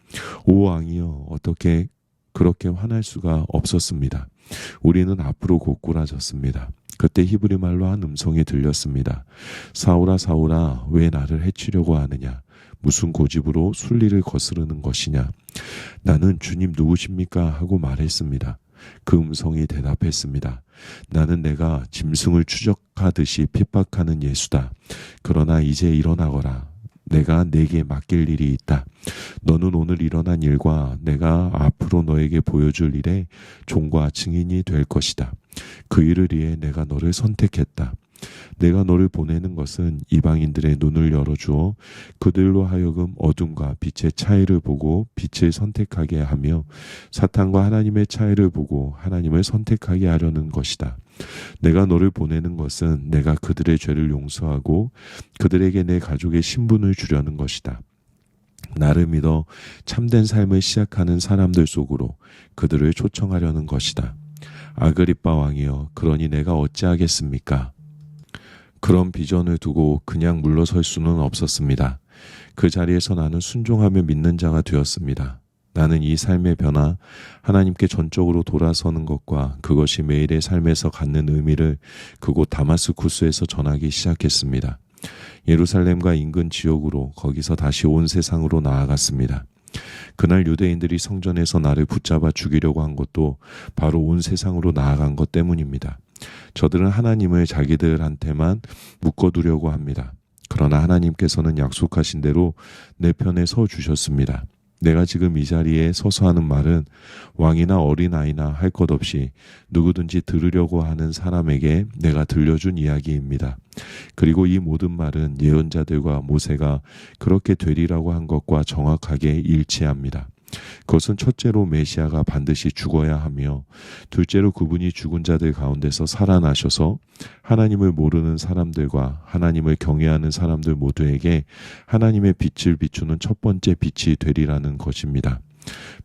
오 왕이여, 어떻게 그렇게 화날 수가 없었습니다. 우리는 앞으로 고꾸라졌습니다. 그때 히브리 말로 한 음성이 들렸습니다. 사울아 사울아, 왜 나를 해치려고 하느냐? 무슨 고집으로 순리를 거스르는 것이냐? 나는 주님 누구십니까? 하고 말했습니다. 그 음성이 대답했습니다. 나는 내가 짐승을 추적하듯이 핍박하는 예수다. 그러나 이제 일어나거라. 내가 네게 맡길 일이 있다. 너는 오늘 일어난 일과 내가 앞으로 너에게 보여줄 일에 종과 증인이 될 것이다. 그 일을 위해 내가 너를 선택했다. 내가 너를 보내는 것은 이방인들의 눈을 열어주어 그들로 하여금 어둠과 빛의 차이를 보고 빛을 선택하게 하며 사탄과 하나님의 차이를 보고 하나님을 선택하게 하려는 것이다. 내가 너를 보내는 것은 내가 그들의 죄를 용서하고 그들에게 내 가족의 신분을 주려는 것이다. 나를 믿어 참된 삶을 시작하는 사람들 속으로 그들을 초청하려는 것이다. 아그리빠 왕이여, 그러니 내가 어찌하겠습니까? 그런 비전을 두고 그냥 물러설 수는 없었습니다. 그 자리에서 나는 순종하며 믿는 자가 되었습니다. 나는 이 삶의 변화, 하나님께 전적으로 돌아서는 것과 그것이 매일의 삶에서 갖는 의미를 그곳 다마스쿠스에서 전하기 시작했습니다. 예루살렘과 인근 지역으로, 거기서 다시 온 세상으로 나아갔습니다. 그날 유대인들이 성전에서 나를 붙잡아 죽이려고 한 것도 바로 온 세상으로 나아간 것 때문입니다. 저들은 하나님을 자기들한테만 묶어두려고 합니다. 그러나 하나님께서는 약속하신 대로 내 편에 서 주셨습니다. 내가 지금 이 자리에 서서 하는 말은 왕이나 어린아이나 할 것 없이 누구든지 들으려고 하는 사람에게 내가 들려준 이야기입니다. 그리고 이 모든 말은 예언자들과 모세가 그렇게 되리라고 한 것과 정확하게 일치합니다. 그것은 첫째로 메시아가 반드시 죽어야 하며, 둘째로 그분이 죽은 자들 가운데서 살아나셔서 하나님을 모르는 사람들과 하나님을 경외하는 사람들 모두에게 하나님의 빛을 비추는 첫 번째 빛이 되리라는 것입니다.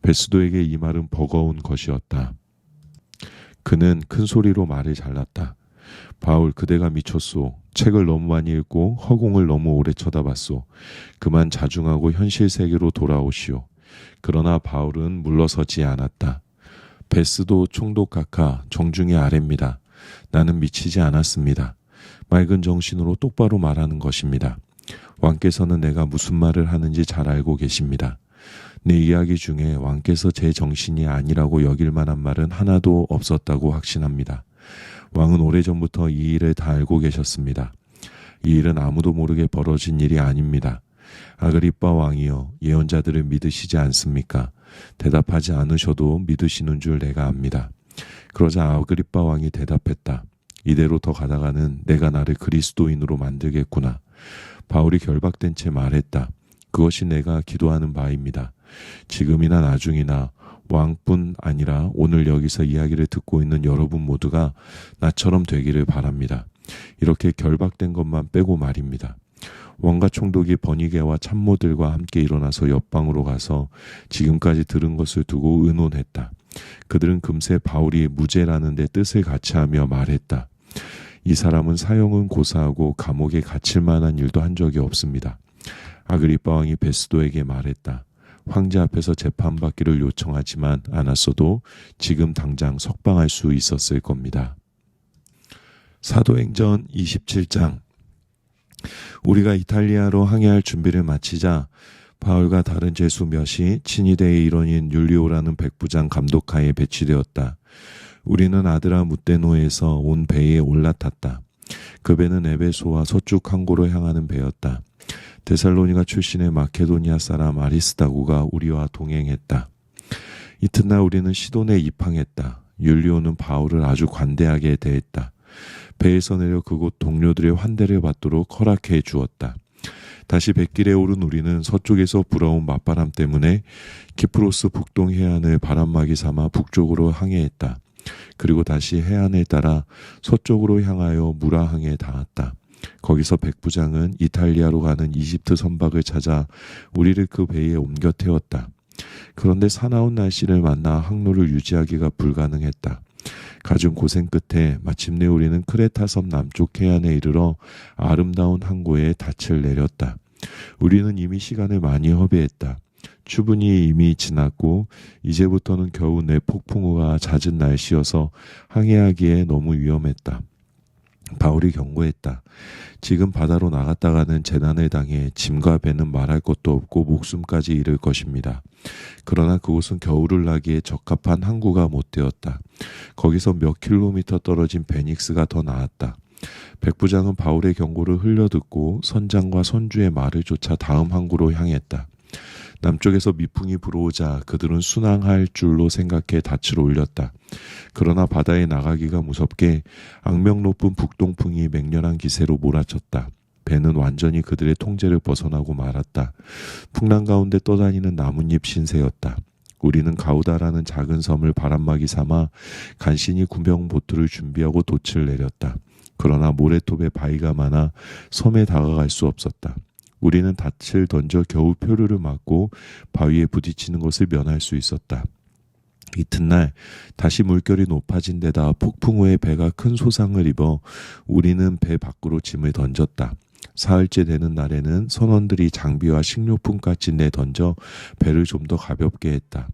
베스도에게 이 말은 버거운 것이었다. 그는 큰 소리로 말을 잘랐다. 바울, 그대가 미쳤소. 책을 너무 많이 읽고 허공을 너무 오래 쳐다봤소. 그만 자중하고 현실 세계로 돌아오시오. 그러나 바울은 물러서지 않았다. 베스도 총독각하, 정중히 아뢰입니다. 나는 미치지 않았습니다. 맑은 정신으로 똑바로 말하는 것입니다. 왕께서는 내가 무슨 말을 하는지 잘 알고 계십니다. 내 이야기 중에 왕께서 제 정신이 아니라고 여길 만한 말은 하나도 없었다고 확신합니다. 왕은 오래전부터 이 일을 다 알고 계셨습니다. 이 일은 아무도 모르게 벌어진 일이 아닙니다. 아그리빠 왕이여, 예언자들을 믿으시지 않습니까? 대답하지 않으셔도 믿으시는 줄 내가 압니다. 그러자 아그리빠 왕이 대답했다. 이대로 더 가다가는 내가 나를 그리스도인으로 만들겠구나. 바울이 결박된 채 말했다. 그것이 내가 기도하는 바입니다. 지금이나 나중이나 왕뿐 아니라 오늘 여기서 이야기를 듣고 있는 여러분 모두가 나처럼 되기를 바랍니다. 이렇게 결박된 것만 빼고 말입니다. 왕과 총독이 번이게와 참모들과 함께 일어나서 옆방으로 가서 지금까지 들은 것을 두고 의논했다. 그들은 금세 바울이 무죄라는 데 뜻을 같이하며 말했다. 이 사람은 사형은 고사하고 감옥에 갇힐 만한 일도 한 적이 없습니다. 아그리빠 왕이 베스도에게 말했다. 황제 앞에서 재판받기를 요청하지만 않았어도 지금 당장 석방할 수 있었을 겁니다. 사도행전 27장. 우리가 이탈리아로 항해할 준비를 마치자 바울과 다른 제수 몇이 친위대의 일원인 율리오라는 백부장 감독하에 배치되었다. 우리는 아드라 무테노에서 온 배에 올라탔다. 그 배는 에베소와 서쪽 항구로 향하는 배였다. 데살로니가 출신의 마케도니아 사람 아리스다고가 우리와 동행했다. 이튿날 우리는 시돈에 입항했다. 율리오는 바울을 아주 관대하게 대했다. 배에서 내려 그곳 동료들의 환대를 받도록 허락해 주었다. 다시 뱃길에 오른 우리는 서쪽에서 불어온 맞바람 때문에 키프로스 북동 해안을 바람막이 삼아 북쪽으로 항해했다. 그리고 다시 해안을 따라 서쪽으로 향하여 무라항에 닿았다. 거기서 백부장은 이탈리아로 가는 이집트 선박을 찾아 우리를 그 배에 옮겨 태웠다. 그런데 사나운 날씨를 만나 항로를 유지하기가 불가능했다. 갖은 고생 끝에 마침내 우리는 크레타 섬 남쪽 해안에 이르러 아름다운 항구에 닻을 내렸다. 우리는 이미 시간을 많이 허비했다. 추분이 이미 지났고 이제부터는 겨우 내폭풍우가 잦은 날씨여서 항해하기에 너무 위험했다. 바울이 경고했다. 지금 바다로 나갔다가는 재난을 당해 짐과 배는 말할 것도 없고 목숨까지 잃을 것입니다. 그러나 그곳은 겨울을 나기에 적합한 항구가 못 되었다. 거기서 몇 킬로미터 떨어진 베닉스가 더 나았다. 백부장은 바울의 경고를 흘려듣고 선장과 선주의 말을 쫓아 다음 항구로 향했다. 남쪽에서 미풍이 불어오자 그들은 순항할 줄로 생각해 닻을 올렸다. 그러나 바다에 나가기가 무섭게 악명 높은 북동풍이 맹렬한 기세로 몰아쳤다. 배는 완전히 그들의 통제를 벗어나고 말았다. 풍랑 가운데 떠다니는 나뭇잎 신세였다. 우리는 가우다라는 작은 섬을 바람막이 삼아 간신히 구명 보트를 준비하고 돛을 내렸다. 그러나 모래톱에 바위가 많아 섬에 다가갈 수 없었다. 우리는 닻을 던져 겨우 표류를 막고 바위에 부딪히는 것을 면할 수 있었다. 이튿날 다시 물결이 높아진 데다 폭풍 후에 배가 큰 소상을 입어 우리는 배 밖으로 짐을 던졌다. 사흘째 되는 날에는 선원들이 장비와 식료품까지 내던져 배를 좀 더 가볍게 했다.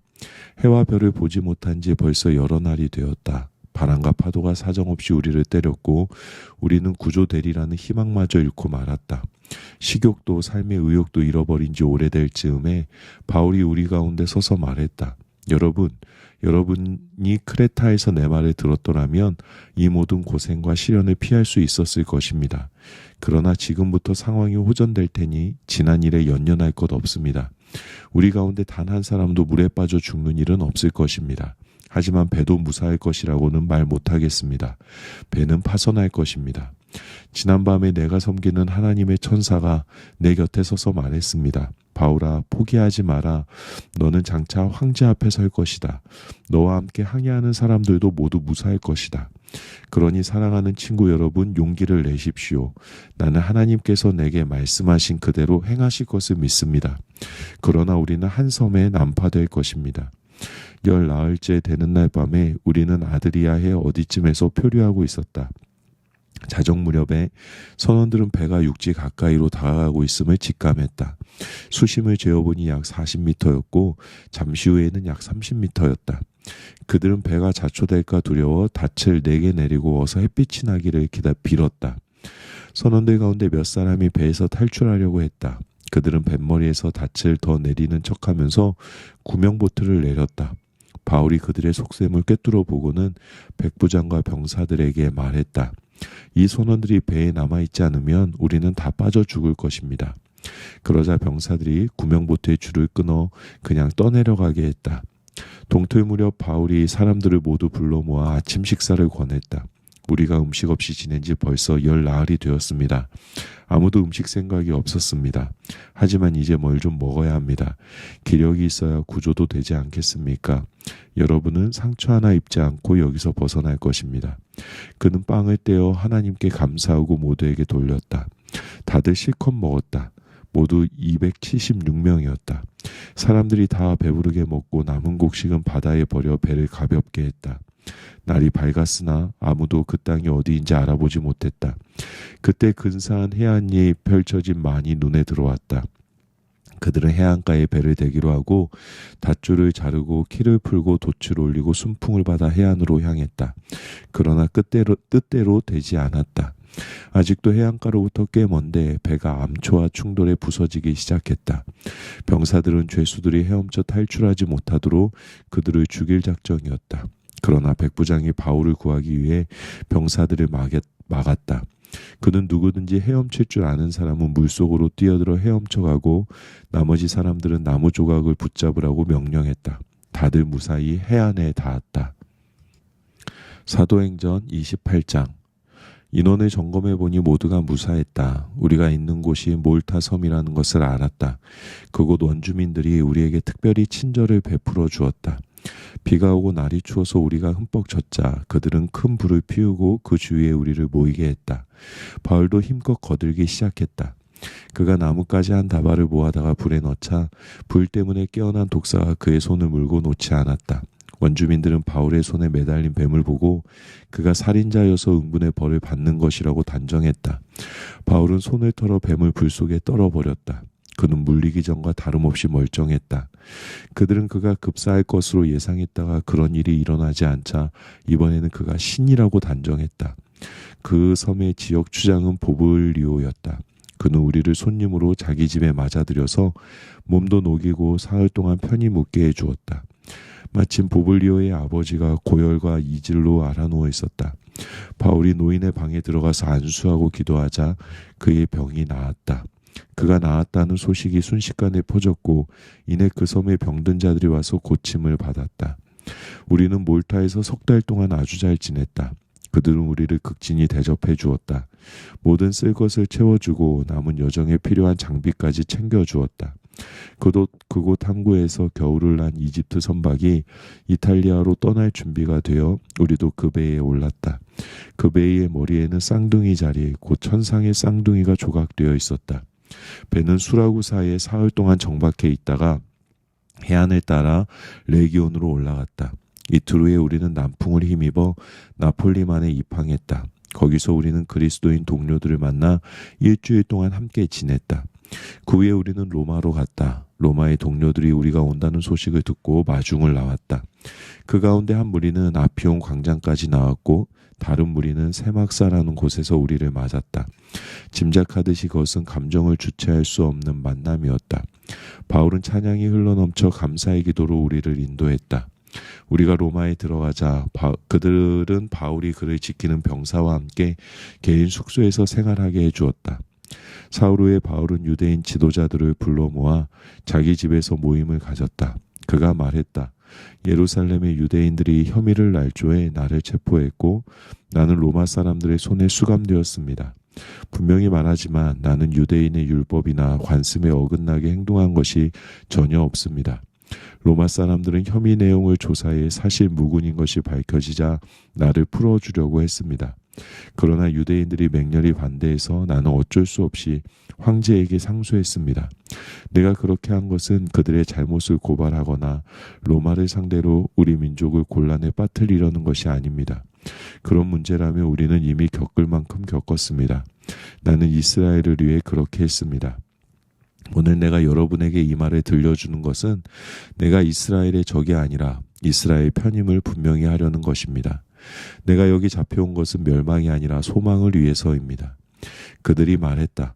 해와 별을 보지 못한 지 벌써 여러 날이 되었다. 바람과 파도가 사정없이 우리를 때렸고 우리는 구조되리라는 희망마저 잃고 말았다. 식욕도 삶의 의욕도 잃어버린 지 오래될 즈음에 바울이 우리 가운데 서서 말했다. 여러분이 크레타에서 내 말을 들었더라면 이 모든 고생과 시련을 피할 수 있었을 것입니다. 그러나 지금부터 상황이 호전될 테니 지난 일에 연연할 것 없습니다. 우리 가운데 단 한 사람도 물에 빠져 죽는 일은 없을 것입니다. 하지만 배도 무사할 것이라고는 말 못하겠습니다. 배는 파손할 것입니다. 지난밤에 내가 섬기는 하나님의 천사가 내 곁에 서서 말했습니다. 바울아, 포기하지 마라. 너는 장차 황제 앞에 설 것이다. 너와 함께 항해하는 사람들도 모두 무사할 것이다. 그러니 사랑하는 친구 여러분, 용기를 내십시오. 나는 하나님께서 내게 말씀하신 그대로 행하실 것을 믿습니다. 그러나 우리는 한 섬에 난파될 것입니다. 열 나흘째 되는 날 밤에 우리는 아드리아해 어디쯤에서 표류하고 있었다. 자정 무렵에 선원들은 배가 육지 가까이로 다가가고 있음을 직감했다. 수심을 재어보니 약 40m였고 잠시 후에는 약 30m였다. 그들은 배가 자초될까 두려워 닻을 4개 내리고 어서 햇빛이 나기를 빌었다. 선원들 가운데 몇 사람이 배에서 탈출하려고 했다. 그들은 뱃머리에서 닻을 더 내리는 척하면서 구명보트를 내렸다. 바울이 그들의 속셈을 꿰뚫어 보고는 백부장과 병사들에게 말했다. 이 선원들이 배에 남아있지 않으면 우리는 다 빠져 죽을 것입니다. 그러자 병사들이 구명보트의 줄을 끊어 그냥 떠내려가게 했다. 동틀 무렵 바울이 사람들을 모두 불러 모아 아침 식사를 권했다. 우리가 음식 없이 지낸 지 벌써 열 나흘이 되었습니다. 아무도 음식 생각이 없었습니다. 하지만 이제 뭘 좀 먹어야 합니다. 기력이 있어야 구조도 되지 않겠습니까? 여러분은 상처 하나 입지 않고 여기서 벗어날 것입니다. 그는 빵을 떼어 하나님께 감사하고 모두에게 돌렸다. 다들 실컷 먹었다. 모두 276명이었다. 사람들이 다 배부르게 먹고 남은 곡식은 바다에 버려 배를 가볍게 했다. 날이 밝았으나 아무도 그 땅이 어디인지 알아보지 못했다. 그때 근사한 해안이 펼쳐진 만이 눈에 들어왔다. 그들은 해안가에 배를 대기로 하고 닷줄을 자르고 키를 풀고 돛을 올리고 순풍을 받아 해안으로 향했다. 그러나 뜻대로 되지 않았다. 아직도 해안가로부터 꽤 먼데 배가 암초와 충돌해 부서지기 시작했다. 병사들은 죄수들이 헤엄쳐 탈출하지 못하도록 그들을 죽일 작정이었다. 그러나 백부장이 바울을 구하기 위해 병사들을 막았다. 그는 누구든지 헤엄칠 줄 아는 사람은 물속으로 뛰어들어 헤엄쳐가고 나머지 사람들은 나무 조각을 붙잡으라고 명령했다. 다들 무사히 해안에 닿았다. 사도행전 28장. 인원을 점검해보니 모두가 무사했다. 우리가 있는 곳이 몰타 섬이라는 것을 알았다. 그곳 원주민들이 우리에게 특별히 친절을 베풀어 주었다. 비가 오고 날이 추워서 우리가 흠뻑 젖자 그들은 큰 불을 피우고 그 주위에 우리를 모이게 했다. 바울도 힘껏 거들기 시작했다. 그가 나뭇가지 한 다발을 모아다가 불에 넣자 불 때문에 깨어난 독사가 그의 손을 물고 놓지 않았다. 원주민들은 바울의 손에 매달린 뱀을 보고 그가 살인자여서 응분의 벌을 받는 것이라고 단정했다. 바울은 손을 털어 뱀을 불 속에 떨어버렸다. 그는 물리기 전과 다름없이 멀쩡했다. 그들은 그가 급사할 것으로 예상했다가 그런 일이 일어나지 않자 이번에는 그가 신이라고 단정했다. 그 섬의 지역 주장은 보블리오였다. 그는 우리를 손님으로 자기 집에 맞아들여서 몸도 녹이고 사흘 동안 편히 묵게 해주었다. 마침 보블리오의 아버지가 고열과 이질로 앓아누워 있었다. 바울이 노인의 방에 들어가서 안수하고 기도하자 그의 병이 나았다. 그가 나았다는 소식이 순식간에 퍼졌고 이내 그 섬에 병든 자들이 와서 고침을 받았다. 우리는 몰타에서 3달 동안 아주 잘 지냈다. 그들은 우리를 극진히 대접해 주었다. 모든 쓸 것을 채워주고 남은 여정에 필요한 장비까지 챙겨주었다. 그곳 항구에서 겨울을 난 이집트 선박이 이탈리아로 떠날 준비가 되어 우리도 그 배에 올랐다. 그 배의 머리에는 쌍둥이 자리, 곧 천상의 쌍둥이가 조각되어 있었다. 배는 수라구사에 사흘 동안 정박해 있다가 해안을 따라 레기온으로 올라갔다. 이틀 후에 우리는 남풍을 힘입어 나폴리만에 입항했다. 거기서 우리는 그리스도인 동료들을 만나 일주일 동안 함께 지냈다. 그 후에 우리는 로마로 갔다. 로마의 동료들이 우리가 온다는 소식을 듣고 마중을 나왔다. 그 가운데 한 무리는 아피온 광장까지 나왔고 다른 무리는 세막사라는 곳에서 우리를 맞았다. 짐작하듯이 그것은 감정을 주체할 수 없는 만남이었다. 바울은 찬양이 흘러넘쳐 감사의 기도로 우리를 인도했다. 우리가 로마에 들어가자 그들은 바울이 그를 지키는 병사와 함께 개인 숙소에서 생활하게 해주었다. 사흘 후에 바울은 유대인 지도자들을 불러 모아 자기 집에서 모임을 가졌다. 그가 말했다. 예루살렘의 유대인들이 혐의를 날조해 나를 체포했고 나는 로마 사람들의 손에 수감되었습니다. 분명히 말하지만 나는 유대인의 율법이나 관습에 어긋나게 행동한 것이 전혀 없습니다. 로마 사람들은 혐의 내용을 조사해 사실 무근인 것이 밝혀지자 나를 풀어주려고 했습니다. 그러나 유대인들이 맹렬히 반대해서 나는 어쩔 수 없이 황제에게 상소했습니다. 내가 그렇게 한 것은 그들의 잘못을 고발하거나 로마를 상대로 우리 민족을 곤란에 빠뜨리려는 것이 아닙니다. 그런 문제라면 우리는 이미 겪을 만큼 겪었습니다. 나는 이스라엘을 위해 그렇게 했습니다. 오늘 내가 여러분에게 이 말을 들려주는 것은 내가 이스라엘의 적이 아니라 이스라엘 편임을 분명히 하려는 것입니다. 내가 여기 잡혀온 것은 멸망이 아니라 소망을 위해서입니다. 그들이 말했다.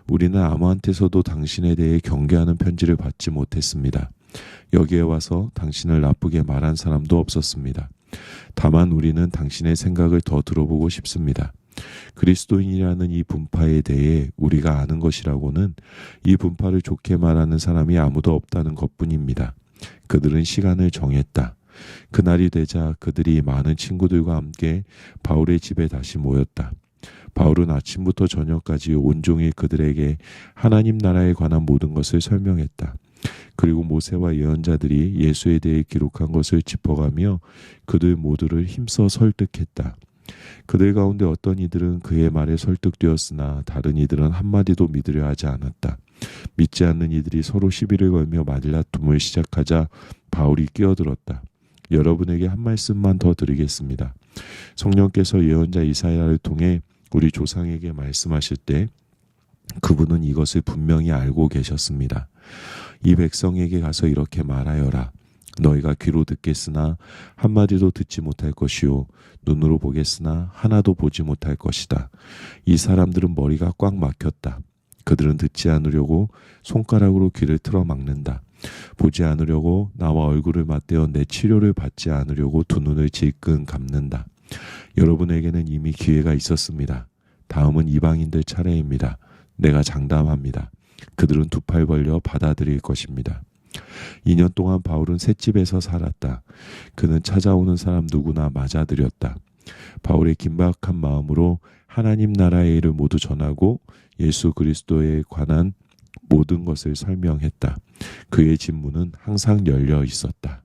우리는 아무한테서도 당신에 대해 경계하는 편지를 받지 못했습니다. 여기에 와서 당신을 나쁘게 말한 사람도 없었습니다. 다만 우리는 당신의 생각을 더 들어보고 싶습니다. 그리스도인이라는 이 분파에 대해 우리가 아는 것이라고는 이 분파를 좋게 말하는 사람이 아무도 없다는 것뿐입니다. 그들은 시간을 정했다. 그날이 되자 그들이 많은 친구들과 함께 바울의 집에 다시 모였다. 바울은 아침부터 저녁까지 온종일 그들에게 하나님 나라에 관한 모든 것을 설명했다. 그리고 모세와 예언자들이 예수에 대해 기록한 것을 짚어가며 그들 모두를 힘써 설득했다. 그들 가운데 어떤 이들은 그의 말에 설득되었으나 다른 이들은 한마디도 믿으려 하지 않았다. 믿지 않는 이들이 서로 시비를 걸며 말다툼을 시작하자 바울이 끼어들었다. 여러분에게 한 말씀만 더 드리겠습니다. 성령께서 예언자 이사야를 통해 우리 조상에게 말씀하실 때 그분은 이것을 분명히 알고 계셨습니다. 이 백성에게 가서 이렇게 말하여라. 너희가 귀로 듣겠으나 한마디도 듣지 못할 것이요 눈으로 보겠으나 하나도 보지 못할 것이다. 이 사람들은 머리가 꽉 막혔다. 그들은 듣지 않으려고 손가락으로 귀를 틀어 막는다. 보지 않으려고 나와 얼굴을 맞대어 내 치료를 받지 않으려고 두 눈을 질끈 감는다. 여러분에게는 이미 기회가 있었습니다. 다음은 이방인들 차례입니다. 내가 장담합니다. 그들은 두 팔 벌려 받아들일 것입니다. 2년 동안 바울은 셋집에서 살았다. 그는 찾아오는 사람 누구나 맞아들였다. 바울의 긴박한 마음으로 하나님 나라의 일을 모두 전하고 예수 그리스도에 관한 모든 것을 설명했다. 그의 집문은 항상 열려 있었다.